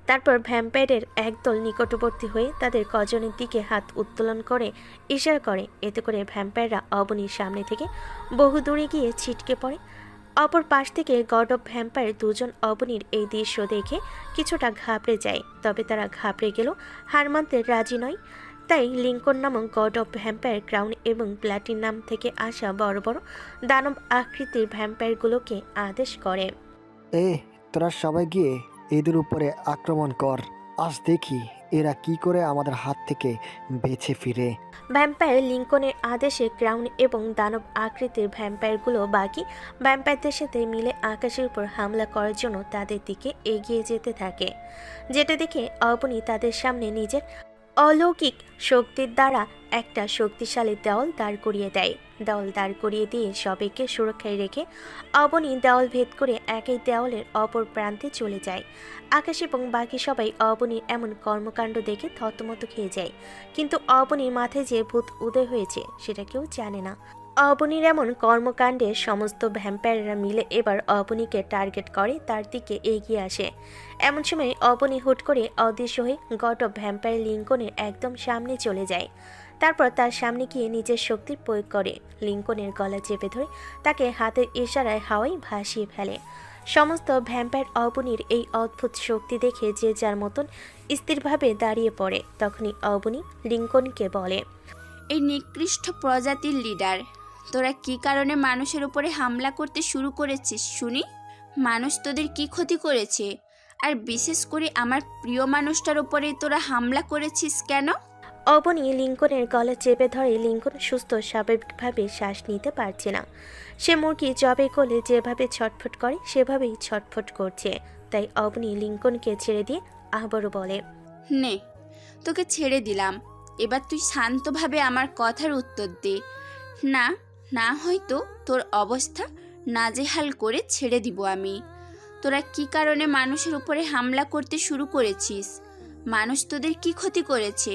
তারপর ভ্যাম্পায়ারের একদল নিকটবর্তী হয়ে তাদের কজনের দিকে হাত উত্তোলন করে ইশারা করে। এতে করে ভ্যাম্পায়াররা অবনীর সামনে থেকে বহু দূরে গিয়ে ছিটকে পড়ে। অপর পাশ থেকে গড অফ ভ্যাম্পায়ার দুজন অবনীর এই দৃশ্য দেখে কিছুটা ঘাবড়ে যায়। তবে তারা ঘাবড়ে গেলেও হার মানতে রাজি নয়। তাই লিঙ্কন নামক গড অফ ভ্যাম্পায়ার ক্রাউন এবং প্ল্যাটিনাম থেকে আসা বড় বড় দানব আকৃতির ভ্যাম্পায়ারগুলোকে আদেশ করে, তোরা সবাই গিয়ে এদের উপরে আক্রমণ কর। আজ দেখি এরা কি করে আমাদের হাত থেকে বেঁচে ফিরে। ভ্যাম্পায়ার লিঙ্কনের আদেশে ক্রাউন এবং দানব আকৃতির ভ্যাম্পায়ারগুলো বাকি ভ্যাম্পায়ারদের সাথে মিলে আকাশের উপর হামলা করার জন্য তাদের দিকে এগিয়ে যেতে থাকে। যেটা দেখে অবনী তাদের সামনে নিজের অলৌকিক শক্তির দ্বারা একটা শক্তিশালী দেওয়াল দাঁড় করিয়ে দেয়। দেওয়াল দাঁড় করিয়ে দিয়ে সবাইকে সুরক্ষায় রেখে অবনী দেওয়াল ভেদ করে একই দেওয়ালের অপর প্রান্তে চলে যায়। আকাশ এবং বাকি সবাই অবনীর এমন কর্মকাণ্ড দেখে থতমত খেয়ে যায়। কিন্তু অবনীর মাথায় যে ভূত উদয় হয়েছে সেটা কেউ জানে না। অবনীর এমন কর্মকাণ্ডে সমস্ত ভ্যাম্পায়াররা মিলে এবার অবনীকে টার্গেট করে তার দিকে এগিয়ে আসে। এমন সময় অবনী হুট করে অদৃশ্য হয়ে গড অফ ভ্যাম্পায়ার লিঙ্কনের একদম সামনে চলে যায়। তারপর তার সামনে গিয়ে নিজের শক্তির প্রয়োগ করে লিঙ্কনের গলা চেপে ধরে তাকে হাতের ইশারায় হাওয়ায় ভাসিয়ে ফেলে। সমস্ত ভ্যাম্পায়ার অবনীর এই অদ্ভুত শক্তি দেখে যে যার মতন স্থিরভাবে দাঁড়িয়ে পড়ে। তখনই অবনী লিঙ্কনকে বলে, এই নিকৃষ্ট প্রজাতির লিডার, তোরা কি কারণে মানুষের উপরে হামলা করতে শুরু করেছিস শুনি? মানুষ তোদের কি ক্ষতি করেছে? আর বিশেষ করে আমার প্রিয় মানুষটার উপরে তোরা হামলা করেছিস কেন? অবনী লিঙ্কনের গলা চেপে ধরে। লিঙ্কন সুস্থ স্বাভাবিকভাবে শ্বাস নিতে পারছে না। সে মুরগি জবে কোলে যেভাবে ছটফট করে সেভাবেই ছটফট করছে। তাই অবনী লিঙ্কনকে ছেড়ে দিয়ে আবারও বলে, নে, তোকে ছেড়ে দিলাম, এবার তুই শান্তভাবে আমার কথার উত্তর দে। না না হয়তো তোর অবস্থা নাজেহাল করে ছেড়ে দিব আমি। তোরা কি কারণে মানুষের উপরে হামলা করতে শুরু করেছিস? মানুষ তোদের কি ক্ষতি করেছে?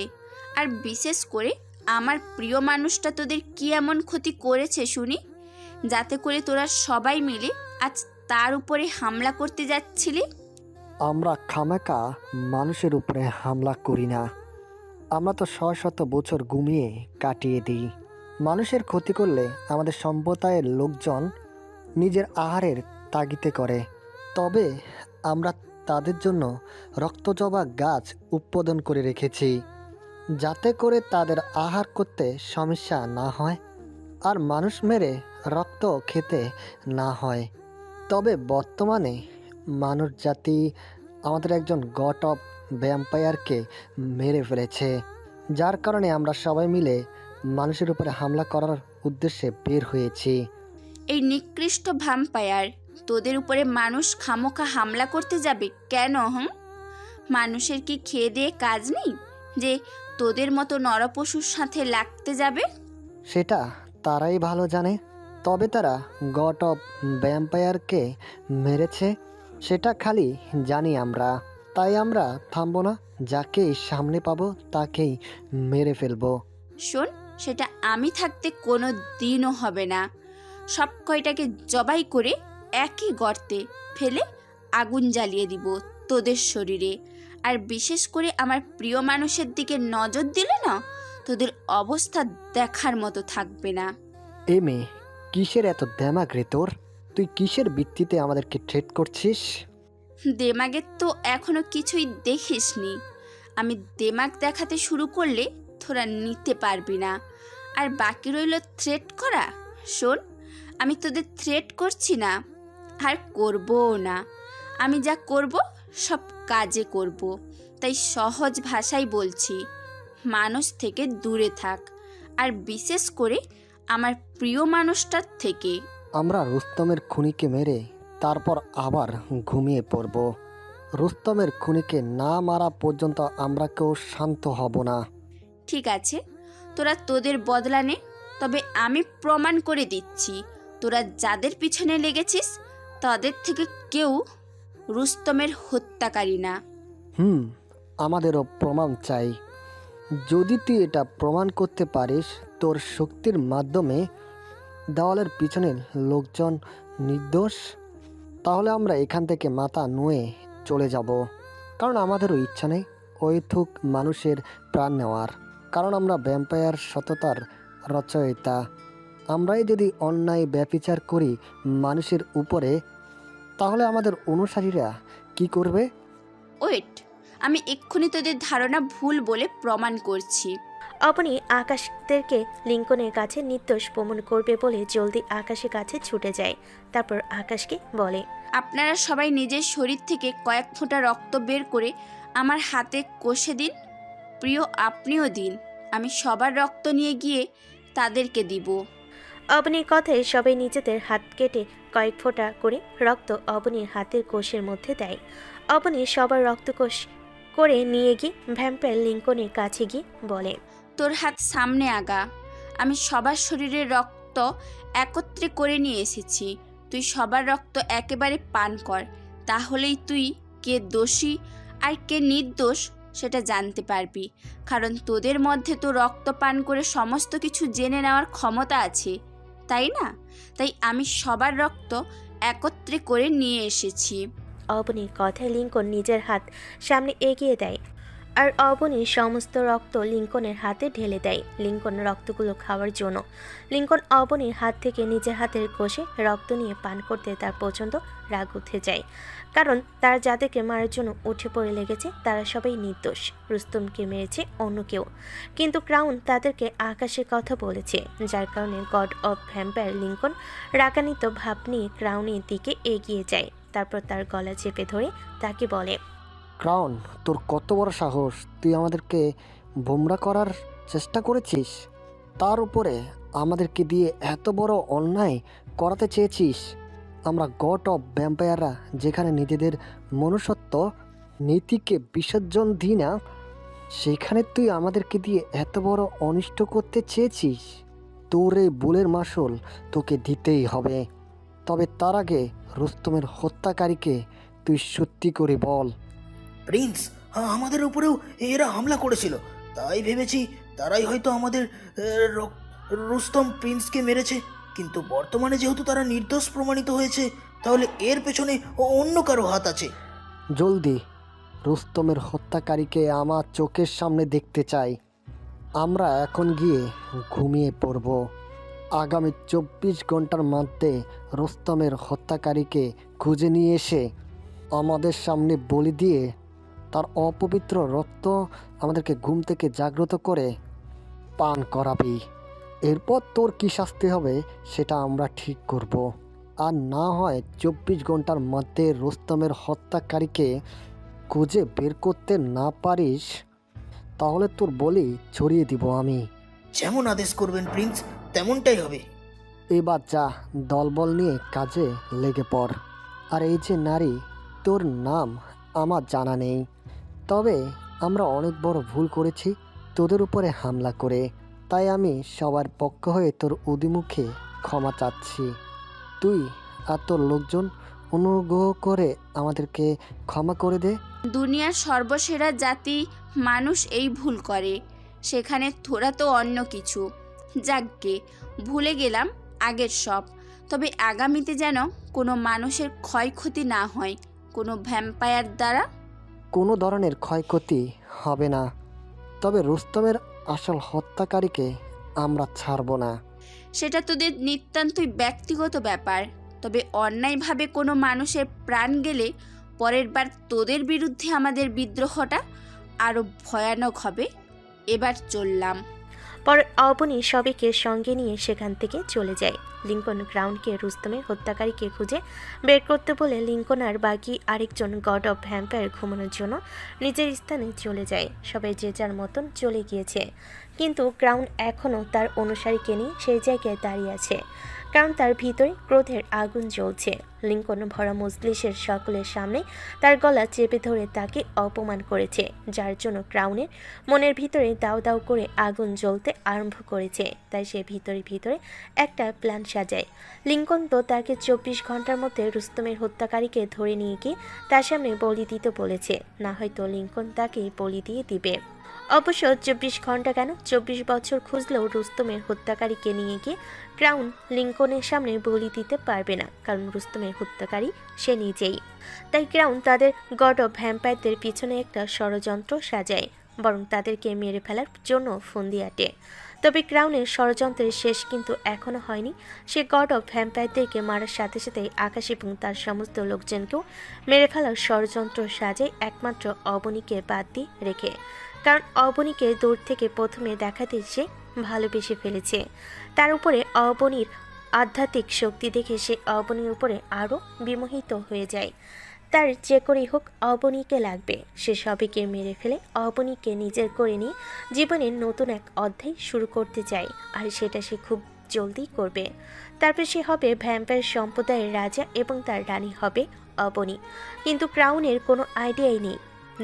আর বিশেষ করে আমার প্রিয় মানুষটা তোদের কি এমন ক্ষতি করেছে শুনি, যাতে করে তোরা সবাই মিলে আজ তার উপরে হামলা করতে যাচ্ছিলি? আমরা খামাকা মানুষের উপরে হামলা করি না। আমরা তো শত বছর ঘুমিয়ে কাটিয়ে দিই। মানুষের ক্ষতি করলে আমাদের সম্প্রদায়ের লোকজন নিজের আহারের তাগিদে করে। তবে আমরা তাদের জন্য রক্তজবা গাছ উৎপাদন করে রেখেছি, যাতে করে তাদের আহার করতে সমস্যা না হয় আর মানুষ মেরে রক্ত খেতে না হয়। তবে বর্তমানে মানুষ জাতি আমাদের একজন গড অফ ভ্যাম্পায়ারকে মেরে ফেলেছে, যার কারণে আমরা সবাই মিলে মানুষের উপরে হামলা করার উদ্দেশ্যে বের হয়েছি। এই নিকৃষ্ট ভ্যাম্পায়ার তোদের উপরে মানুষ খামোখা হামলা করতে যাবে কেন? মানুষের কি খেয়ে দিয়ে কাজ নেই যে তোদের মতো নরপশুর সাথে লাগতে যাবে? সেটা তারাই ভালো জানে। তবে তারা গড অফ ভ্যাম্পায়ারকে মেরেছে সেটা খালি জানি আমরা। তাই আমরা থামবো না, যাকেই সামনে পাবো তাকেই মেরে ফেলবো। শোন, সেটা আমি থাকতে কোনো দিনও হবে না। সব কয়টাকে জবাই করে একই গর্তে ফেলে আগুন জ্বালিয়ে দিব তোদের শরীরে। আর বিশেষ করে আমার প্রিয় মানুষের দিকে নজর দিলে না, তোদের অবস্থা দেখার মতো থাকবে না। এ মেয়ে, কিসের এত দেমাগ রে তোর? তুই কিসের ভিত্তিতে আমাদেরকে থ্রেট করছিস? দেমাগের তো এখনো কিছুই দেখিসনি। আমি দেমাগ দেখাতে শুরু করলে তোরা নিতে পারবি না। আর বাকি রইল থ্রেট করা। শোন, আমি তোদের থ্রেট করছি না, আর করবও না। আমি যা করব সব কাজে করব। তাই সহজ ভাষায় বলছি, মানুষ থেকে দূরে থাক, আর বিশেষ করে আমার প্রিয় মানুষটার থেকে। আমরা রুস্তমের খুনিকে মেরে তারপর আবার ঘুমিয়ে পড়ব। রুস্তমের খুনিকে না মারা পর্যন্ত আমরা কেউ শান্ত হব না। ঠিক আছে, তোরা তোদের বদলা নে, তবে আমি প্রমাণ করে দিচ্ছি তোরা যাদের পিছনে লেগেছিস তাদের থেকে কেউ রুস্তমের হত্যাকারী না। আমাদেরও প্রমাণ চাই। যদি তুই এটা প্রমাণ করতে পারিস তোর শক্তির মাধ্যমে দেওয়ালের পিছনের লোকজন নির্দোষ, তাহলে আমরা এখান থেকে মাথা নুয়ে চলে যাব। কারণ আমাদেরও ইচ্ছা নেই অহেতুক মানুষের প্রাণ নেওয়ার। কারণ আমরা ভ্যাম্পায়ার সততার রচয়িতা। আমরাই যদি অন্যায় ব্যভিচার করি মানুষের উপরে, তাহলে আমাদের অনুসারীরা কি করবে? ওয়েট, আমি এক্ষুনি তোদের ধারণা ভুল বলে প্রমাণ করছি। অবনী আকাশদেরকে লিঙ্কনের কাছে নির্দোষ প্রমাণ করবে বলে জলদি আকাশের কাছে ছুটে যায়। তারপর আকাশকে বলে, আপনারা সবাই নিজের শরীর থেকে কয়েক ফোঁটা রক্ত বের করে আমার হাতে কষে দিন। প্রিয়, আপনিও দিন। আমি সবার রক্ত নিয়ে গিয়ে তাদেরকে দিব। অবনীর কথায় সবাই নিজেদের হাত কেটে কয়েক ফোঁটা করে রক্ত অবনীর হাতের কোষের মধ্যে দেয়। অবনী সবার রক্তকোষ করে নিয়ে গিয়ে ভ্যাম্পায়ার লিঙ্কনের কাছে গিয়ে বলে, তোর হাত সামনে আগা। আমি সবার শরীরের রক্ত একত্রে করে নিয়ে এসেছি। তুই সবার রক্ত একেবারে পান কর, তাহলেই তুই কে দোষী আর কে নির্দোষ সেটা জানতে পারবি। কারণ তোদের মধ্যে তো রক্ত পান করে সমস্ত কিছু জেনে নেওয়ার ক্ষমতা আছে, তাই না? তাই আমি সবার রক্ত একত্রে করে নিয়ে এসেছি। অবনীর কথায় লিঙ্কন নিজের হাত সামনে এগিয়ে দেয় আর অবনীর সমস্ত রক্ত লিঙ্কনের হাতে ঢেলে দেয় লিঙ্কন রক্তগুলো খাওয়ার জন্য। লিঙ্কন অবনীর হাত থেকে নিজের হাতের কোষে রক্ত নিয়ে পান করতে তার প্রচণ্ড রাগ উঠে যায়। কারণ তারা যাদেরকে মারার জন্য উঠে পড়ে লেগেছে তারা সবাই নির্দোষ। রুস্তমকে মেরেছে অন্য কেউ, কিন্তু ক্রাউন তাদেরকে আকাশের কথা বলেছে, যার কারণে গড অফ ভ্যাম্পায়ার লিঙ্কন রাগান্বিত ভাব নিয়ে ক্রাউনের দিকে এগিয়ে যায়। তারপর তার গলা চেপে ধরে তাকে বলে, ক্রাউন, তোর কত বড় সাহস! তুই আমাদেরকে বোমরা করার চেষ্টা করেছিস, তার উপরে আমাদেরকে দিয়ে এত বড় অন্যায় করাতে চেয়েছিস। আমরা গড অফ ভ্যাম্পায়াররা যেখানে নিজেদের মনুষ্যত্ব নীতিকে বিসর্জন দিই না, সেখানে তুই আমাদেরকে দিয়ে এত বড় অনিষ্ট করতে চেয়েছিস। তোর এই ভুলের মাসুল তোকে দিতেই হবে। তবে তার আগে রুস্তমের হত্যাকারীকে তুই সত্যি করে বল। প্রিন্স, আমাদের উপরেও এরা হামলা করেছিল, তাই ভেবেছি তারাই হয়তো আমাদের রুস্তম প্রিন্সকে মেরেছে। কিন্তু বর্তমানে যেহেতু তারা নির্দোষ প্রমাণিত হয়েছে, তাহলে এর পেছনে অন্য কারো হাত আছে। জলদি রুস্তমের হত্যাকারীকে আমার চোখের সামনে দেখতে চাই। আমরা এখন গিয়ে ঘুমিয়ে পড়ব। আগামী 24 ঘন্টার মধ্যে রুস্তমের হত্যাকারীকে খুঁজে নিয়ে এসে আমাদের সামনে বলি দিয়ে তার অপবিত্র রক্ত আমাদেরকে ঘুম থেকে জাগ্রত করে পান করাবি। এরপর তোর কী শাস্তি হবে সেটা আমরা ঠিক করব। আর না হয় 24 ঘন্টার মধ্যে রুস্তমের হত্যাকারীকে খুঁজে বের করতে না পারিস, তাহলে তোর বলি ছড়িয়ে দিব আমি। যেমন আদেশ করবেন প্রিন্স, তেমনটাই হবে। এবার যা, দলবল নিয়ে কাজে লেগে পড়। আর এই যে নারী, তোর নাম আমার জানা নেই, তবে আমরা অনেক বড় ভুল করেছি তোদের উপরে হামলা করে। তাই আমি সবার পক্ষ হয়ে তোর অধিমুখে ক্ষমা চাচ্ছি। তুই আর তোর লোকজন অনুগ্রহ করে আমাদেরকে ক্ষমা করে দে। দুনিয়ার সর্বসেরা জাতি মানুষ এই ভুল করে, সেখানে তোরা তো অন্য কিছু। যাকগে, ভুলে গেলাম আগের সব। তবে আগামীতে যেন কোনো মানুষের ক্ষয়ক্ষতি না হয় কোনো ভ্যাম্পায়ার দ্বারা। কোনো ধরনের ক্ষয়ক্ষতি হবে না, তবে রুস্তমের আসল হত্যাকারীকে আমরা ছাড়ব না। সেটা তোদের নিতান্তই ব্যক্তিগত ব্যাপার। তবে অন্যায়ভাবে কোনো মানুষের প্রাণ গেলে পরের বার তোদের বিরুদ্ধে আমাদের বিদ্রোহটা আরও ভয়ানক হবে। এবার চললাম। পর অবনী সবাইকে সঙ্গে নিয়ে সেখান থেকে চলে যায়। লিঙ্কন গ্রাউন্ডকে রুস্তমের হত্যাকারীকে খুঁজে বের করতে বলে লিঙ্কন আর বাকি আরেকজন গড অফ ভ্যাম্পায়ার ঘুমানোর জন্য নিজের স্থানে চলে যায়। সবাই যে যার মতন চলে গিয়েছে, কিন্তু গ্রাউন্ড এখনও তার অনুসারীকে নিয়ে সেই জায়গায় দাঁড়িয়ে আছে। কারণ তার ভিতরে ক্রোধের আগুন জ্বলছে। লিঙ্কন ভরা মজলিসের সকলের সামনে তার গলা চেপে ধরে তাকে অপমান করেছে, যার জন্য ক্রাউনের মনের ভিতরে দাউ দাউ করে আগুন জ্বলতে আরম্ভ করেছে। তাই সে ভিতরে ভিতরে একটা প্ল্যান সাজায়। লিঙ্কন তো তাকে 24 ঘন্টার মধ্যে রুস্তমের হত্যাকারীকে ধরে নিয়ে গিয়ে তার সামনে বলি দিতে বলেছে, না হয়তো লিঙ্কন তাকে বলি দিয়ে দিবে। অবশ্য 24 ঘন্টা কেন, 24 বছর খুঁজলেও রুস্তমের হত্যাকারীকে নিয়ে গিয়ে ক্রাউন লিঙ্কনের সামনে বলি দিতে পারবে না, কারণ রুস্তমের হত্যাকারী সে নিজেই। তাই ক্রাউন তাদের গড অফ ভ্যাম্পায়ারদের পিছনে একটা ষড়যন্ত্র সাজায়, বরং তাদেরকে মেরে ফেলার জন্য ফন্দি আটে। তবে ক্রাউনের ষড়যন্ত্রের শেষ কিন্তু এখনো হয়নি। সে গড অফ ভ্যাম্পায়ারদেরকে মারার সাথে সাথে আকাশ এবং তার সমস্ত লোকজনকেও মেরে ফেলার ষড়যন্ত্র সাজায়, একমাত্র অবনীকে বাদ দিয়ে রেখে। কারণ অবনীকে দূর থেকে প্রথমে দেখাতে সে ভালোবেসে ফেলেছে। তার উপরে অবনীর আধ্যাত্মিক শক্তি দেখে সে অবনীর উপরে আরও বিমোহিত হয়ে যায়। তার যে করেই হোক অবনীকে লাগবে। সে সবাইকে মেরে ফেলে অবনীকে নিজের করে নিয়ে জীবনের নতুন এক অধ্যায় শুরু করতে চায়, আর সেটা সে খুব জলদি করবে। তারপর সে হবে ভ্যাম্পায়ার সম্প্রদায়ের রাজা এবং তার রানী হবে অবনী। কিন্তু ক্রাউনের কোনো আইডিয়াই নেই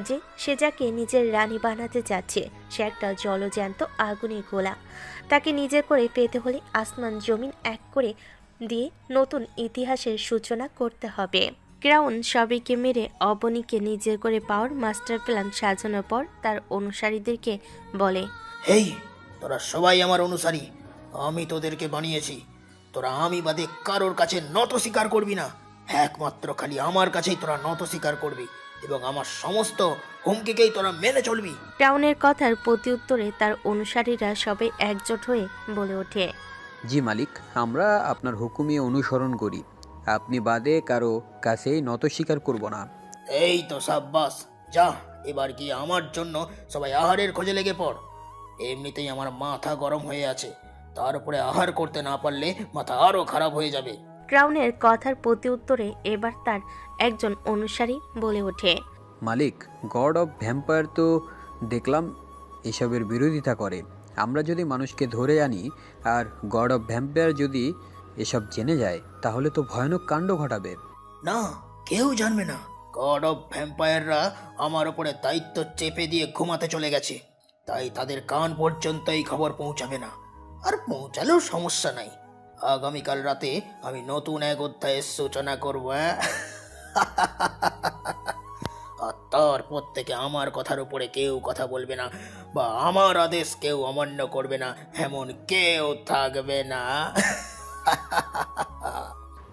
যে সে যাকে নিজের রানী বানাতে চাচ্ছে সে একটা জলজ্যান্ত আগুনের গোলা। তাকে নিজের করে পেতে হলে আসমান জমিন এক করে দিয়ে নতুন ইতিহাসের সূচনা করতে হবে। ক্রাউন সবাইকে মেরে অবনীকে নিজের করে পাওয়ার মাস্টার প্ল্যান সাজানোর পর তার অনুসারীদেরকে বলে, হেই, তোরা সবাই আমার অনুসারী। আমি তোদেরকে বানিয়েছি। তোরা আমি বাদে কারোর কাছে নত স্বীকার করবি না। একমাত্র খালি আমার কাছেই তোরা নত স্বীকার করবি এবং আমার সমস্ত হুমকিকেই তোরা মেনে চলবি। ক্রাউনের কথার প্রত্যুত্তরে তার অনুসারীরা সবাই একজোট হয়ে বলে ওঠে, জি মালিক, আমরা আপনার হুকুমে অনুসরণ করি। আপনি বাদে কারো কাছেই নত স্বীকার করব না। এই তো সাব্বাস, যা এবার গিয়ে আমার জন্য সবাই আহারের খোঁজে লেগে পড়। এমনিতেই আমার মাথা গরম হয়ে আছে, তার উপরে আহার করতে না পারলে মাথা আরো খারাপ হয়ে যাবে। ক্রাউনের কথার প্রত্যুত্তরে এবার তার একজন অনুসারী বলে ওঠে, মালিক, গড অফ ভ্যাম্পায়ার তো দেখলাম এসবের বিরোধিতা করে। আমরা যদি মানুষকে ধরে আনি আর গড অফ ভ্যাম্পায়ার যদি এসব জেনে যায় তাহলে তো ভয়ানক কাণ্ড ঘটাবে। না, কেউ জানবে না। গড অফ ভ্যাম্পায়াররা আমার উপরে দায়িত্ব চেপে দিয়ে ঘুমাতে চলে গেছে, তাই তাদের কান পর্যন্ত এই খবর পৌঁছাবে না। আর পৌঁছালেও সমস্যা নাই। আগামীকাল রাতে আমি নতুন এক অধ্যায়ের সূচনা করব। আর তারপর থেকে আমার কথার উপরে কেউ কথা বলবে না বা আমার আদেশ কেউ অমান্য করবে না, এমন কেউ থাকবে না।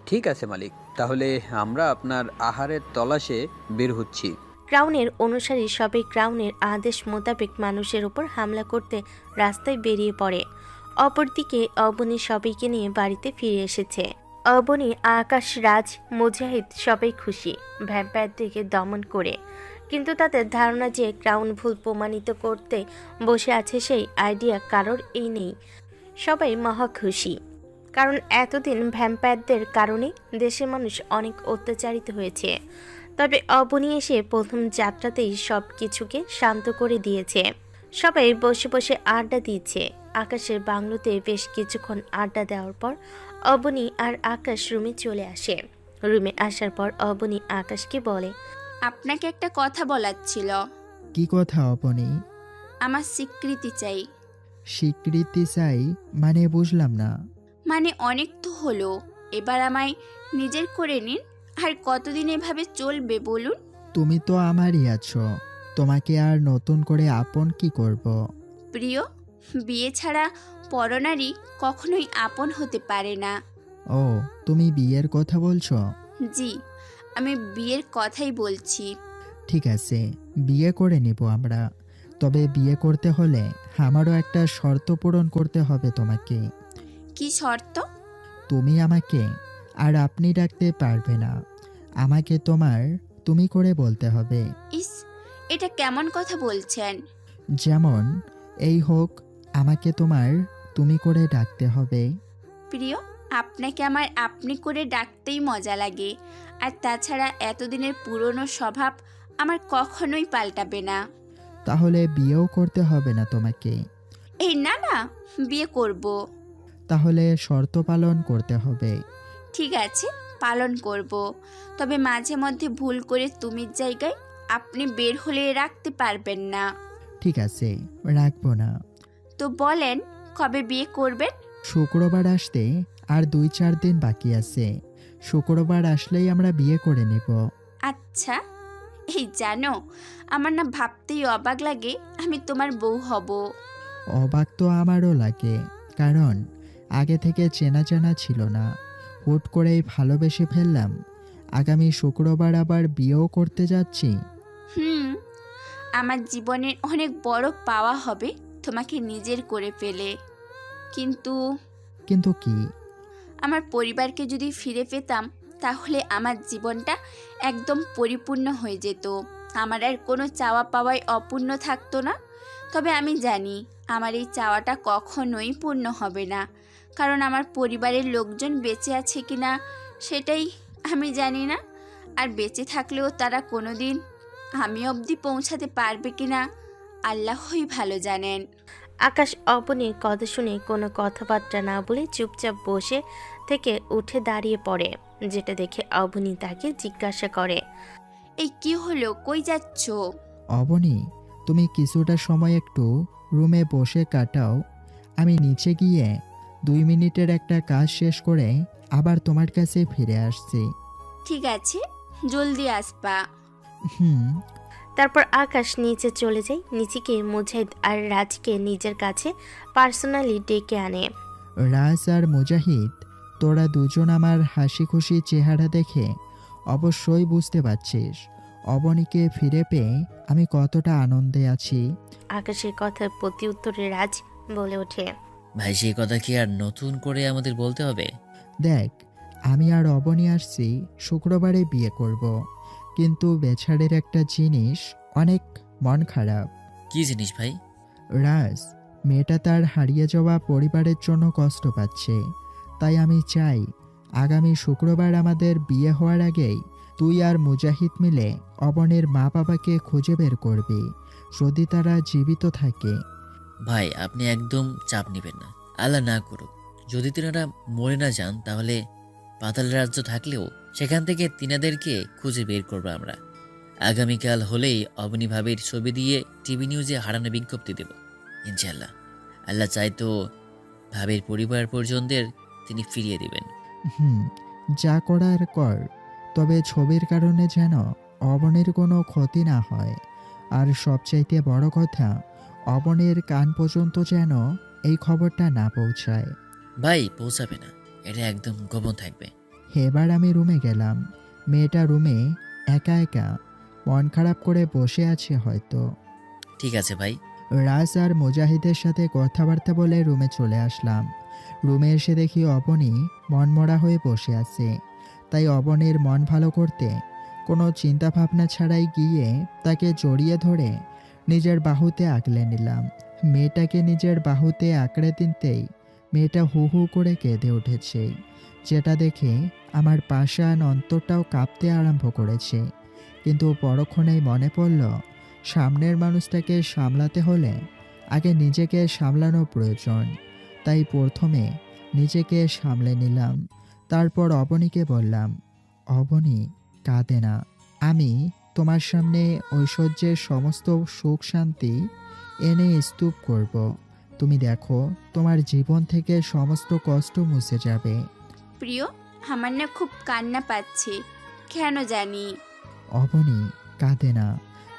ঠিক আছে মালিক, তাহলে আমরা আপনার আহারের তলাশে বের হচ্ছি। ক্রাউনের অনুসারী সবাই ক্রাউনের আদেশ মোতাবেক মানুষের উপর হামলা করতে রাস্তায় বেরিয়ে পড়ে। অপরদিকে অবনী সবাইকে নিয়ে বাড়িতে ফিরে এসেছে। অবনী, আকাশ, রাজ, মুজাহিদ সবাই খুশি ভ্যাম্পায়ারদেরকে দমন করে। কিন্তু তাদের ধারণা যে ক্রাউন ভুল প্রমাণিত করতে বসে আছে সেই আইডিয়া কারোর এই নেই। সবাই মহা খুশি, কারণ এতদিন ভ্যাম্পায়ারদের কারণে দেশের মানুষ অনেক অত্যাচারিত হয়েছে। তবে অবনী এসে প্রথম যাত্রাতেই সব কিছুকে শান্ত করে দিয়েছে। সবাই বসে বসে আড্ডা দিচ্ছে। আকাশের বাংলোতে বেশ কিছুক্ষণ আড্ডা দেওয়ার পর অবনী আর আকাশ রুমে চলে আসে। রুমে আসার পর অবনী আকাশকে বলে, আপনাকে একটা কথা বলার ছিল। কি কথা অবনী? আমার স্বীকৃতি চাই। স্বীকৃতি চাই মানে বুঝলাম না। মানে অনেক তো হলো, এবার আমায় নিজের করে নিন। আর কতদিন এভাবে চলবে বলুন? তুমি তো আমারই আছো, তোমাকে আর নতুন করে আপন কি করব? প্রিয়, বিয়ে ছাড়া পরনারী কখনোই আপন হতে পারে না। ও, তুমি বিয়ের কথা বলছো? জি, আমি বিয়ের কথাই বলছি। ঠিক আছে, বিয়ে করে নিব আমরা। তবে বিয়ে করতে হলে আমারও একটা শর্ত পূরণ করতে হবে তোমাকে। কি শর্ত? তুমি আমাকে আর আপনি ডাকতে পারবে না, আমাকে তোমার তুমি করে বলতে হবে। ইস, এটা কেমন কথা বলছেন? যেমন এই হোক, আমাকে তোমার তুমি করে ডাকতে হবে। প্রিয়, আপনাকে আমার আপনি করে ডাকতেই মজা লাগে। আর তাছাড়া এতদিনের পুরনো স্বভাব আমার কখনোই পাল্টাবে না। তাহলে বিয়েও করতে হবে না তোমাকে? এই না না, বিয়ে করব। তাহলে শর্ত পালন করতে হবে। ঠিক আছে, পালন করব। তবে মাঝে মধ্যে ভুল করে তুমির জায়গায় আপনি বের হলে রাখতে পারবেন না। ঠিক আছে, রাখবো না। তো বলেন, কবে বিয়ে করবেন? শুক্রবার আসতে আর 2-4 দিন বাকি আছে। শুক্রবার আসলেই আমরা বিয়ে করে নেব। আচ্ছা, এই জানো, আমার না ভাবতেই অবাক লাগে আমি তোমার বউ হব। অবাক তো আমারও লাগে, কারণ আগে থেকে চেনা জানা ছিল না। হুট করেই ভালোবেসে ফেললাম। আগামী শুক্রবার আবার বিয়েও করতে যাচ্ছি। আমার জীবনের অনেক বড় পাওয়া হবে তোমাকে নিজের করে ফেলে। কিন্তু কিন্তু কি? আমার পরিবারকে যদি ফিরে পেতাম তাহলে আমার জীবনটা একদম পরিপূর্ণ হয়ে যেত। আমার আর কোনো চাওয়া পাওয়াই অপূর্ণ থাকতো না। তবে আমি জানি আমার এই চাওয়াটা কখনোই পূর্ণ হবে না, কারণ আমার পরিবারের লোকজন বেঁচে আছে কিনা সেটাই আমি জানি না। আর বেঁচে থাকলেও তারা কোনো দিন আমি অবধি পৌঁছাতে পারবে কিনা আল্লাহই ভালো জানেন। আকাশ অবনীর কথা শুনে কোনো কথাবার্তা না বলে চুপচাপ বসে থেকে উঠে দাঁড়িয়ে পড়ে, যেটা দেখে অবনী তাকে জিজ্ঞাসা করে, এই কি হলো, কই যাচ্ছ? অবনী, তুমি কিছুটা সময় একটু রুমে বসে কাটাও। আমি নিচে গিয়ে 2 মিনিটের একটা কাজ শেষ করে আবার তোমার কাছে ফিরে আসছি। ঠিক আছে, জলদি আসবা। হুম। তারপর আকাশ নিচে চলে যায়। নিচে গিয়ে মুজাহিদ আর রাজকে নিজের কাছে পার্সোনালি ডেকে আনে। রাজ আর মুজাহিদ, তোরা দুজন আমার হাসি খুশি চেহারা দেখে অবশ্যই বুঝতে পারছিস অবনীকে ফিরে পেয়ে আমি কতটা আনন্দে আছি। আকাশের কথার প্রতি উত্তরে রাজ বলে ওঠে, ভাই সেই কথা কি আর নতুন করে আমাদের বলতে হবে? দেখ, আমি আর অবনী আসছি শুক্রবারে বিয়ে করব, কিন্তু বেচারের একটা জিনিস অনেক মন খারাপ। কি জিনিস ভাই? রাজ, মেয়েটা তার হারিয়ে যাওয়া পরিবারের জন্য কষ্ট পাচ্ছে। তাই আমি চাই আগামী শুক্রবার আমাদের বিয়ে হওয়ার আগেই তুই আর মুজাহিদ মিলে অবনীর মা বাবাকে খুঁজে বের করবি, যদি তারা জীবিত থাকে। ভাই আপনি একদম চাপ নেবেন না, আল্লাহ না করুক যদি তিনারা মরে না যান, তাহলে পাতাল রাজ্য থাকলেও সেখান থেকে তিনাদেরকে খুঁজে বের করবো আমরা। আগামীকাল হলেই অবনী ভাবির ছবি দিয়ে টিভি নিউজে হারানো বিজ্ঞপ্তি দেব ইনশাল্লাহ। আল্লাহ চাই তো ভাবির পরিবার পরিজনদের তিনি ফিরিয়ে দিবেন। যা করার কর, তবে ছবির কারণে যেন অবনীর কোনো ক্ষতি না হয়। আর সবচাইতে বড় কথা, অবনীর কান পর্যন্ত যেন এই খবরটা না পৌঁছায়। ভাই পৌঁছাবে না, এটা একদম গোপন থাকবে। এবার আমি রুমে গেলাম। মেয়েটা রুমে একা একা মন খারাপ করে বসে আছে হয়তো। ঠিক আছে ভাই। রাজ আর মুজাহিদের সাথে কথাবার্তা বলে রুমে চলে আসলাম। রুমে এসে দেখি অবনী মনমরা হয়ে বসে আছে। তাই অবনীর মন ভালো করতে কোনো চিন্তা ভাবনা ছাড়াই গিয়ে তাকে জড়িয়ে ধরে নিজের বাহুতে আগলে নিলাম। মেয়েটাকে নিজের বাহুতে আঁকড়ে দিতেই মেয়েটা হু হু করে কেঁদে উঠেছে, যেটা দেখে আমার পাষাণ অন্তরটাও কাঁপতে আরম্ভ করেছে। কিন্তু পরক্ষণেই মনে পড়ল সামনের মানুষটাকে সামলাতে হলে আগে নিজেকে সামলানো প্রয়োজন। তাই প্রথমে নিজেকে সামলে নিলাম। তারপর অবনীকে বললাম, অবনী কাঁদে না, আমি তোমার সামনে ঐশ্বর্যের সমস্ত সুখ শান্তি এনে স্তূপ করব। তুমি দেখো তোমার জীবন থেকে সমস্ত কষ্ট মুছে যাবে। প্রিয়, আমার না খুব কান্না পাচ্ছে, কেন জানি। অবনী কাঁদে না,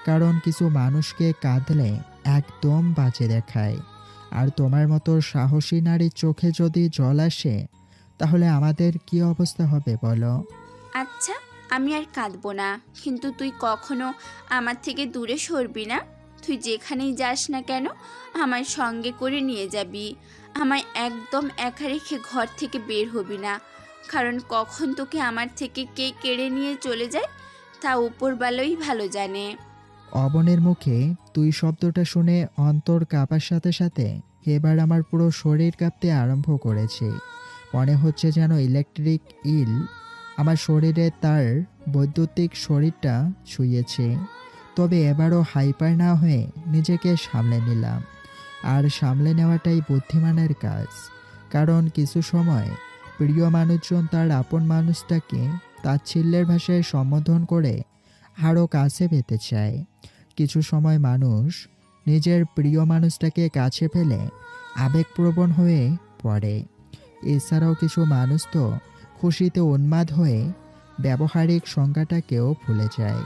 কারণ কিছু মানুষকে কাঁদলে একদম বাজে দেখায়। আর তোমার মতো সাহসী নারীর চোখে যদি জল আসে তাহলে আমাদের কি অবস্থা হবে বলো? আচ্ছা, আমি আর কাঁদবো না, কিন্তু তুই কখনো আমার থেকে দূরে সরবি না। তুই যেখানেই যাস না কেন আমার সঙ্গে করে নিয়ে যাবি। আমায় একদম একা রেখে ঘর থেকে বের হবি না, কারণ কখন তোকে আমার থেকে কে কেড়ে নিয়ে চলে যায় তা উপরবালাই ভালো জানে। অবনের মুখে তুই শব্দটা শুনে অন্তর কাঁপার সাথে সাথে এবার আমার পুরো শরীর কাঁপতে আরম্ভ করেছে। মনে হচ্ছে যেন ইলেকট্রিক ইল আমার শরীরে তার বৈদ্যুতিক শরীরটা ছুঁয়েছে। তবে এবারও হাইপার না হয়ে নিজেকে সামলে নিলাম। আর সামলে নেওয়াটাই বুদ্ধিমানের কাজ। কারণ কিছু সময় প্রিয় মানুষজন তার আপন মানুষটাকে তাচ্ছিল্যের ভাষায় সম্বোধন করে আরও কাছে পেতে চায়। কিছু সময় মানুষ নিজের প্রিয় মানুষটাকে কাছে পেলে আবেগপ্রবণ হয়ে পড়ে। এছাড়াও কিছু মানুষ তো খুশিতে উন্মাদ হয়ে ব্যবহারিক সংজ্ঞাটাকেও ভুলে যায়।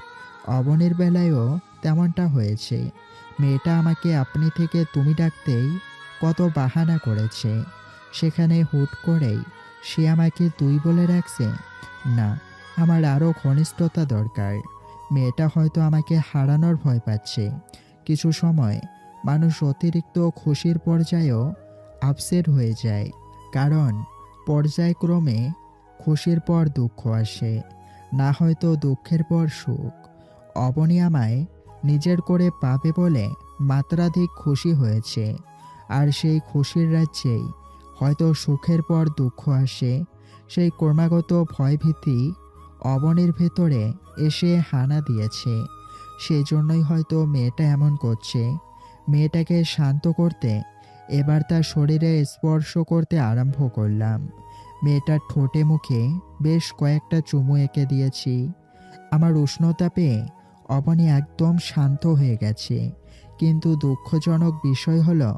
অবনীর বেলায়ও তেমনটা হয়েছে। মেয়েটা আমাকে আপনি থেকে তুমি ডাকতেই কত বাহানা করেছে, সেখানে হুট করেই সে আমাকে তুই বলে রাখছে। না, আমার আরও ঘনিষ্ঠতা দরকার। মেয়েটা হয়তো আমাকে হারানোর ভয় পাচ্ছে। কিছু সময় মানুষ অতিরিক্ত খুশির পর্যায়েও আপসেট হয়ে যায়, কারণ পর্যায়ক্রমে খুশির পর দুঃখ আসে, না হয়তো দুঃখের পর সুখ। অবনী আমায় নিজের করে পাবে বলে মাত্রাধিক খুশি হয়েছে, আর সেই খুশির রাজ্যেই হয়তো সুখের পর দুঃখ আসে। সেই ক্রমাগত ভয়ভীতি অবনীর ভেতরে এসে হানা দিয়েছে। সেই জন্যই হয়তো মেয়েটা এমন করছে। মেয়েটাকে শান্ত করতে এবার তার শরীরে স্পর্শ করতে আরম্ভ করলাম। মেয়েটার ঠোঁটে মুখে বেশ কয়েকটা চুমু এঁকে দিয়েছি। আমার উষ্ণতা পেয়ে অবনী একদম শান্ত হয়ে গেছে, কিন্তু দুঃখজনক বিষয় হলো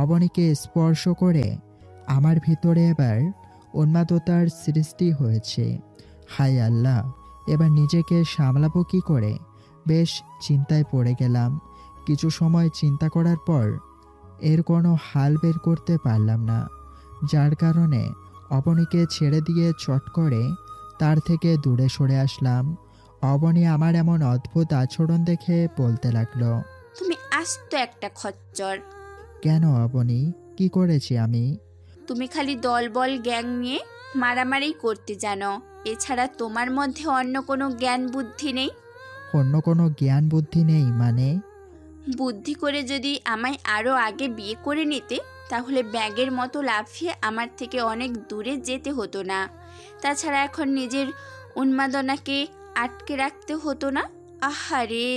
অবনীকে স্পর্শ করে আমার ভিতরে এবার উন্মাদতার সৃষ্টি হয়েছে। হায় আল্লাহ, এবার নিজেকে সামলাবো কি করে? বেশ চিন্তায় পড়ে গেলাম। কিছু সময় চিন্তা করার পর এর কোনো হাল বের করতে পারলাম না, যার কারণে অবনীকে ছেড়ে দিয়ে চট করে তার থেকে দূরে সরে আসলাম। অবনী আমার এমন অদ্ভুত আচরণ দেখে বলতে লাগলো, তুমি আস্ত একটা খচ্চর। কেন অবনী, কি করেছি আমি? তুমি খালি দলবল গ্যাং নিয়ে মারামারি করতে জানো, এছাড়া তোমার মধ্যে অন্য কোনো জ্ঞান বুদ্ধি নেই। অন্য কোনো জ্ঞান বুদ্ধি নেই মানে? বুদ্ধি করে যদি আমায় আরও আগে বিয়ে করে নিতে, তাহলে ব্যাগের মতো লাফিয়ে আমার থেকে অনেক দূরে যেতে হতো না। তাছাড়া এখন নিজের উন্মাদনাকে আটকে রাখতে হতো না। আহারে,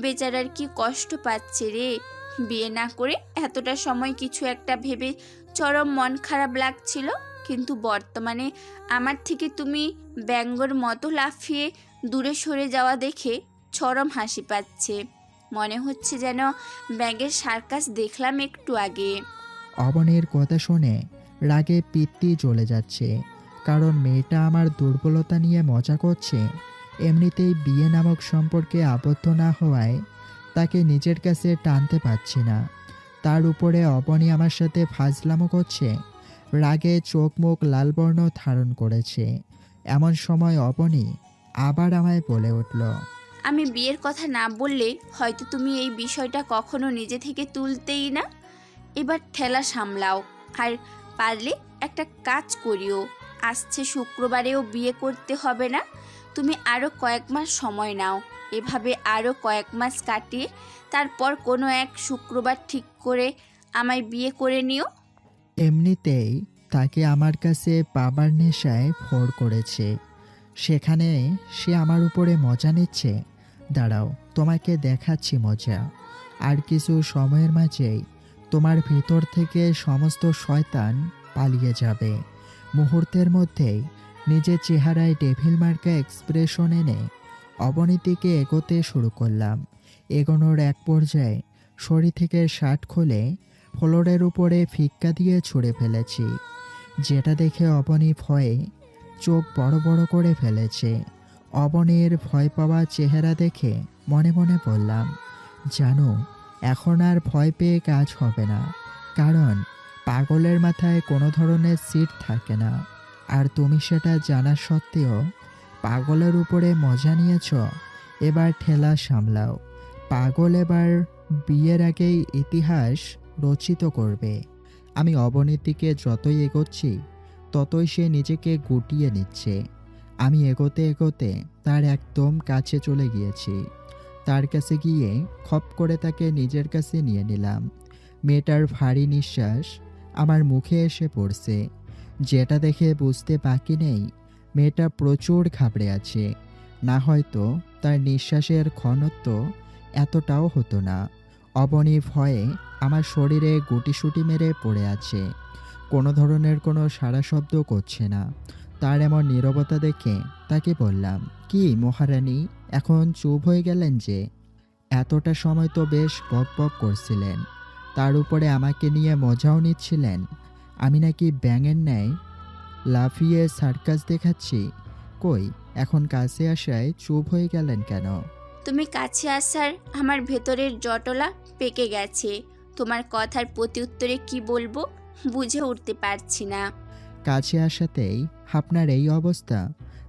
বেচারার কি কষ্ট পাচ্ছে রে। বিয়ে না করে এতটা সময় কিছু একটা ভেবে চরম মন খারাপ লাগছিল, কিন্তু বর্তমানে আমার থেকে তুমি ব্যঙ্গর মতো লাফিয়ে দূরে সরে যাওয়া দেখে চরম হাসি পাচ্ছে। মনে হচ্ছে যেন ব্যাগের সার্কাস দেখলাম একটু আগে। অবনীর কথা শুনে রাগে পিত্তি চলে যাচ্ছে, কারণ মেয়েটা আমার দুর্বলতা নিয়ে মজা করছে। এমনিতেই বিয়ে নামক সম্পর্কে আবদ্ধ না হওয়ায় তাকে নিজের কাছে টানতে পারছি না, তার উপরে অবনী আমার সাথে ফাজলামো করছে। রাগে চোখ মুখ লালবর্ণ ধারণ করেছে। এমন সময় অবনী আবার আমায় বলে উঠল, আমি বিয়ের কথা না বললে হয়তো তুমি এই বিষয়টা কখনো নিজে থেকে তুলতেই না। এবার ঠেলা সামলাও, আর পারলে একটা কাজ করিও। আসছে শুক্রবারেও বিয়ে করতে হবে না। তুমি আরও কয়েক মাস সময় নাও। এভাবে আরও কয়েক মাস কাটিয়ে তারপর কোনো এক শুক্রবার ঠিক করে আমায় বিয়ে করে নিও। এমনিতেই তাকে আমার কাছে পাবার নেশায় ভর করেছে, সেখানে সে আমার উপরে মজা নিচ্ছে। দাঁড়াও, তোমাকে দেখাচ্ছি মজা। আর কিছু সময়ের মাঝেই তোমার ভিতর থেকে সমস্ত শয়তান পালিয়ে যাবে। মুহূর্তের মধ্যেই নিজের চেহারায় ডেভিল মার্কা এক্সপ্রেশন এনে অবনীতিকে এগোতে শুরু করলাম। এগোনোর এক পর্যায়ে শরীর থেকে শার্ট খুলে ফ্লোরের উপরে ফিক্কা দিয়ে ছুঁড়ে ফেলেছি, যেটা দেখে অবনী ভয়ে চোখ বড় বড় করে ফেলেছে। অবনীর ভয় পাওয়া চেহারা দেখে মনে মনে বললাম, জানো, এখন আর ভয় পেয়ে কাজ হবে না, কারণ পাগলের মাথায় কোনো ধরনের সিট থাকে না। আর তুমি সেটা জানা সত্ত্বেও পাগলের উপরে মজা নিয়েছ। এবার ঠেলা সামলাও। পাগল এবার বিয়ের আগেই ইতিহাস রচিত করবে। আমি অবনীতিকে যতই এগোচ্ছি ততই সে নিজেকে গুটিয়ে নিচ্ছে। আমি এগোতে এগোতে তার একদম কাছে চলে গিয়েছি। তার কাছে গিয়ে খপ করে তাকে নিজের কাছে নিয়ে নিলাম। মেয়েটার ভারী নিঃশ্বাস আমার মুখে এসে পড়ছে, যেটা দেখে বুঝতে বাকি নেই মেয়েটা প্রচুর ঘাবড়ে আছে। না হয়তো তার নিঃশ্বাসের ঘনত্ব এতটাও হতো না। অবনী ভয়ে আমার শরীরে গুটিসুটি মেরে পড়ে আছে। কোনো ধরনের কোনো সাড়া শব্দ করছে না। তার এমন নীরবতা দেখে তাকে বললাম, কি মহারানী, এখন চুপ হয়ে গেলেন যে? এতটা সময় তো বেশ বক বক করছিলেন, তার উপরে আমাকে নিয়ে মজাও নিচ্ছিলেন। আমি নাকি ব্যাঙের ন্যায় লাফিয়ে সার্কাস দেখাচ্ছি? কই, এখন কাছে আসায় চুপ হয়ে গেলেন কেন? তুমি কাছে আসার আমার ভেতরের জটলা পেকে গেছে। তোমার কথার প্রত্যুত্তরে কি বলবো বুঝে উঠতে পারছি না। কাছে আসাতেই আপনার এই অবস্থা?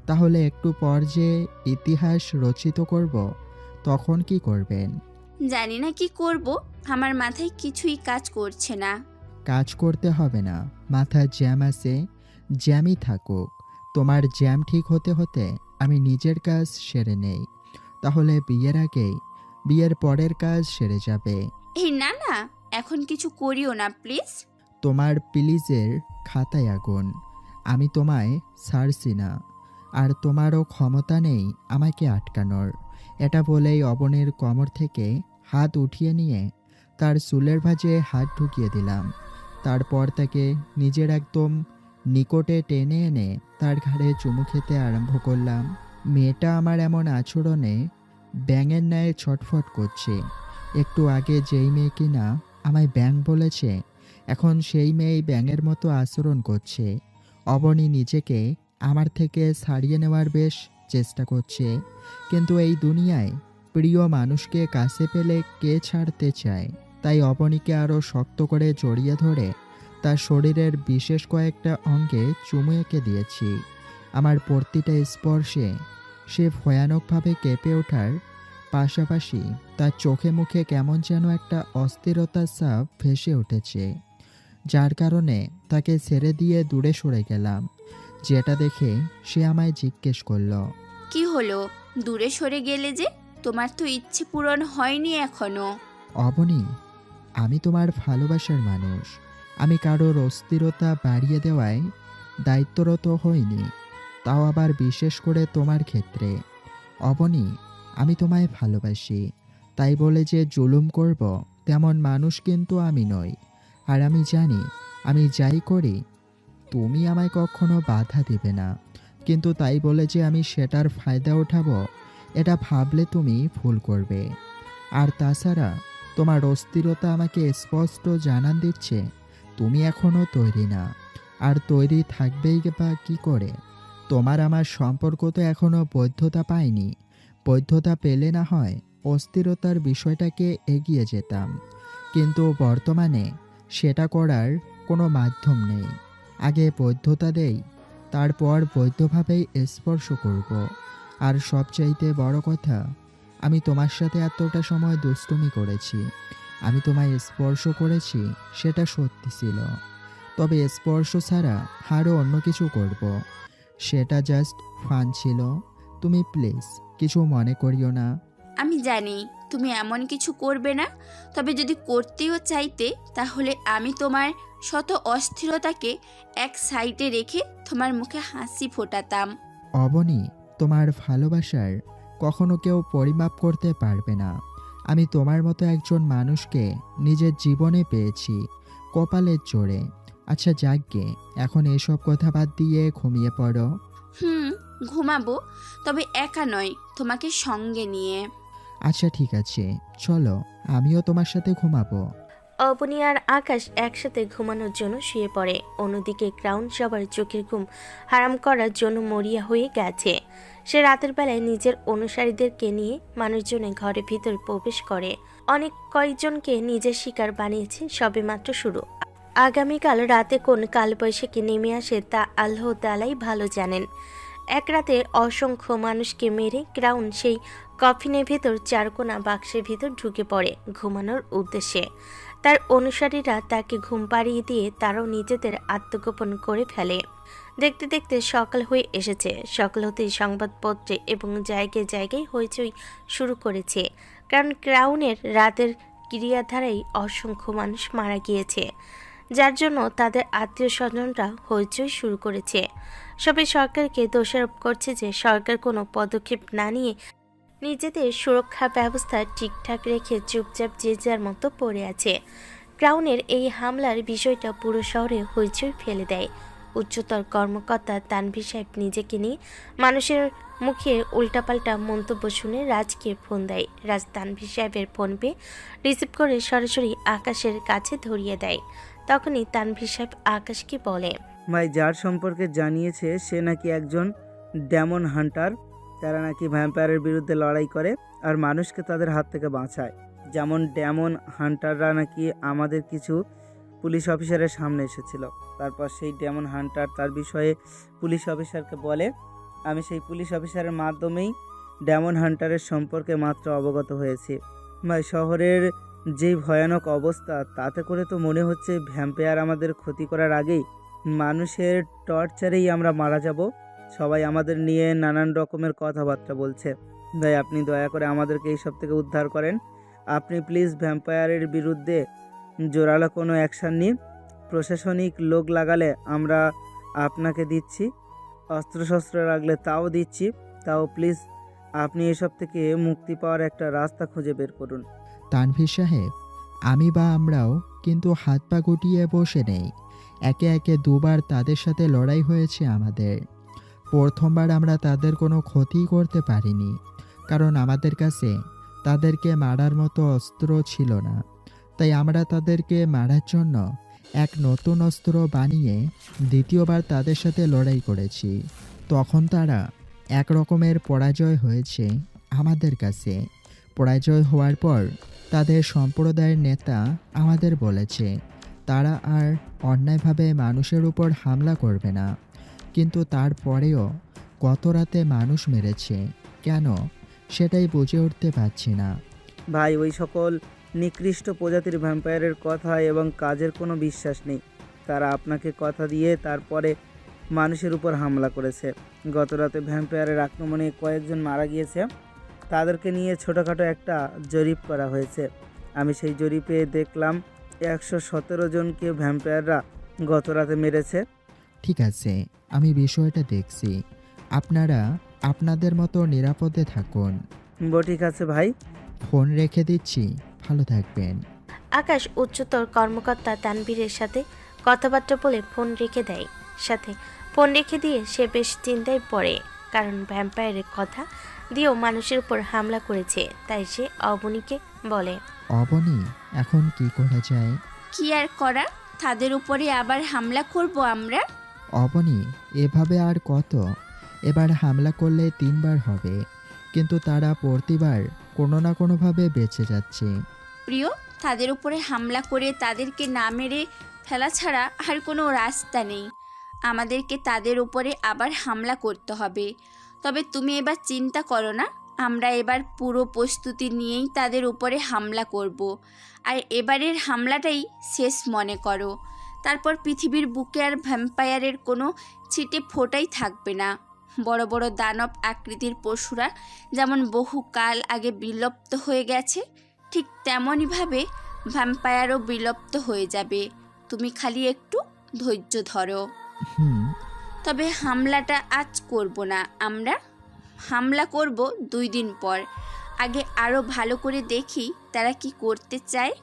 তাহলে একটু পর যে ইতিহাস রচিত করব, তখন কি করবেন? জানি না কি করব, আমার মাথায় কিছুই কাজ করছে না। কাজ করতে হবে না, মাথায় জ্যাম আছে, জ্যামই থাকুক। তোমার জ্যাম ঠিক হতে হতে আমি নিজের কাজ সেরে নেই, তাহলে বিয়ের আগেই বিয়ের পরের কাজ সেরে যাবে। এই না না, এখন কিছু করিও না প্লিজ। তোমার প্লিজের খাতায় আগুন। আমি তোমায় ছাড়ছি না, আর তোমারও ক্ষমতা নেই আমাকে আটকানোর। এটা বলেই অবনীর কোমর থেকে হাত উঠিয়ে নিয়ে তার চুলের ভাঁজে হাত ঢুকিয়ে দিলাম। তারপর তাকে নিজের একদম নিকটে টেনে এনে তার ঘাড়ে চুমু খেতে আরম্ভ করলাম। মেয়েটা আমার এমন আচরণে ব্যাঙের ন্যায় ছটফট করছে। একটু আগে যেই মেয়ে কিনা আমায় ব্যাঙ বলেছে, এখন সেই মেয়েই ব্যাঙের মতো আচরণ করছে। অবনী নিজেকে আমার থেকে ছাড়িয়ে নেওয়ার বেশ চেষ্টা করছে, কিন্তু এই দুনিয়ায় প্রিয় মানুষকে কাছে পেলে কে ছাড়তে চায়? তাই অবনীকে আরও শক্ত করে জড়িয়ে ধরে তার শরীরের বিশেষ কয়েকটা অঙ্গে চুমু এঁকে দিয়েছি। আমার প্রতিটা স্পর্শে সে ভয়ানকভাবে কেঁপে ওঠার পাশাপাশি তার চোখে মুখে কেমন যেন একটা অস্থিরতার ছাপ ভেসে উঠেছে, যার কারণে তাকে ছেড়ে দিয়ে দূরে সরে গেলাম। যেটা দেখে সে আমায় জিজ্ঞেস করলো, কি হলো, দূরে সরে গেলে যে? তোমার তো ইচ্ছে পূরণ হয়নি এখনো। অবনী, আমি তোমার ভালোবাসার মানুষ। আমি কারোর অস্থিরতা বাড়িয়ে দেওয়ায় দায়িত্বরত হইনি, তাও আবার বিশেষ করে তোমার ক্ষেত্রে। অবনী, আমি তোমায় ভালোবাসি, তাই বলে যে জুলুম করব তেমন মানুষ কিন্তু আমি নই। আর আমি জানি আমি যাই করি তুমি আমায় কখনো বাধা দিবে না, কিন্তু তাই বলে যে আমি সেটার ফায়দা উঠাবো, এটা ভাবলে তুমি ভুল করবে। আর তাছাড়া তোমার অস্থিরতা আমাকে স্পষ্ট জানান দিচ্ছে তুমি এখনও তৈরি না, আর তৈরি থাকবেই বা কী করে? তোমার আমার সম্পর্ক তো এখনও বৈধতা পায়নি। বৈধতা পেলে না হয় অস্থিরতার বিষয়টাকে এগিয়ে যেতাম, কিন্তু বর্তমানে সেটা করার কোনো মাধ্যম নেই। আগে বৈধতা দেই, তারপর বৈধভাবেই স্পর্শ করব। আর সবচাইতে বড় কথা, আমি তোমার সাথে এতটা সময় দুষ্টুমি করেছি, আমি তোমায় স্পর্শ করেছি, সেটা সত্যি ছিল। তবে স্পর্শ ছাড়া আরও অন্য কিছু করব, সেটা জাস্ট ফান ছিল। তুমি প্লিজ কিছু মনে করিও না। আমি জানি তুমি এমন কিছু করবে না, তবে যদি করতেও চাইতে তাহলে আমি তোমার শত অস্থিরতাকে এক সাইডে রেখে তোমার মুখে হাসি ফোটাতাম। অবনী, তোমার ভালোবাসার কখনো কেউ পরিমাপ করতে পারবে না। আমি তোমার মতো একজন মানুষকে নিজের জীবনে পেয়েছি, কপালের জোরে। আচ্ছা যাকগে, এখন এসব কথা বাদ দিয়ে ঘুমিয়ে পড়ো। ঘুমাবো, তবে একা নয়, তোমাকে সঙ্গে নিয়ে। আচ্ছা ঠিক আছে, চলো আমিও তোমার সাথে ঘুমাবো। অবনী আর আকাশ একসাথে ঘুমানোর জন্য শুয়ে পড়ে। অন্যদিকে ক্রাউন সবার চোখের ঘুম হারাম করার জন্য মরিয়া হয়ে গেছে। সে রাতের বেলায় নিজের অনুসারীদেরকে নিয়ে মানুষজনের ঘরের ভিতর প্রবেশ করে। অনেক কয়েকজনকে নিজের শিকার বানিয়েছে, সবে মাত্র শুরু। আগামীকাল রাতে কোন কালবৈশাখী নেমে আসে তা আল্লাহ তাআলাই ভালো জানেন। এক রাতে অসংখ্য মানুষকে মেরে ক্রাউন সেই কফিনের ভেতর চারকোনা বাক্সের ভিতর ঢুকে পড়ে ঘুমানোর উদ্দেশ্যে। তার অনুসারীরা তাকে ঘুম পাড়িয়ে দিয়ে তারাও নিজেদের আত্মগোপন করে ফেলে। দেখতে দেখতে সকাল হয়ে এসেছে। সকাল হতেই সংবাদপত্রে এবং জায়গায় জায়গায় হইচই শুরু করেছে, কারণ ক্রাউনের রাতের ক্রিয়াধারায় অসংখ্য মানুষ মারা গিয়েছে, যার জন্য তাদের আত্মীয় স্বজনরা হইচই শুরু করেছে। সবাই সরকারকে দোষারোপ করছে যে সরকার কোনো পদক্ষেপ না নিয়ে নিজেদের সুরক্ষা ব্যবস্থা ঠিকঠাক রেখে চুপচাপ যে যার মতো পড়ে আছে। ক্রাউনের এই হামলার বিষয়টা পুরো শহরে হইচই ফেলে দেয়। উচ্চতর কর্মকর্তা তানভীর সাহেব নিজেকে নিয়ে মানুষের মুখে উল্টাপাল্টা মন্তব্য শুনে রাজকে ফোন দেয়। রাজ তানভীর সাহেবের ফোন পেয়ে রিসিভ করে সরাসরি আকাশের কাছে ধরিয়ে দেয়। তখনই তানভীর সাহেব আকাশকে বলে, ভাই, যার সম্পর্কে জানিয়েছে সে নাকি একজন ডেমন হান্টার। তারা নাকি ভ্যাম্পায়ারের বিরুদ্ধে লড়াই করে আর মানুষকে তাদের হাত থেকে বাঁচায়। যেমন ডেমন হান্টাররা নাকি আমাদের কিছু পুলিশ অফিসারের সামনে এসেছিল। তারপর সেই ডেমন হান্টার তার বিষয়ে পুলিশ অফিসারকে বলে। আমি সেই পুলিশ অফিসারের মাধ্যমেই ডেমন হান্টারের সম্পর্কে মাত্র অবগত হয়েছি। ভাই, শহরের যেই ভয়ানক অবস্থা, তাতে করে তো মনে হচ্ছে ভ্যাম্পায়ার আমাদের ক্ষতি করার আগেই মানুষের টর্চারেই আমরা মারা যাব। সবাই আমাদের নিয়ে নানান রকমের কথাবার্তা বলছে। ভাই, আপনি দয়া করে আমাদেরকে এইসব থেকে উদ্ধার করেন। আপনি প্লিজ ভ্যাম্পায়ারের বিরুদ্ধে জোরালো কোনো অ্যাকশান নিন। প্রশাসনিক লোক লাগালে আমরা আপনাকে দিচ্ছি, অস্ত্রশস্ত্র লাগলে তাও দিচ্ছি। তাও প্লিজ আপনি এসব থেকে মুক্তি পাওয়ার একটা রাস্তা খুঁজে বের করুন। তানভীর সাহেব, আমি বা আমরাও কিন্তু হাত পা গুটিয়ে বসে নেই। একে একে দুবার তাদের সাথে লড়াই হয়েছে আমাদের। প্রথমবার আমরা তাদের কোনো ক্ষতি করতে পারিনি, কারণ আমাদের কাছে তাদেরকে মারার মতো অস্ত্র ছিল না। তাই আমরা তাদেরকে মারার জন্য এক নতুন অস্ত্র বানিয়ে দ্বিতীয়বার তাদের সাথে লড়াই করেছি। তখন তারা এক রকমের পরাজয় হয়েছে আমাদের কাছে। পরাজয় হওয়ার পর তাদের সম্প্রদায়ের নেতা আমাদের বলেছে তারা আর অন্যায়ভাবে মানুষের উপর হামলা করবে না। কিন্তু তারপরেও গত রাতে মানুষ মেরেছে কেন, সেটাই বুঝে উঠতে পারছি না। ভাই, ওই সকল নিকৃষ্ট প্রজাতির ভ্যাম্পায়ারের কথা এবং কাজের কোনো বিশ্বাস নেই। তারা আপনাকে কথা দিয়ে তারপরে মানুষের উপর হামলা করেছে। গত রাতে ভ্যাম্পায়ারের আক্রমণে কয়েকজন মারা গিয়েছে। তাদেরকে নিয়ে ছোটোখাটো একটা জরিপ করা হয়েছে। আমি সেই জরিপে দেখলাম 117 জনকে ভ্যাম্পায়াররা গত রাতে মেরেছে। ঠিক আছে, আমি বিষয়টা দেখছি। আপনারা আপনাদের মতো নিরাপদে থাকুন। ঠিক আছে ভাই, ফোন রেখে দিচ্ছি, ভালো থাকবেন। আকাশ উচ্চতর কর্মকর্তা তানভীরের সাথে কথাবার্তা বলে ফোন রেখে দেয়। সাথে ফোন রেখে দিয়ে সে বেশ চিন্তায় পড়ে, কারণ ভ্যাম্পায়ারের কথা দিয়েও মানুষের উপর হামলা করেছে। তাই সে অবনীকে বলে, অবনী, এখন কি করা যায়? কি আর করা, তাদের উপরে আবার হামলা করব আমরা। অবনী, এভাবে আর কত? এবার হামলা করলে 3 বার হবে, কিন্তু তারা প্রতিবার কোনো না কোনোভাবে বেঁচে যাচ্ছে। প্রিয়, তাদের উপরে হামলা করে তাদেরকে না মেরে ফেলা ছাড়া আর কোনো রাস্তা নেই। আমাদেরকে তাদের উপরে আবার হামলা করতে হবে। তবে তুমি এবার চিন্তা করো না, আমরা এবার পুরো প্রস্তুতি নিয়েই তাদের উপরে হামলা করব। আর এবারের হামলাটাই শেষ মনে করো। তারপর পৃথিবীর বুকে আর ভ্যাম্পায়ারের কোনো ছিটে ফোঁটাই থাকবে না। বড় বড় দানব আকৃতির পশুরা যেমন বহুকাল আগে বিলুপ্ত হয়ে গেছে, ঠিক তেমনইভাবে ভ্যাম্পায়ারও বিলুপ্ত হয়ে যাবে। তুমি খালি একটু ধৈর্য ধরো। তবে হামলাটা আজ করব না, আমরা হামলা করব 2 দিন পর। আগে আরও ভালো করে দেখি তারা কি করতে চায়।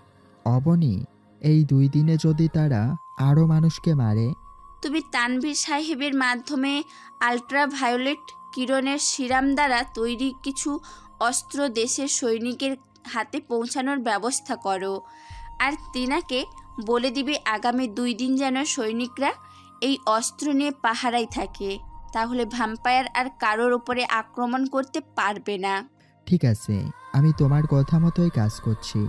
অবনী, এই 2 দিনে যদি তারা আরও মানুষকে মারে? তুমি তানভীর সাহেবের মাধ্যমে আল্ট্রাভায়োলেট কিরণের সিরাম দ্বারা তৈরি কিছু অস্ত্র দেশের সৈনিকের হাতে পৌঁছানোর ব্যবস্থা করো। আর তিনাকে বলে দিবে আগামী 2 দিন যেন সৈনিকরা এই অস্ত্র নিয়ে পাহারায় থাকে। তাহলে ভ্যাম্পায়ার আর কারোর ওপরে আক্রমণ করতে পারবে না। ঠিক আছে, আমি তোমার কথা মতোই কাজ করছি।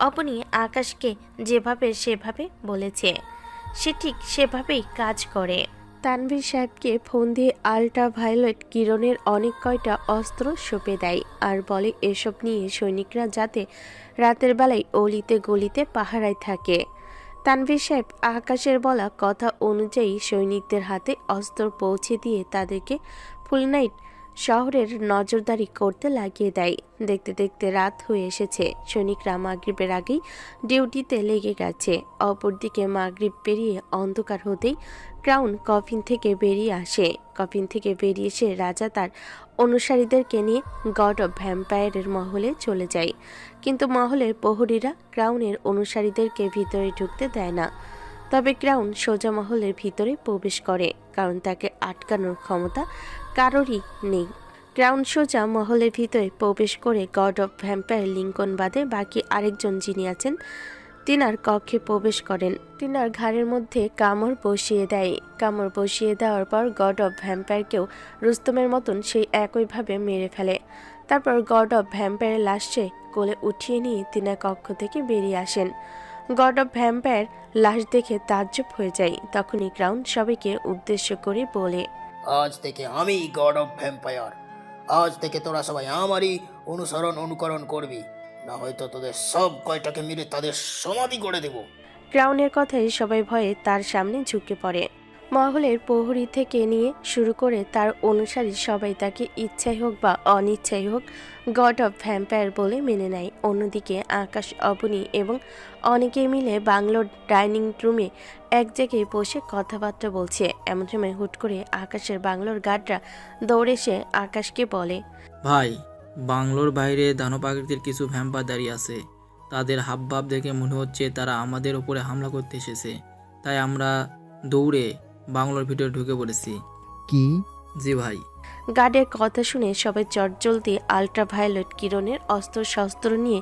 অবনী আকাশকে যেভাবে সেভাবে বলেছে, সে ঠিক সেভাবেই কাজ করে। তানভীর সাহেবকে ফোন দিয়ে আল্ট্রাভায়োলেট কিরণের অনেক কয়টা অস্ত্র সঁপে দেয় আর বলে এসব নিয়ে সৈনিকরা যাতে রাতের বেলায় অলিতে গলিতে পাহারায় থাকে। তানভীর সাহেব আকাশের বলা কথা অনুযায়ী সৈনিকদের হাতে অস্ত্র পৌঁছে দিয়ে তাদেরকে ফুল নাইট শহরের নজরদারি করতে লাগিয়ে দেয়। দেখতে দেখতে রাত হয়ে এসেছে। সৈনিকরা মাগরিবের আগেই ডিউটিতে লেগে গেছে। অপরদিকে মাগরিব পেরিয়ে অন্ধকার হতেই ক্রাউন কফিন থেকে বেরিয়ে আসে। কফিন থেকে বেরিয়ে এসে রাজা তার অনুসারীদেরকে নিয়ে গড অব ভ্যাম্পায়ারের মহলে চলে যায়। কিন্তু মহলের প্রহরীরা ক্রাউনের অনুসারীদেরকে ভিতরে ঢুকতে দেয় না। তবে ক্রাউন সোজা মহলের ভিতরে প্রবেশ করে, কারণ তাকে আটকানোর ক্ষমতা কারোরই নেই। ক্রাউন সোজা মহলের ভিতরে প্রবেশ করে গড অব ভ্যাম্পায়ার লিঙ্কন বাদে বাকি আরেকজন যিনি আছেন তিনার কক্ষে প্রবেশ করেন। তিনার ঘাড়ের মধ্যে কামড় বসিয়ে দেয়। কামড় বসিয়ে দেওয়ার পর গড অব ভ্যাম্পায়ারকেও রুস্তমের মতন সেই একইভাবে মেরে ফেলে। তারপর গড অব ভ্যাম্পায়ারের লাশে কোলে উঠিয়ে নিয়ে তিনার কক্ষ থেকে বেরিয়ে আসেন। গড অব ভ্যাম্পায়ার লাশ দেখে তাজ্জব হয়ে যায়। তখনই ক্রাউন সবাইকে উদ্দেশ্য করে বলে, আজ থেকে আমি গড অফ ভ্যাম্পায়ার। আজ থেকে তোরা সবাই আমারই অনুকরণ করবি, না হয়তো তোদের সব কয়টাকে মিলে তাদের সমাধি করে দেব। ক্রাউনের কথায় সবাই ভয়ে তার সামনে ঝুঁকে পড়ে। মহলের প্রহরী থেকে নিয়ে শুরু করে তার অনুসারী সবাই তাকে ইচ্ছাই হোক বা অনিচ্ছাই হোক গড অফ ভ্যাম্পায়ার বলে মেনে নেয়। অন্যদিকে আকাশ, অবনী এবং অনেকেই মিলে বাংলোর ডাইনিং রুমে এক জায়গায় বসে কথাবার্তা বলছে। এমন সময় হুট করে আকাশের বাংলোর গার্ডরা দৌড়ে এসে আকাশকে বলে, ভাই, বাংলোর বাইরে দানব আকৃতির কিছু ভ্যাম্পায়ার দাঁড়িয়ে আছে। তাদের হাবভাব দেখে মনে হচ্ছে তারা আমাদের উপরে হামলা করতে এসেছে। তাই আমরা দৌড়ে বাংলোর ভিতরে ঢুকে পড়েছি। কি? জি ভাই। গার্ডের কথা শুনে সবাই চটজলদি আল্ট্রাভায়োলেট কিরণের অস্ত্র শস্ত্র নিয়ে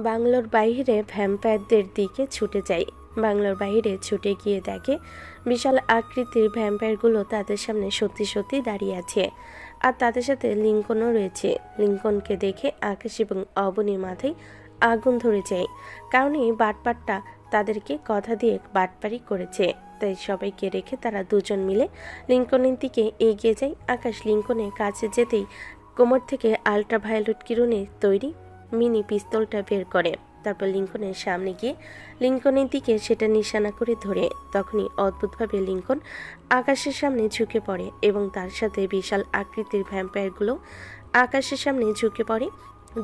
বাংলোর বাইরে ভ্যাম্পায়ারদের দিকে ছুটে যায়। বাংলোর বাইরে ছুটে গিয়ে দেখে বিশাল আকৃতির ভ্যাম্পায়ারগুলো তাদের সামনে সত্যি সত্যি দাঁড়িয়ে আছে, আর তাদের সাথে লিঙ্কনও রয়েছে। লিঙ্কনকে দেখে আকাশ এবং অবনীর মাথায় আগুন ধরে যায়, কারণ এই বাটপাটটা তাদেরকে কথা দিয়ে বাটপারি করেছে। তাই সবাইকে রেখে তারা দুজন মিলে লিঙ্কনের দিকে এগিয়ে যায়। আকাশ লিঙ্কনের কাছে যেতেই কোমর থেকে আল্ট্রাভায়োলেট কিরণের তৈরি মিনি পিস্তলটা বের করে। তারপর লিঙ্কনের সামনে গিয়ে লিঙ্কনের দিকে সেটা নিশানা করে ধরে। তখনই অদ্ভুতভাবে লিঙ্কন আকাশের সামনে ঝুঁকে পড়ে এবং তার সাথে বিশাল আকৃতির ভ্যাম্পায়ারগুলো আকাশের সামনে ঝুঁকে পড়ে,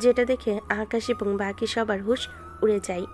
যেটা দেখে আকাশ এবং বাকি সবার হুঁশ উড়ে যায়।